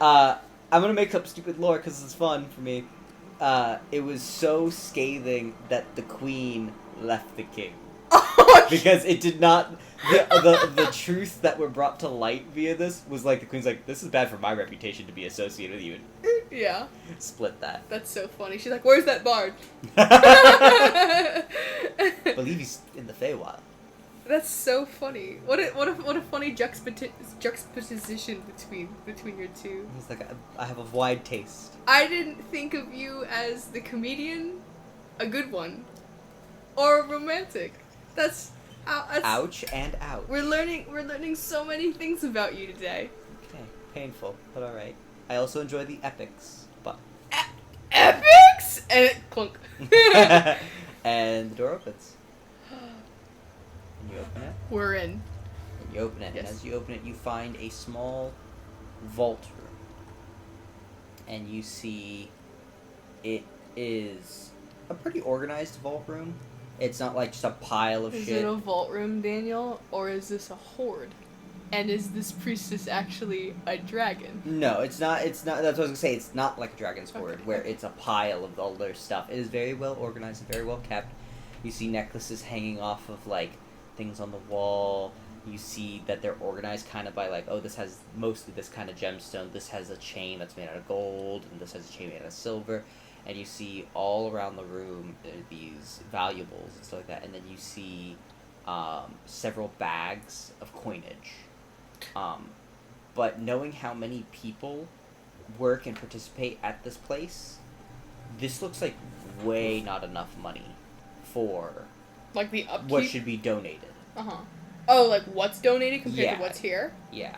I'm gonna make up stupid lore because it's fun for me. It was so scathing that the queen left the king. Because it did not... The truths that were brought to light via this was like, the queen's like, this is bad for my reputation to be associated with you. And Yeah. split that. That's so funny. She's like, where's that bard? Believe he's in the Feywild. That's so funny. What a funny juxtaposition between your two. He's like, I have a wide taste. I didn't think of you as the comedian. A good one. or romantic. That's Ouch and ouch. We're learning so many things about you today. Okay, painful, but alright. I also enjoy the epics, but... Epics! And it clunk. And the door opens. And you open it. We're in. And you open it. Yes. And as you open it, you find a small vault room. And you see it is a pretty organized vault room. It's not like just a pile of Is shit. it a vault room, Daniel, or is this a horde? And is this priestess actually a dragon? No, it's not. That's what I was gonna say. It's not like a dragon's hoard, Okay. where it's a pile of all their stuff. It is very well organized and very well kept. You see necklaces hanging off of like things on the wall. You see that they're organized kind of by like, oh, this has mostly this kind of gemstone. This has a chain that's made out of gold, and this has a chain made out of silver. And you see all around the room these valuables and stuff like that. And then you see several bags of coinage. But knowing how many people work and participate at this place, this looks like way not enough money for Like the upkeep? what should be donated. Uh-huh. Oh, like what's donated compared Yeah. to what's here? Yeah.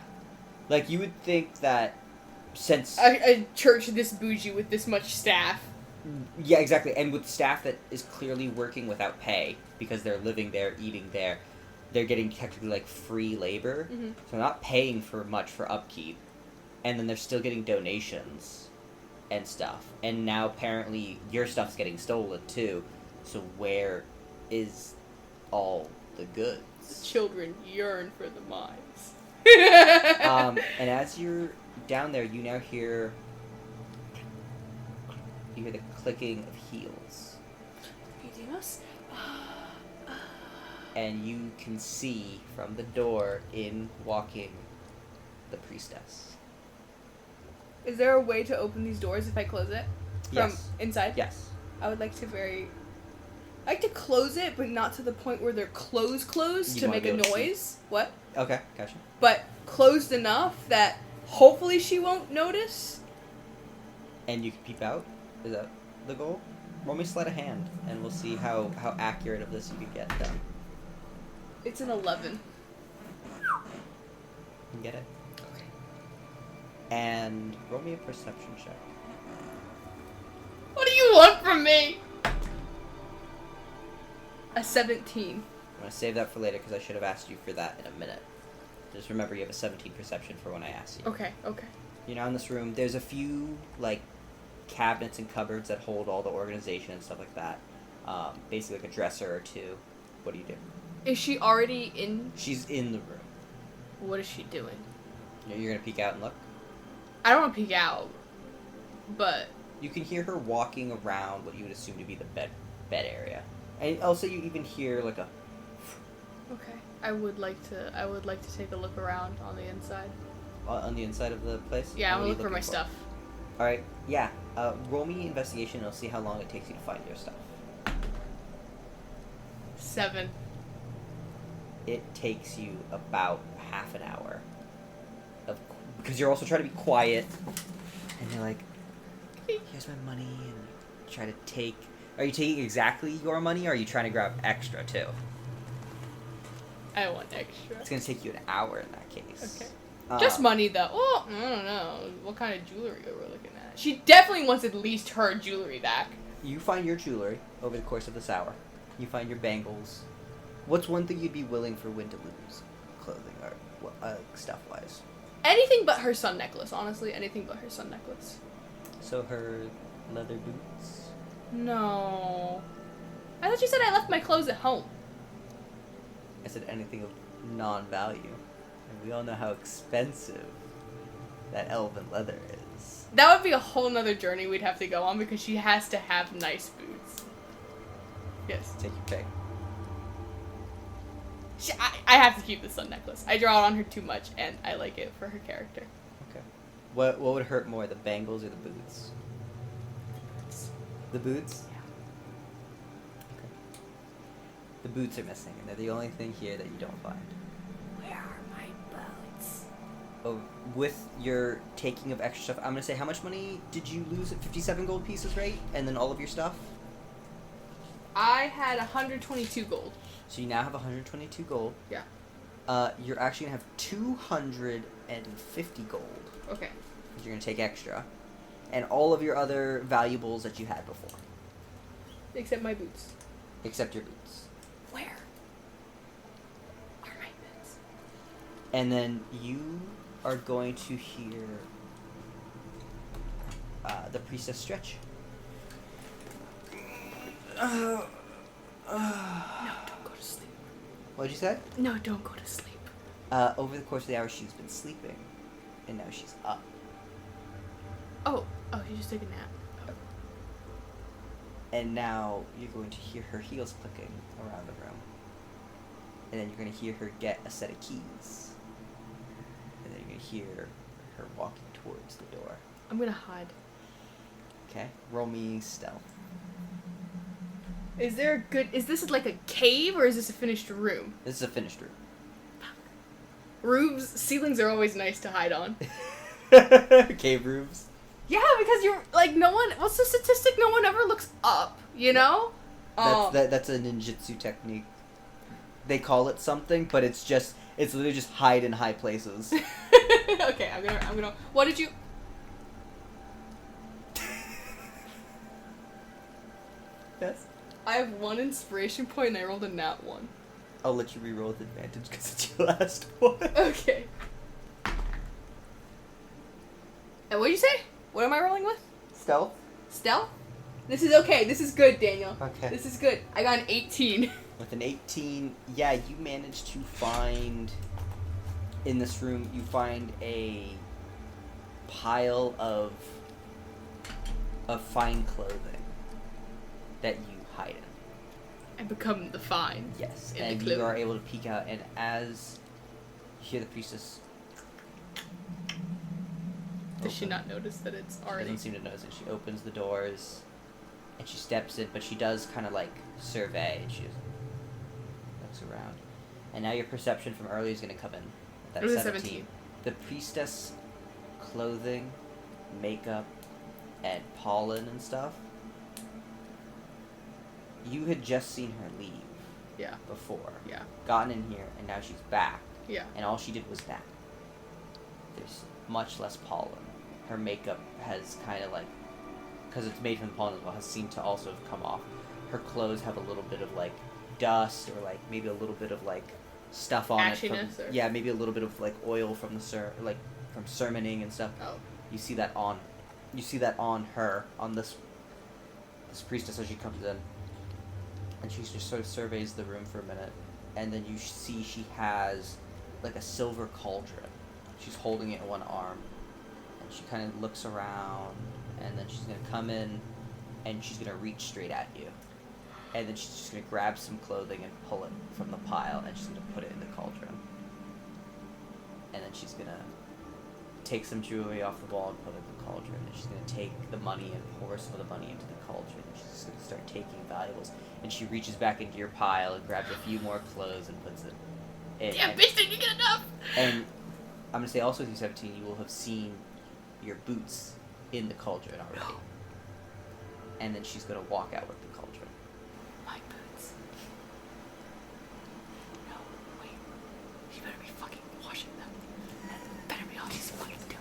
Like, you would think that since... A church this bougie with this much staff. Yeah, exactly. And with staff that is clearly working without pay, because they're living there, eating there, they're getting technically, like, free labor. Mm-hmm. So they're not paying for much for upkeep. And then they're still getting donations and stuff. And now, apparently, your stuff's getting stolen, too. So where is all the goods? Children yearn for the mines. And as you're down there, you now hear... You hear the clicking of heels. Dios. And you can see from the door in walking the priestess. Is there a way to open these doors if I close it? From Yes. inside? Yes. I would like to I like to close it, but not to the point where they're closed You to wanna make be a able to see? noise. What? Okay, gotcha. But closed enough that hopefully she won't notice. And you can peep out? Is that the goal? Roll me sleight of hand, and we'll see how accurate of this you can get done. It's an 11. You get it? Okay. And roll me a perception check. What do you want from me? A 17. I'm going to save that for later because I should have asked you for that in a minute. Just remember you have a 17 perception for when I ask you. Okay. You're now in this room. There's a few, like, cabinets and cupboards that hold all the organization and stuff like that. Basically like a dresser or two. What do you do? Is she already in? She's in the room. What is she doing? You're gonna peek out and look? I don't want to peek out, but You can hear her walking around what you would assume to be the bed area. And also you even hear like a... okay. I would like to take a look around on the inside. on the inside of the place? Yeah, I What are want you to look for my looking stuff. Alright, yeah. Roll me investigation and I'll see how long it takes you to find your stuff. 7. It takes you about half an hour. Because you're also trying to be quiet. And you're like, here's my money, and try to take... Are you taking exactly your money, or are you trying to grab extra, too? I want extra. It's going to take you an hour in that case. Okay. Just money, though. Oh, I don't know. What kind of jewelry are we looking at? She definitely wants at least her jewelry back. You find your jewelry over the course of this hour. You find your bangles. What's one thing you'd be willing for Wynn to lose? Clothing or stuff-wise. Anything but her sun necklace, honestly. Anything but her sun necklace. So her leather boots? No. I thought you said I left my clothes at home. I said anything of non-value. And we all know how expensive that elven leather is. That would be a whole nother journey we'd have to go on because she has to have nice boots. Yes. Take your pick. I have to keep the sun necklace. I draw it on her too much, and I like it for her character. Okay. What would hurt more, the bangles or the boots? The boots? Yeah. Okay. The boots are missing, and they're the only thing here that you don't find. Where are my boots? Oh, with your taking of extra stuff, I'm gonna say, how much money did you lose at 57 gold pieces, right? And then all of your stuff? I had 122 gold. So you now have 122 gold. Yeah. You're actually gonna have 250 gold. Okay. You're gonna take extra, and all of your other valuables that you had before, Except my boots. except your boots. Where are my boots? And then you are going to hear the priestess stretch. No, don't go to sleep. What'd you say? No, don't go to sleep. Over the course of the hour, she's been sleeping, and now she's up. Oh, she just took a nap. And now you're going to hear her heels clicking around the room. And then you're going to hear her get a set of keys. And then you're going to hear her walking towards the door. I'm gonna hide. Okay? Roll me stealth. Is this like a cave or is this a finished room? This is a finished room. Roofs, ceilings are always nice to hide on. Cave roofs. Yeah, because you're like what's the statistic? No one ever looks up, you know? That's a ninjutsu technique. They call it something, but it's literally just hide in high places. Okay, I'm gonna what did you Yes. I have 1 inspiration point and I rolled a nat 1. I'll let you reroll with advantage because it's your last one. Okay. And what'd you say? What am I rolling with? Stealth? Stealth? This is okay. This is good, Daniel. Okay. This is good. I got an 18. With an 18, yeah, you managed to find, in this room, you find a pile of fine clothing that you hide in. I become the fine. Yes, In and the you clothing. are able to peek out, and as you hear the priestess... Does she open- not notice that it's She already... doesn't seem to notice it. She opens the doors, and she steps in, but she does kind of, like, survey, and she looks around. And now your perception from earlier is going to come in. It was a 17. The priestess clothing, makeup, and pollen and stuff, you had just seen her leave Yeah. before. Yeah. Gotten in here, and now she's back. Yeah. And all she did was that. There's much less pollen. Her makeup has kind of like, because it's made from the pollen as well, has seemed to also have come off. Her clothes have a little bit of like dust or like maybe a little bit of like stuff on it. Ashiness From, or- yeah, maybe a little bit of like oil from the from sermoning and stuff. Oh. You see that on her, on this priestess as she comes in. And she just sort of surveys the room for a minute. And then you see she has like a silver cauldron. She's holding it in one arm. And she kind of looks around. And then she's going to come in and she's going to reach straight at you. And then she's just going to grab some clothing and pull it from the pile. And she's going to put it in the cauldron. And then she's going to take some jewelry off the wall and put it in the cauldron. And she's going to take the money and pour some of the money into the cauldron. And she's just going to start taking valuables. And she reaches back into your pile and grabs a few more clothes and puts it in. Damn, bitch, did you get enough? And I'm going to say also with you 17, you will have seen your boots in the cauldron already. And then she's going to walk out with the cauldron. My boots. No, wait. She better be fucking washing them. Better be all she's fucking doing.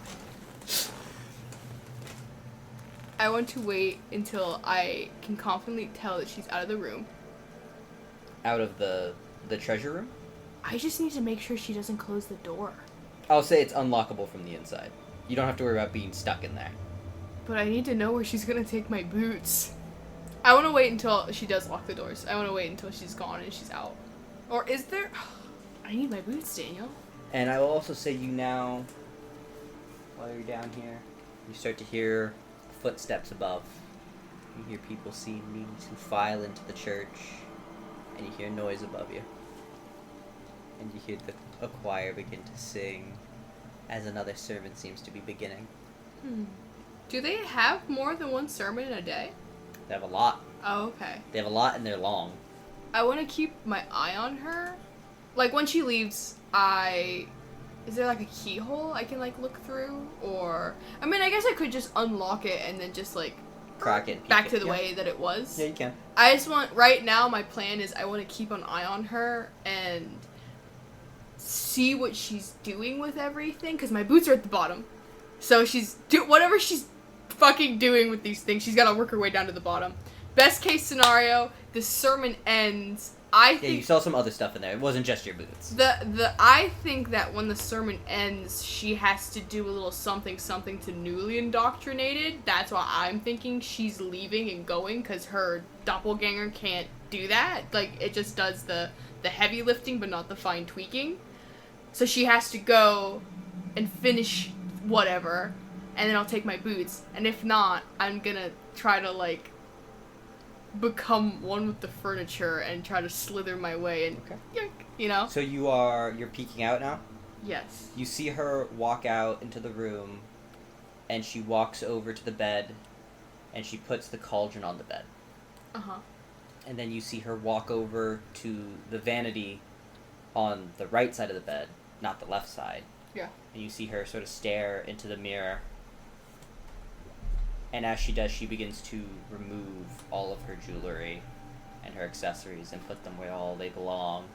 I want to wait until I can confidently tell that she's out of the room. Out of the treasure room? I just need to make sure she doesn't close the door. I'll say it's unlockable from the inside. You don't have to worry about being stuck in there. But I need to know where she's gonna take my boots. I want to wait until she does lock the doors. I want to wait until she's gone and she's out. Or is there... I need my boots, Daniel. And I will also say you now, while you're down here, you start to hear footsteps above. You hear people seeming to file into the church, and you hear noise above you. And you hear a choir begin to sing as another sermon seems to be beginning. Do they have more than one sermon in a day? They have a lot. Oh, okay. They have a lot and they're long. I want to keep my eye on her. Like, when she leaves, is there, like, a keyhole I can, like, look through? Or... I mean, I guess I could just unlock it and then just, like, crack it. back to the Yeah. way that it was. Yeah, you can. I just want, right now, my plan is I want to keep an eye on her and see what she's doing with everything, because my boots are at the bottom. So whatever she's fucking doing with these things, she's got to work her way down to the bottom. Best case scenario, the sermon ends. I think you saw some other stuff in there. It wasn't just your boots. I think that when the sermon ends, she has to do a little something to newly indoctrinated. That's why I'm thinking she's leaving and going, because her doppelganger can't do that. Like, it just does the heavy lifting but not the fine tweaking. So she has to go and finish whatever, and then I'll take my boots. And if not, I'm gonna try to, like, become one with the furniture and try to slither my way and, you know? So you're peeking out now? Yes. You see her walk out into the room, and she walks over to the bed, and she puts the cauldron on the bed. Uh-huh. And then you see her walk over to the vanity on the right side of the bed, not the left side. Yeah. And you see her sort of stare into the mirror. And as she does, she begins to remove all of her jewelry and her accessories and put them where all they belong.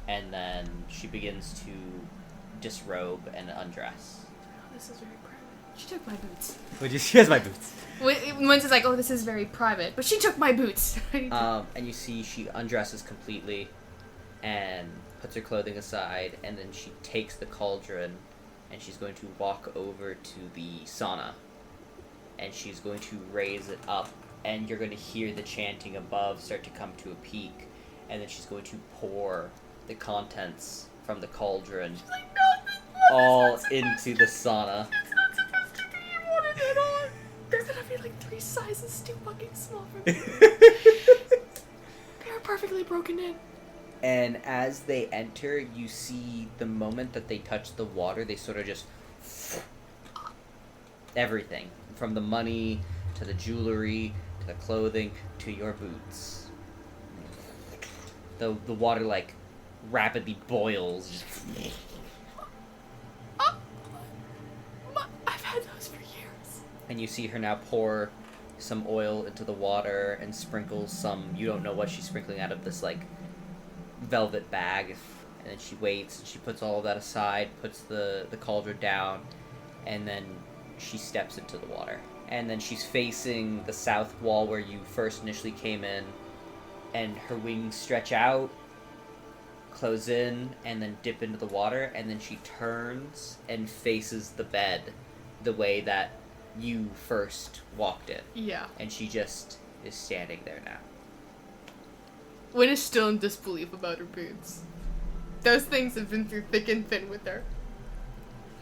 And then she begins to disrobe and undress. Oh, this is very private. She took my boots. She has my boots. Winston's like, oh, this is very private, but she took my boots. And you see she undresses completely and puts her clothing aside, and then she takes the cauldron and she's going to walk over to the sauna. And she's going to raise it up, and you're going to hear the chanting above start to come to a peak, and then she's going to pour the contents from the cauldron like, no, all into the sauna. It's not supposed to be. You wanted it on. They're gonna be like 3 sizes too fucking small for me. They're perfectly broken in. And as they enter, you see the moment that they touch the water, they sort of just... everything. From the money, to the jewelry, to the clothing, to your boots. The water, like, rapidly boils. I've had those for years. And you see her now pour some oil into the water and sprinkle some... You don't know what she's sprinkling out of this, like, velvet bag. And then she waits, and she puts all of that aside, puts the cauldron down, and then she steps into the water. And then she's facing the south wall where you first initially came in, and her wings stretch out, close in, and then dip into the water, and then she turns and faces the bed the way that you first walked in. Yeah. And she just is standing there now. Wynn is still in disbelief about her boots. Those things have been through thick and thin with her.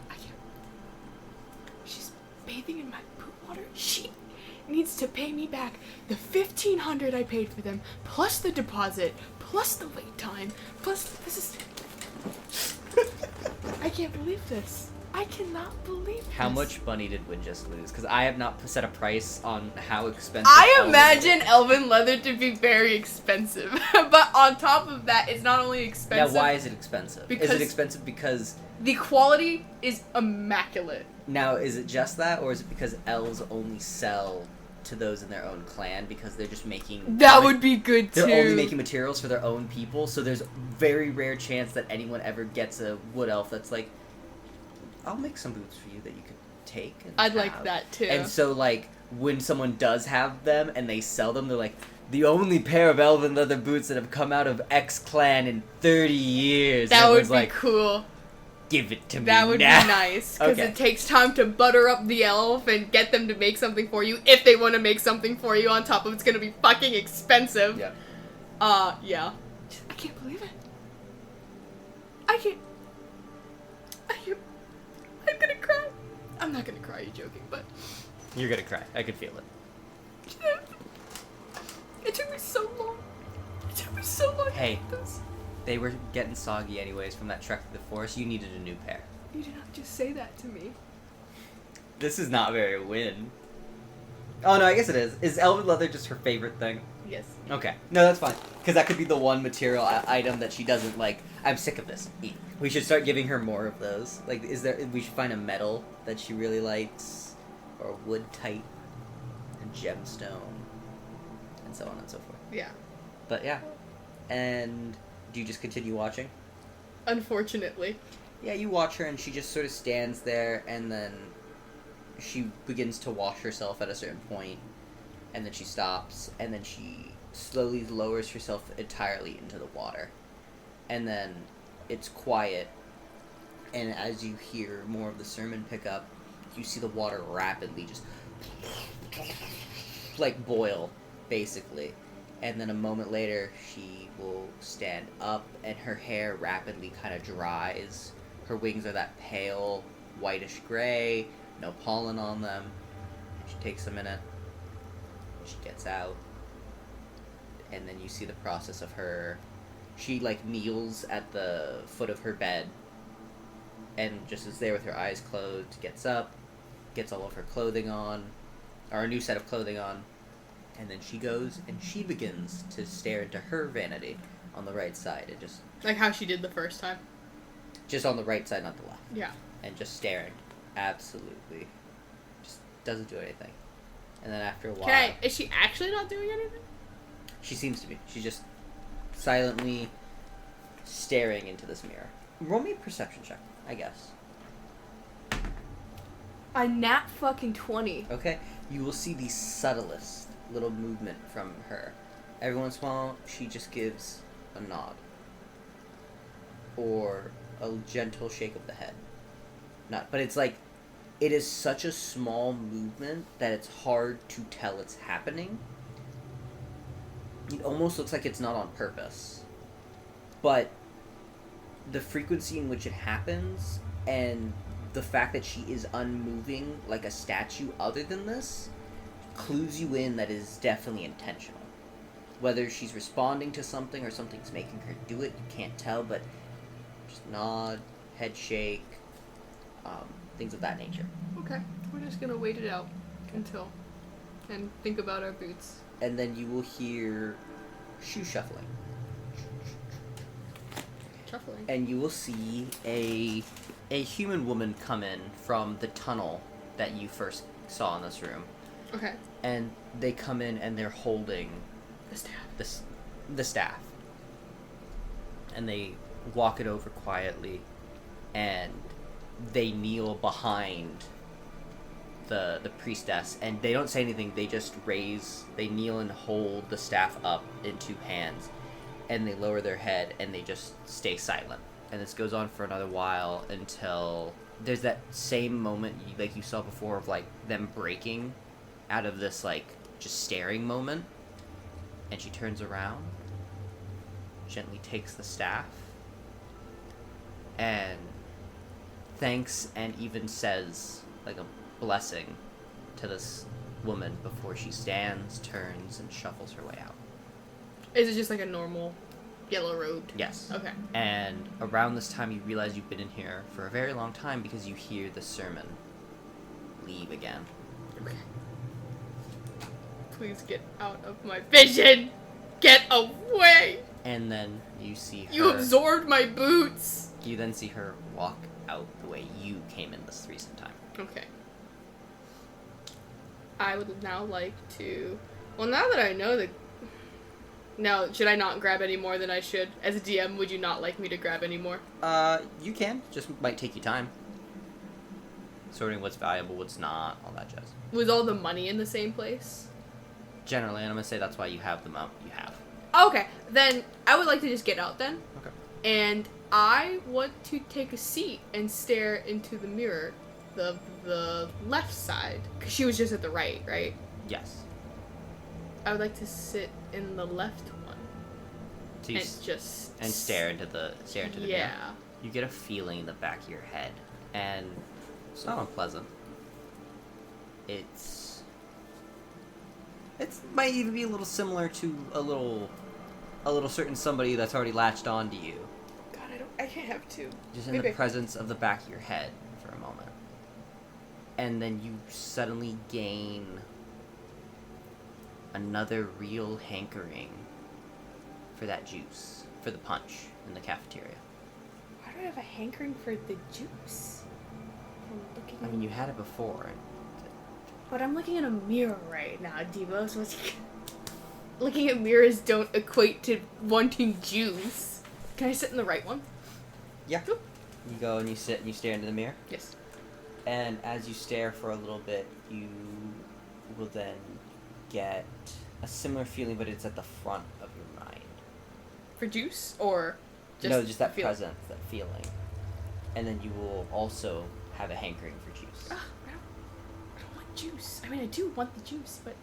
I can't. She's bathing in my poop water. She needs to pay me back the $1,500 I paid for them, plus the deposit, plus the wait time, plus this is. I can't believe this. I cannot believe this. How much money did Wynn just lose? Because I have not set a price on how expensive. I imagine elven leather to be very expensive, but on top of that, it's not only expensive. Now, why is it expensive? Because is it expensive because... the quality is immaculate. Now, is it just that, or is it because elves only sell to those in their own clan because they're just making... That would be good too. They're only making materials for their own people, so there's very rare chance that anyone ever gets a wood elf that's like, I'll make some boots for you that you could take and I'd have. like that too. And so, like, when someone does have them and they sell them, they're like, the only pair of elven leather boots that have come out of X clan in 30 years. That And would everyone's be like, cool. give it to me That would now. be nice, because Okay. it takes time to butter up the elf and get them to make something for you, if they want to make something for you on top of it's going to be fucking expensive. Yeah. Yeah. I can't believe it. I can't. I'm gonna cry. I'm not gonna cry, you're joking, but... You're gonna cry. I can feel it. It took me so long. It took me so long Hey. to get this. They were getting soggy anyways from that trek through the forest. You needed a new pair. You did not just say that to me. This is not very Win. Oh no, I guess it is. Is elven leather just her favorite thing? Yes. Okay. No, that's fine. Because that could be the one material item that she doesn't like. I'm sick of this. Eat. We should start giving her more of those. Like, we should find a metal that she really likes, or wood type, and gemstone, and so on and so forth. Yeah. But yeah. And do you just continue watching? Unfortunately. Yeah, you watch her, and she just sort of stands there, and then she begins to wash herself at a certain point, and then she stops, and then she slowly lowers herself entirely into the water. And then it's quiet, and as you hear more of the sermon pick up, you see the water rapidly just like boil, basically. And then a moment later, she will stand up, and her hair rapidly kind of dries. Her wings are that pale, whitish gray, no pollen on them. She takes a minute. She gets out. And then you see the process of her. She, like, kneels at the foot of her bed. And just is there with her eyes closed, gets up, gets all of her clothing on, or a new set of clothing on. And then she goes and she begins to stare into her vanity on the right side. And Like how she did the first time. just on the right side, not the left. Yeah. And just staring. Absolutely. Just doesn't do anything. And then after a while... Is she actually not doing anything? She seems to be. She's just silently staring into this mirror. Roll me a perception check, I guess. A nat fucking 20. Okay? You will see the subtlest little movement from her. Every once in a while, she just gives a nod. Or a gentle shake of the head. But it's like, it is such a small movement that it's hard to tell it's happening. It almost looks like it's not on purpose. But the frequency in which it happens, and the fact that she is unmoving like a statue other than this, clues you in that it is definitely intentional. Whether she's responding to something or something's making her do it, you can't tell, but just nod, head shake, things of that nature. Okay. We're just gonna wait it out until. And think about our boots. And then you will hear shoe shuffling. Shuffling. And you will see a human woman come in from the tunnel that you first saw in this room. Okay. And they come in and they're holding The staff. the staff. And they walk it over quietly, and they kneel behind the priestess, and they don't say anything. They just they kneel and hold the staff up in two hands, and they lower their head and they just stay silent. And this goes on for another while until there's that same moment like you saw before of like them breaking out of this like just staring moment. And she turns around, gently takes the staff, and thanks and even says like a blessing to this woman before she stands, turns, and shuffles her way out. Is it just like a normal yellow road? Yes. Okay. And around this time you realize you've been in here for a very long time because you hear the sermon leave again. Okay. Please get out of my vision! Get away! And then you see her... You absorbed my boots! You then see her walk out the way you came in this recent time. Okay. I would now like to... Well, now that I know that... Now, should I not grab any more than I should? As a DM, would you not like me to grab any more? You can. Just might take you time. Sorting what's valuable, what's not, all that jazz. Was all the money in the same place? Generally, and I'm gonna say that's why you have the amount you have. Okay, then I would like to just get out then. Okay. And I want to take a seat and stare into the mirror, the left side, because she was just at the right, right? Yes. I would like to sit in the left one So and just and stare into the mirror. Yeah. You get a feeling in the back of your head, and it's not unpleasant. It might even be a little similar to a little certain somebody that's already latched on to you. God, I can't have two. Just in Maybe the presence of the back of your head for a moment. And then you suddenly gain another real hankering for that juice, for the punch in the cafeteria. Why do I have a hankering for the juice? I'm looking I mean, you had it before. But I'm looking at a mirror right now, Devo, so it's... Looking at mirrors don't equate to wanting juice. Can I sit in the right one? Yeah. Oop. You go and you sit and you stare into the mirror. Yes. And as you stare for a little bit, you will then get a similar feeling, but it's at the front of your mind. For juice? Or just No, just that feel- presence, that feeling. And then you will also have a hankering for juice. Ah, I don't want juice. I mean, I do want the juice, but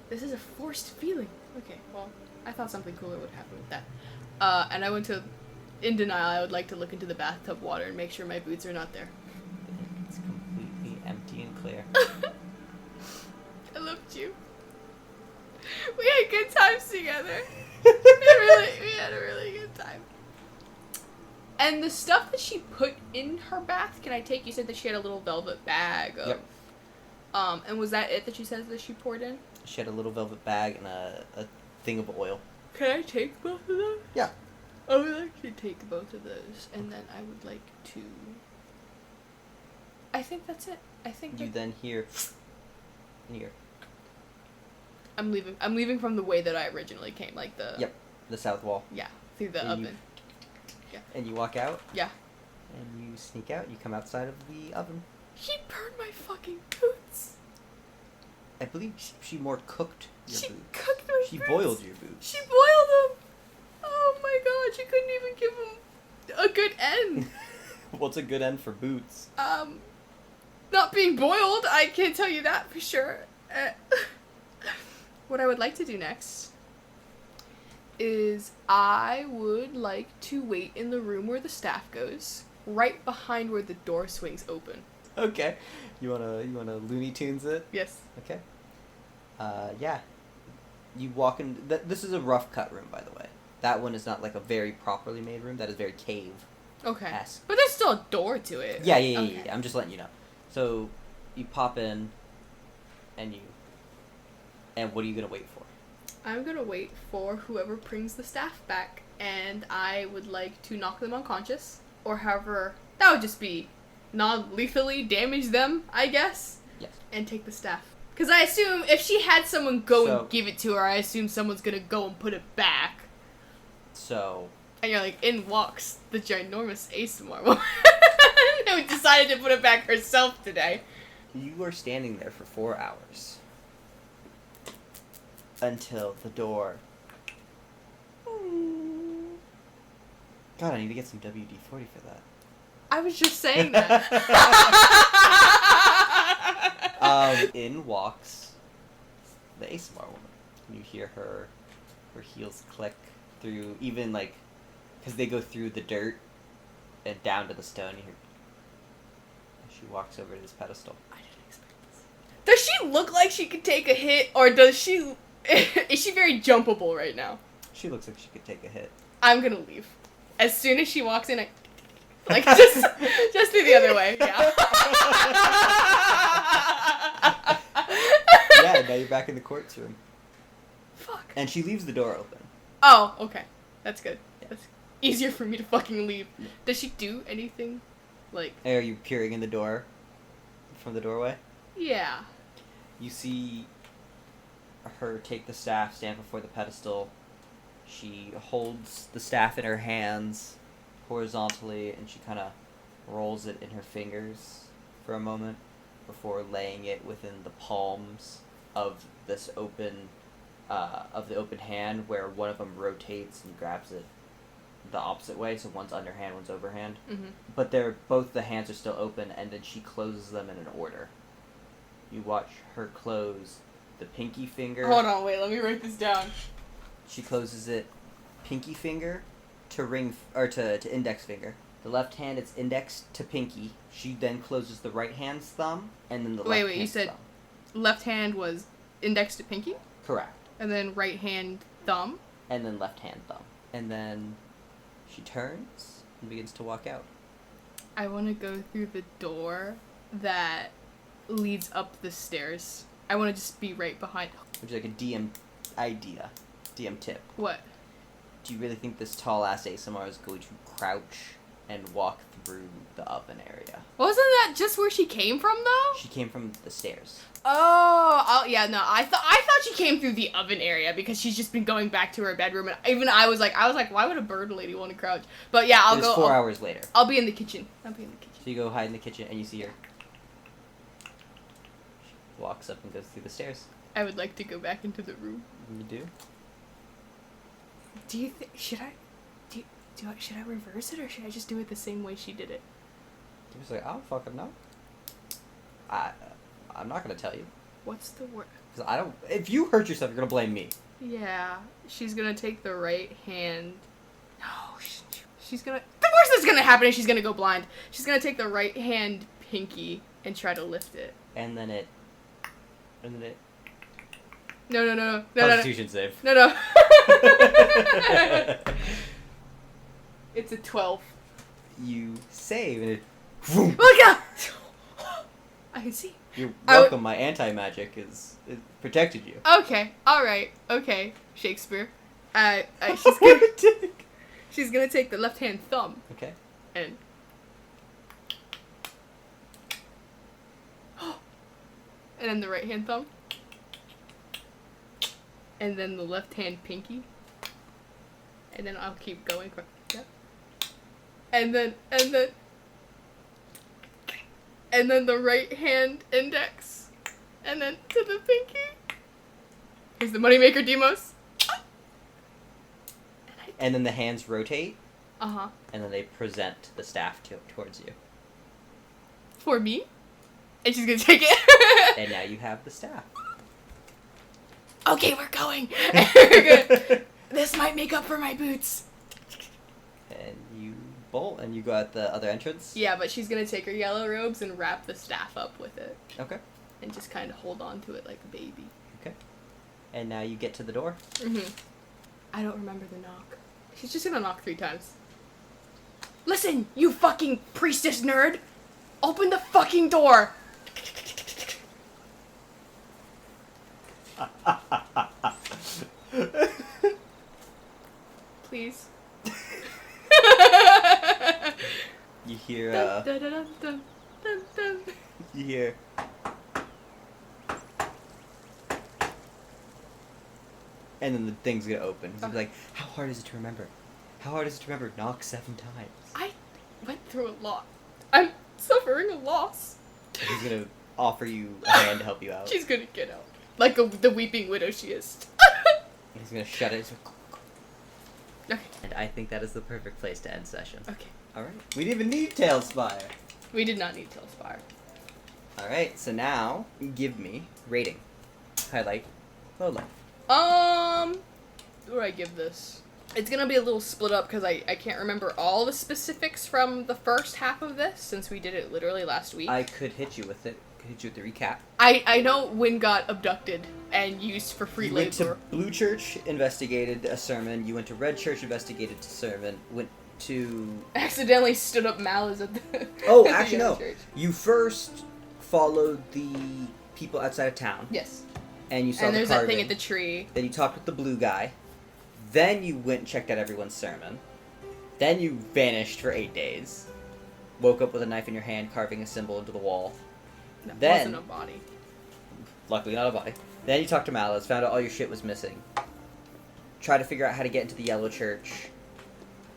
this is a forced feeling. Okay, well, I thought something cooler would happen with that. And I went to... In denial, I would like to look into the bathtub water and make sure my boots are not there. It's completely empty and clear. I loved you. We had good times together. We had a really good time. And the stuff that she put in her bath, can I take? You said that she had a little velvet bag of... Yep. And was that it that she says that she poured in? She had a little velvet bag and a thing of oil. Can I take both of those? Yeah. I would like to take both of those, and then I would like to... I think that's it. I think You then hear... Here. I'm leaving from the way that I originally came, like the... Yep. The south wall. Yeah, through the And you- oven. And you walk out. Yeah. And you sneak out. You come outside of the oven. She burned my fucking boots. I believe she more cooked your She boots. cooked my She boots. boiled your boots. She boiled them. Oh my god, she couldn't even give them a good end. What's a good end for boots? Not being boiled, I can tell you that for sure. What I would like to do next is I would like to wait in the room where the staff goes, right behind where the door swings open. Okay. You wanna Looney Tunes it? Yes. Okay. Yeah. You walk in. This is a rough cut room, by the way. That one is not like a very properly made room. That is very cave. Okay. Esque. But there's still a door to it. Yeah, right? yeah, yeah, Okay. yeah. I'm just letting you know. So, you pop in, and what are you gonna wait for? I'm gonna wait for whoever brings the staff back, and I would like to knock them unconscious, or however, that would just be non-lethally damage them, I guess. Yes. And take the staff. Because I assume if she had someone go So- and give it to her, I assume someone's gonna go and put it back. So, And you're like, in walks the ginormous ASMR woman who decided to put it back herself today. you are standing there for 4 hours. Until the door. God, I need to get some WD-40 for that. I was just saying that. In walks the ASMR woman. You hear her heels click through, even like, because they go through the dirt and down to the stone. You hear. And she walks over to this pedestal. I didn't expect this. Does she look like she could take a hit, or does she... Is she very jumpable right now? She looks like she could take a hit. I'm gonna leave. As soon as she walks in, like, just through the other way, yeah. Yeah, now you're back in the courts room. Fuck. And she leaves the door open. Oh, okay. That's good. Yeah. That's easier for me to fucking leave. Does she do anything? Like, Are you peering in the door from the doorway? yeah. You see her take the staff, stand before the pedestal. She holds the staff in her hands horizontally, and she kind of rolls it in her fingers for a moment before laying it within the palms of this open, of the open hand, where one of them rotates and grabs it the opposite way, so one's underhand, one's overhand. Mm-hmm. But both the hands are still open, and then she closes them in an order. You watch her close the pinky finger. Hold on, wait, let me write this down. She closes it pinky finger to to index finger. The left hand, it's index to pinky. She then closes the right hand's thumb, and then the left Wait, you hand's said thumb. left hand was index to pinky, Correct. and then right hand thumb. And then left hand thumb. And then she turns and begins to walk out. I want to go through the door that leads up the stairs. I want to just be right behind. Which is like a DM idea. DM tip. What? Do you really think this tall ass ASMR is going to crouch and walk through the oven area. Wasn't that just where she came from, though? She came from the stairs. Oh, yeah, no, I thought she came through the oven area because she's just been going back to her bedroom, and even I was like, why would a bird lady want to crouch? But yeah, It was 4 hours later. I'll be in the kitchen. So you go hide in the kitchen, and you see her. She walks up and goes through the stairs. I would like to go back into the room. You do? Do you think should I reverse it, or should I just do it the same way she did it? You're just like, I don't fucking know. I'm not gonna tell you. What's the word? Cause I don't. If you hurt yourself, you're gonna blame me. Yeah, she's gonna take the right hand. No, she's gonna. The worst that's gonna happen is she's gonna go blind. She's gonna take the right hand pinky and try to lift it. And then it. No. Constitution save. No. It's a 12. You save and it. Look out! I can see. You're welcome. My anti-magic it protected you. Okay, alright, okay, Shakespeare. She's gonna take the left hand thumb. Okay. And then the right hand thumb. And then the left hand pinky. And then I'll keep going. Yep. And then the right hand index. And then to the pinky. Here's the moneymaker, Demos. And then the hands rotate. Uh-huh. And then they present the staff towards you. For me? And she's gonna take it. And now you have the staff. Okay, we're going. We're good. This might make up for my boots. And you bolt, and you go out the other entrance? Yeah, but she's gonna take her yellow robes and wrap the staff up with it. Okay. And just kind of hold on to it like a baby. Okay. And now you get to the door? Mm-hmm. I don't remember the knock. She's just gonna knock 3 times. Listen, you fucking priestess nerd! Open the fucking door! Please. You hear, Dun, dun, dun, dun, dun, dun. You hear... And then the thing's gonna open. He's gonna be like, how hard is it to remember? How hard is it to remember? Knock 7 times. I went through a lot. I'm suffering a loss. He's gonna offer you a hand to help you out. She's gonna get out. Like the weeping widow she is. He's gonna shut it. Okay. And I think that is the perfect place to end session. Okay. Alright. We didn't even need Tailspire. We did not need Tailspire. Alright, so now, give me rating. Highlight. Low light. What do I give this? It's gonna be a little split up because I can't remember all the specifics from the first half of this since we did it literally last week. I could hit you with it. Could hit you with the recap. I know Wynn got abducted and used for free You labor. went to Blue Church, investigated a sermon. You went to Red Church, investigated a sermon. Went to... Accidentally stood up malice at the... Oh, at the actually young no. church. You first followed the people outside of town. Yes. And you saw And the there's carving. that thing at the tree. Then you talked with the blue guy. Then you went and checked out everyone's sermon. Then you vanished for 8 days. Woke up with a knife in your hand, carving a symbol into the wall. That Then- wasn't a body. Luckily not a body. Then you talked to Malice, found out all your shit was missing. Tried to figure out how to get into the yellow church.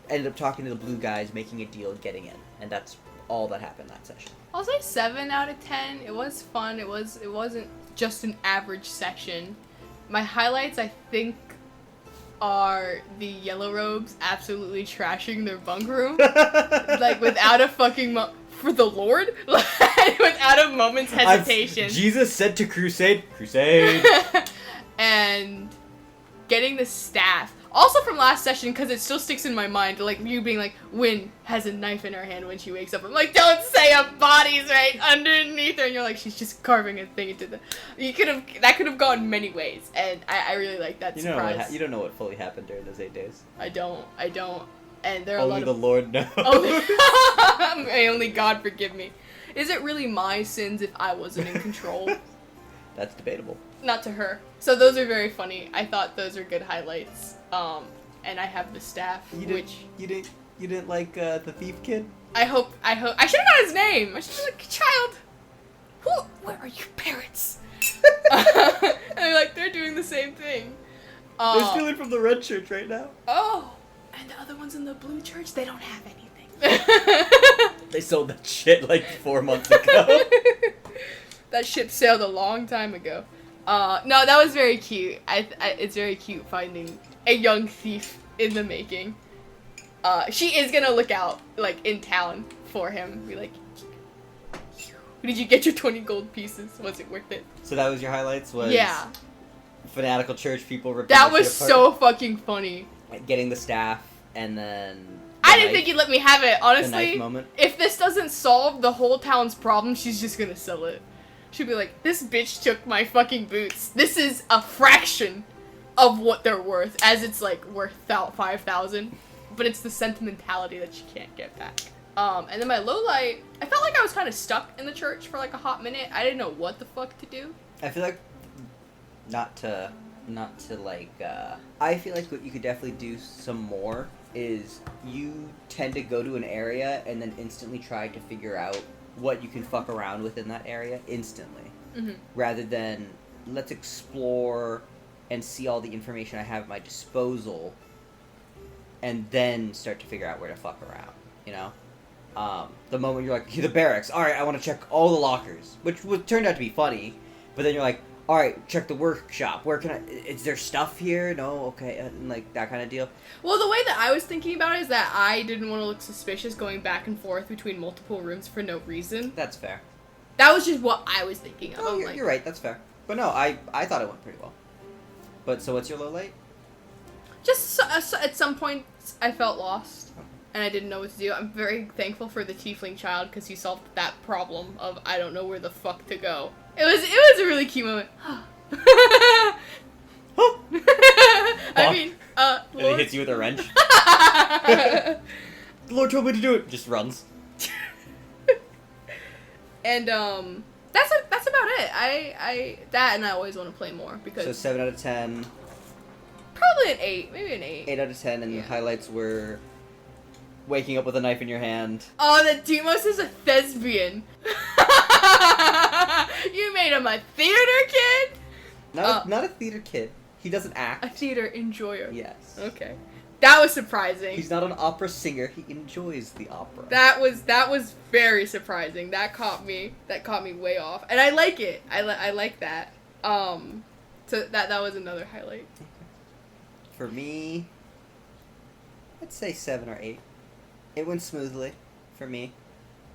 Ended up talking to the blue guys, making a deal, getting in. And that's all that happened that session. I'll say 7 out of 10. It was fun. It wasn't just an average session. My highlights, I think, are the yellow robes absolutely trashing their bunk room. Like, without a fucking for the Lord? Like, without a moment's hesitation. Jesus said to crusade. Crusade! And getting the staff. Also from last session, because it still sticks in my mind, like, you being like, Wynn has a knife in her hand when she wakes up. I'm like, don't say a body's right underneath her. And you're like, she's just carving a thing into the... That could have gone many ways. And I really like that surprise. You don't know what fully happened during those 8 days. I don't. And there are Only a lot the of... Lord knows. Only God forgive me. Is it really my sins if I wasn't in control? That's debatable. Not to her. So those are very funny. I thought those are good highlights. And I have the staff, You which... didn't You didn't like the thief kid? I hope I should have got his name. I should have like, child. Where are your parents? And like they're doing the same thing. They're stealing from the red church right now. Oh, and the other ones in the blue church, they don't have anything. They sold that shit like 4 months ago. That ship sailed a long time ago. No, that was very cute. It's very cute finding a young thief in the making. She is gonna look out, like, in town for him. Be like, did you get your 20 gold pieces? Was it worth it? So that was your highlights? Was Yeah. fanatical church people ripping That the was shit so apart? fucking funny. Getting the staff, and then... I didn't think you'd let me have it, the honestly. knife moment. If this doesn't solve the whole town's problem, she's just gonna sell it. She'll be like, this bitch took my fucking boots. This is a fraction of what they're worth, as it's like worth 5,000. But it's the sentimentality that she can't get back. And then my low light, I felt like I was kind of stuck in the church for like a hot minute. I didn't know what the fuck to do. I feel like... I feel like what you could definitely do some more is you tend to go to an area and then instantly try to figure out what you can fuck around with in that area instantly. Mm-hmm. Rather than, let's explore and see all the information I have at my disposal and then start to figure out where to fuck around, you know? The moment you're like, the barracks, alright, I want to check all the lockers, which turned out to be funny, but then you're like, alright, check the workshop, where can I, is there stuff here? No, okay, and like, that kind of deal. Well, the way that I was thinking about it is that I didn't want to look suspicious going back and forth between multiple rooms for no reason. That's fair. That was just what I was thinking of. Oh, I'm you're right, that's fair. But no, I thought it went pretty well. But, so what's your low light? Just at some point, I felt lost, and I didn't know what to do. I'm very thankful for the tiefling child, because he solved that problem of I don't know where the fuck to go. It was a really cute moment. I mean, And he Lord... hits you with a wrench. The Lord told me to do it. Just runs. And that's about it. That and I always want to play more because So 7 out of 10. probably an 8, maybe an 8. 8 out of 10, and Yeah. the highlights were waking up with a knife in your hand. Oh, that Demos is a thespian. You made him a theater kid? Not a theater kid. He doesn't A act. theater enjoyer. Yes. Okay. That was surprising. He's not an opera singer. He enjoys the opera. That was very surprising. That caught me way off. And I like it. I like that. So that was another highlight. For me, I'd say 7 or 8. It went smoothly for me.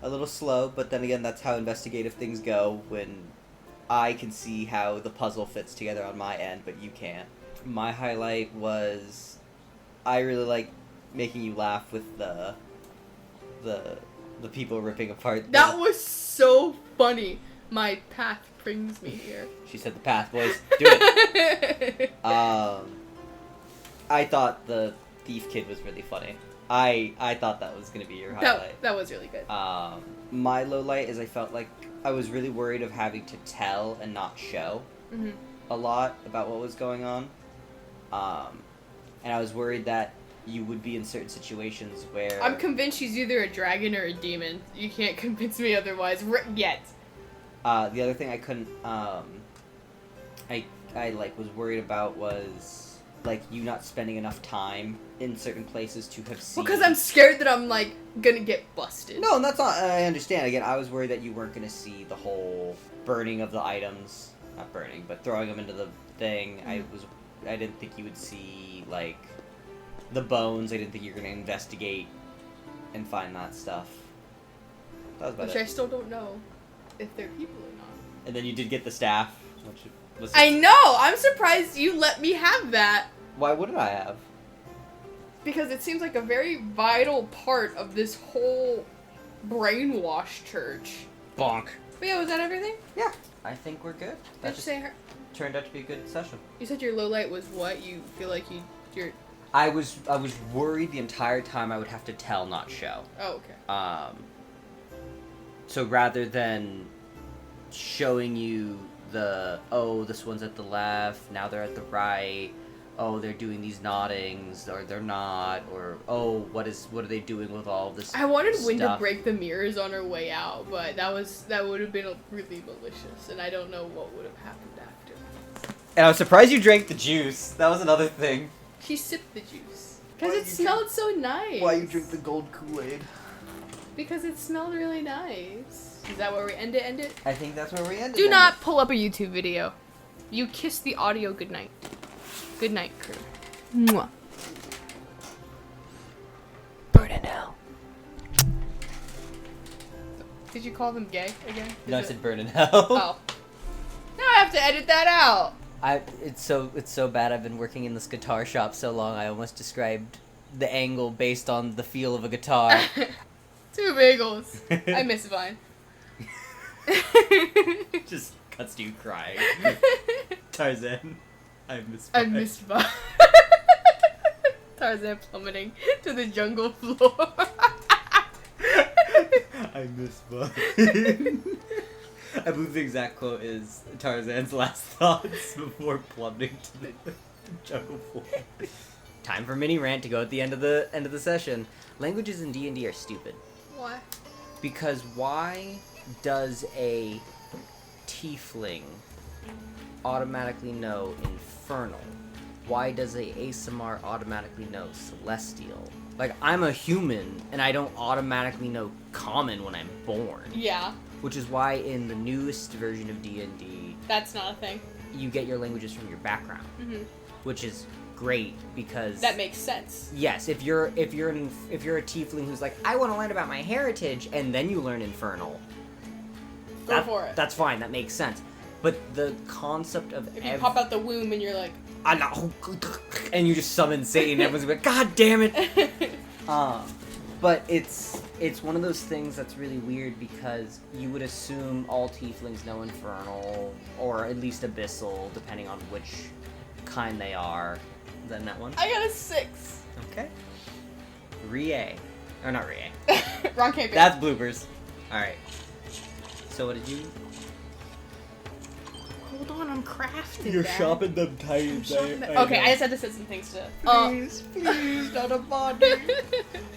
A little slow, but then again, that's how investigative things go when I can see how the puzzle fits together on my end, but you can't. My highlight was I really like making you laugh with the people ripping apart. That was so funny. My path brings me here. She said the path, boys. Do it. I thought the thief kid was really funny. I thought that was gonna be your highlight. That was really good. My low light is I felt like I was really worried of having to tell and not show a lot about what was going on. And I was worried that you would be in certain situations where... I'm convinced she's either a dragon or a demon. You can't convince me otherwise yet. The other thing I couldn't... I like was worried about was like you not spending enough time in certain places to have seen... Well, because I'm scared that I'm, like, gonna get busted. No, and that's not... I understand. Again, I was worried that you weren't going to see the whole burning of the items. Not burning, but throwing them into the thing. I didn't think you would see, like, the bones. I didn't think you were going to investigate and find that stuff. That was about Which it. I still don't know if they're people or not. And then you did get the staff, which was... I know! I'm surprised you let me have that. Why wouldn't I have? Because it seems like a very vital part of this whole brainwash church. Bonk. But yeah, was that everything? Yeah. I think we're good. Did you say her? Turned out to be a good session. You said your low light was what? You feel like you're... I was worried the entire time I would have to tell, not show. Oh, okay. So rather than showing you this one's at the left, now they're at the right, oh, they're doing these noddings, or they're not, or oh, what are they doing with all this I wanted Wynn to stuff? break the mirrors on her way out, but that would have been really malicious, and I don't know what would have happened after. And I was surprised you drank the juice. That was another thing. She sipped the juice. Why Because it you smelled so nice. Why you drink the gold Kool-Aid? Because it smelled really nice. Is that where we end it? I think that's where we ended. Do not pull up a YouTube video. You kiss the audio goodnight. Good night, crew. Mwah. Burn in hell. Did you call them gay again? No, I Is it- said burn in hell. Oh. Now I have to edit that out. It's so bad. I've been working in this guitar shop so long. I almost described the angle based on the feel of a guitar. 2 bagels. I miss Vine. Just cuts to you crying. Tarzan, I miss. I missed Vine. Tarzan plummeting to the jungle floor. I miss Vine. I believe the exact quote is Tarzan's last thoughts before plummeting to the jungle floor. Time for mini rant to go at the end of the session. Languages in D&D are stupid. Why? Because why does a tiefling automatically know infernal? Why does a ASMR automatically know celestial? Like, I'm a human, and I don't automatically know common when I'm born. Yeah, Which is why in the newest version of D&D, that's not a thing. you get your languages from your background, Mm-hmm. which is great because That makes sense. yes, if you're a tiefling who's like, I want to learn about my heritage, and then you learn infernal, Go for it. That's fine. That makes sense. But the concept of If you pop out the womb and you're like, and you just summon Satan, everyone's like, God damn it! But it's one of those things that's really weird because you would assume all tieflings know infernal or at least abyssal, depending on which kind they are. Then that one. I got a 6. Okay. Rie. Or not Rie. Wrong campaign. That's bloopers. Alright. So what did you... Hold on, I'm crafting You're that. shopping them tight. Okay, I just had to say some things to... Please, please, not a body.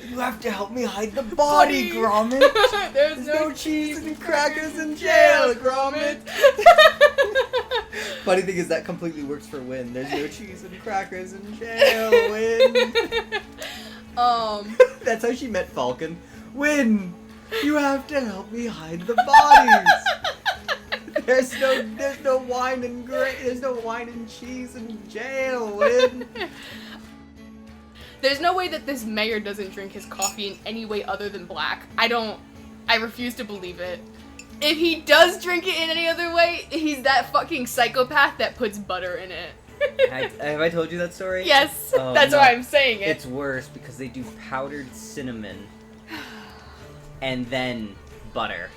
You have to help me hide the body, Gromit. There's No cheese and crackers in jail, Gromit. Funny thing is that completely works for Win. There's no cheese and crackers in jail, Win. That's how she met Falcon. Win, you have to help me hide the bodies. There's no wine and cheese in jail, Win. There's no way that this mayor doesn't drink his coffee in any way other than black. I refuse to believe it. If he does drink it in any other way, he's that fucking psychopath that puts butter in it. Have I told you that story? Yes, Oh, that's no. why I'm saying it. It's worse because they do powdered cinnamon and then butter.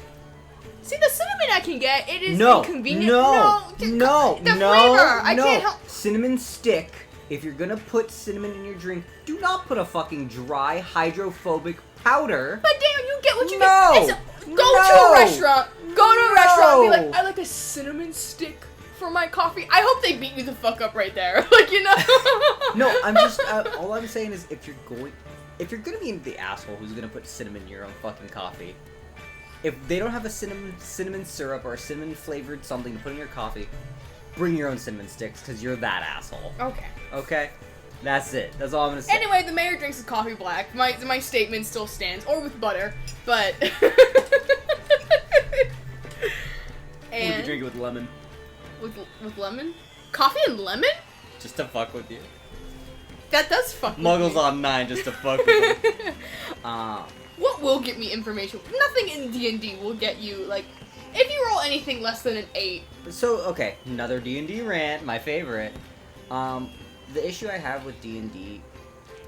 See, the cinnamon I can get, it is No, inconvenient. no, the no. flavor. I can't help. Cinnamon stick. If you're gonna put cinnamon in your drink, do not put a fucking dry hydrophobic powder. But damn, you get what you No! get. Go to a restaurant. Go to a restaurant and be like, I like a cinnamon stick for my coffee. I hope they beat you the fuck up right there. Like, you know. No, I'm just all I'm saying is if you're gonna be the asshole who's gonna put cinnamon in your own fucking coffee, if they don't have a cinnamon syrup or a cinnamon flavored something to put in your coffee, bring your own cinnamon sticks because you're that asshole. Okay. Okay, that's it. That's all I'm gonna say. Anyway, the mayor drinks his coffee black. My statement still stands, or with butter, but. You And can drink it with lemon, with lemon, coffee and lemon. just to fuck with you. That does fuck. with Muggles me. on 9 just to fuck with you. What will get me information? Nothing in D&D will get you like. If you roll anything less than an 8, So okay, another D&D rant, my favorite. The issue I have with D&D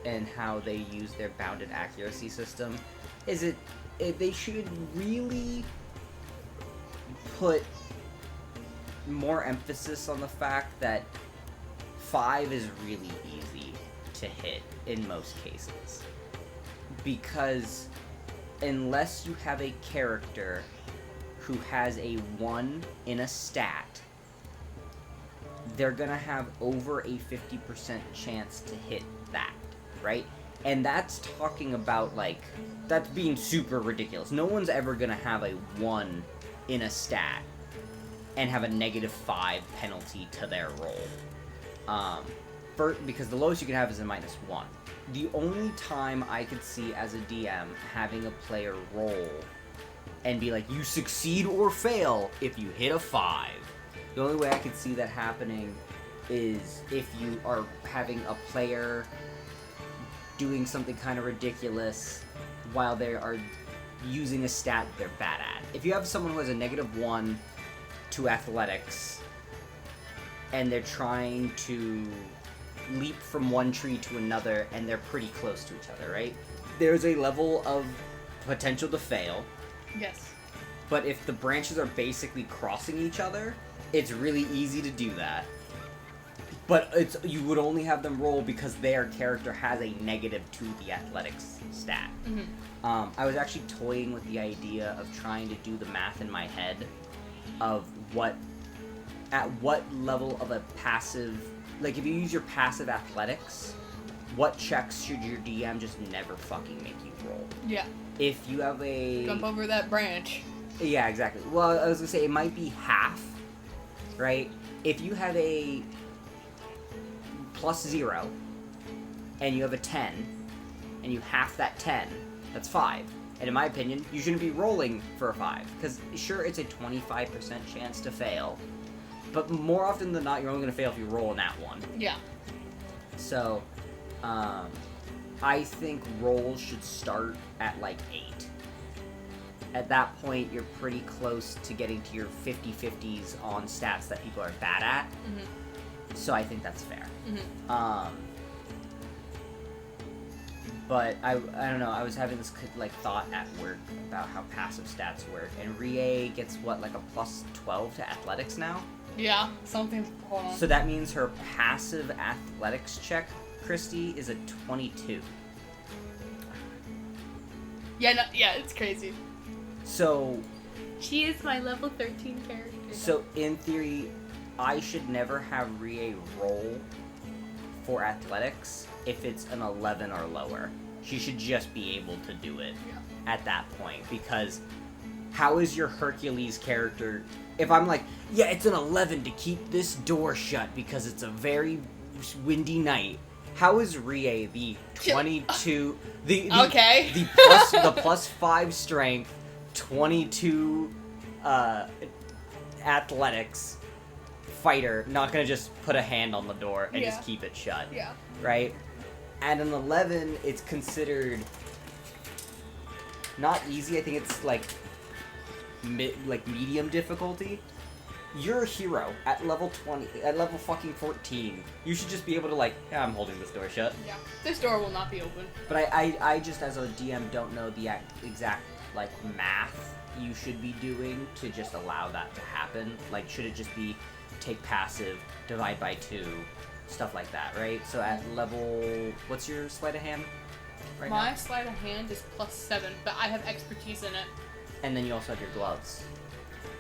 and how they use their bounded accuracy system is they should really put more emphasis on the fact that 5 is really easy to hit in most cases. Because unless you have a character who has a 1 in a stat, they're gonna have over a 50% chance to hit that, right? And that's talking about, like, that's being super ridiculous. No one's ever gonna have a 1 in a stat and have a -5 penalty to their roll. Because the lowest you can have is a -1. The only time I could see as a DM having a player roll and be like, you succeed or fail if you hit a 5. The only way I could see that happening is if you are having a player doing something kind of ridiculous while they are using a stat they're bad at. If you have someone who has a -1 to athletics and they're trying to leap from one tree to another and they're pretty close to each other, right? There's a level of potential to fail. Yes. But if the branches are basically crossing each other, it's really easy to do that. But you would only have them roll because their character has a negative to the athletics stat. Mm-hmm. I was actually toying with the idea of trying to do the math in my head of at what level of a passive, like if you use your passive athletics, what checks should your DM just never fucking make you roll? Yeah. If you have a... Jump over that branch. Yeah, exactly. Well, I was gonna say it might be half, right? If you have a +0 and you have a 10 and you half that 10, that's 5. And in my opinion, you shouldn't be rolling for a 5 because sure, it's a 25% chance to fail, but more often than not, you're only gonna fail if you roll in that one. Yeah. So, I think rolls should start at like 8. At that point, you're pretty close to getting to your 50-50s on stats that people are bad at. Mm-hmm. So I think that's fair. Mm-hmm. But I don't know, I was having this like thought at work about how passive stats work, and Rie gets what, like a +12 to athletics now? Yeah, something's going on. So that means her passive athletics check, Christy, is a 22. Yeah, it's crazy. So... She is my level 13 character. So, in theory, I should never have Rie roll for athletics if it's an 11 or lower. She should just be able to do it at that point, because how is your Hercules character... If I'm like, yeah, it's an 11 to keep this door shut because it's a very windy night, how is Rie the 22... the +5 strength, 22 athletics fighter not gonna just put a hand on the door and just keep it shut? Yeah. Right? At an 11, it's considered not easy. I think it's like medium difficulty. You're a hero at level 20, at level fucking 14. You should just be able to like, yeah, I'm holding this door shut. Yeah. This door will not be open. But I just as a DM don't know the exact like math you should be doing to just allow that to happen. Like, should it just be take passive, divide by 2, stuff like that, right? So at level, what's your sleight of hand right My now? sleight of hand is +7, but I have expertise in it. And then you also have your gloves,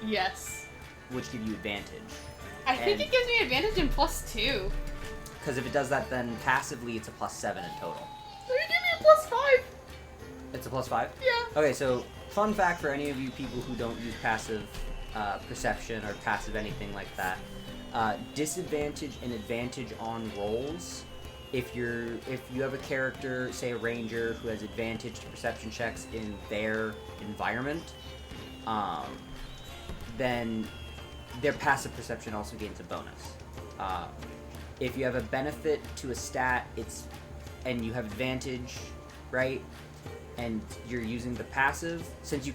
Yes. which give you advantage. I think it gives me advantage in +2. Because if it does that, then passively it's a +7 in total. So you give me a +5. It's a +5? Yeah. Okay, so fun fact for any of you people who don't use passive perception or passive anything like that. Disadvantage and advantage on rolls. If you have a character, say a ranger, who has advantage to perception checks in their environment, then their passive perception also gains a bonus. If you have a benefit to a stat, and you have advantage, right? And you're using the passive, since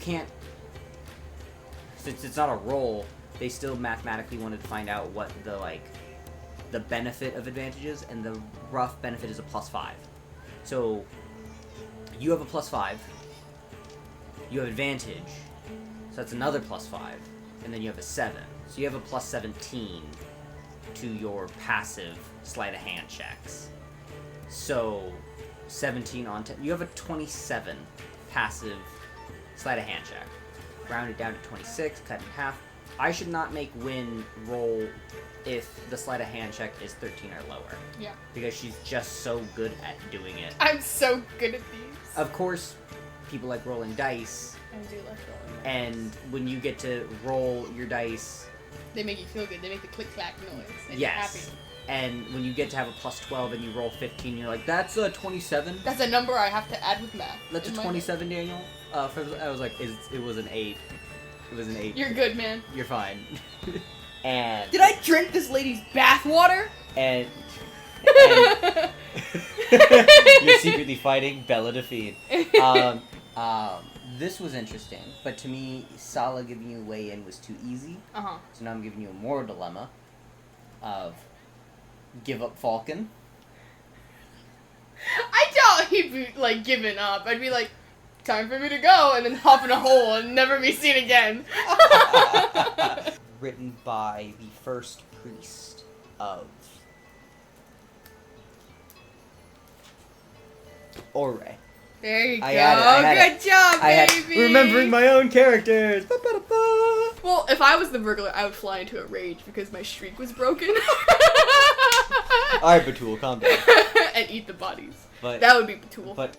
it's not a roll, they still mathematically wanted to find out what the benefit of advantage is, and the rough benefit is a +5. So you have a +5, you have advantage, so that's another +5, and then you have a 7. So you have a +17 to your passive sleight of hand checks. So 17 on 10. You have a 27 passive sleight of hand check. Round it down to 26, cut in half. I should not make Win roll if the sleight of hand check is 13 or lower. Yeah. Because she's just so good at doing it. I'm so good at these. Of course, people like rolling dice, I do like rolling. and when you get to roll your dice, They make you feel good. They make the click clack noise. And yes. You're happy. And when you get to have a plus 12 and you roll 15, you're like, that's a 27. That's a number I have to add with math. That's a in my 27, Daniel. I was like, it was an 8. It was an 8. head. You're good, man. You're fine. And Did I drink this lady's bathwater? and you're secretly fighting Bella Delphine. This was interesting, but to me, Sala giving you a way in was too easy. Uh-huh. So now I'm giving you a moral dilemma of give up Falcon. I doubt he'd be, like, giving up. I'd be like, time for me to go, and then hop in a hole and never be seen again. Written by the first priest of Ore. There you go. I had Good job, baby. Remembering my own characters. Well, if I was the burglar, I would fly into a rage because my streak was broken. Alright, Batul, calm down. And eat the bodies. But That would be Batul. but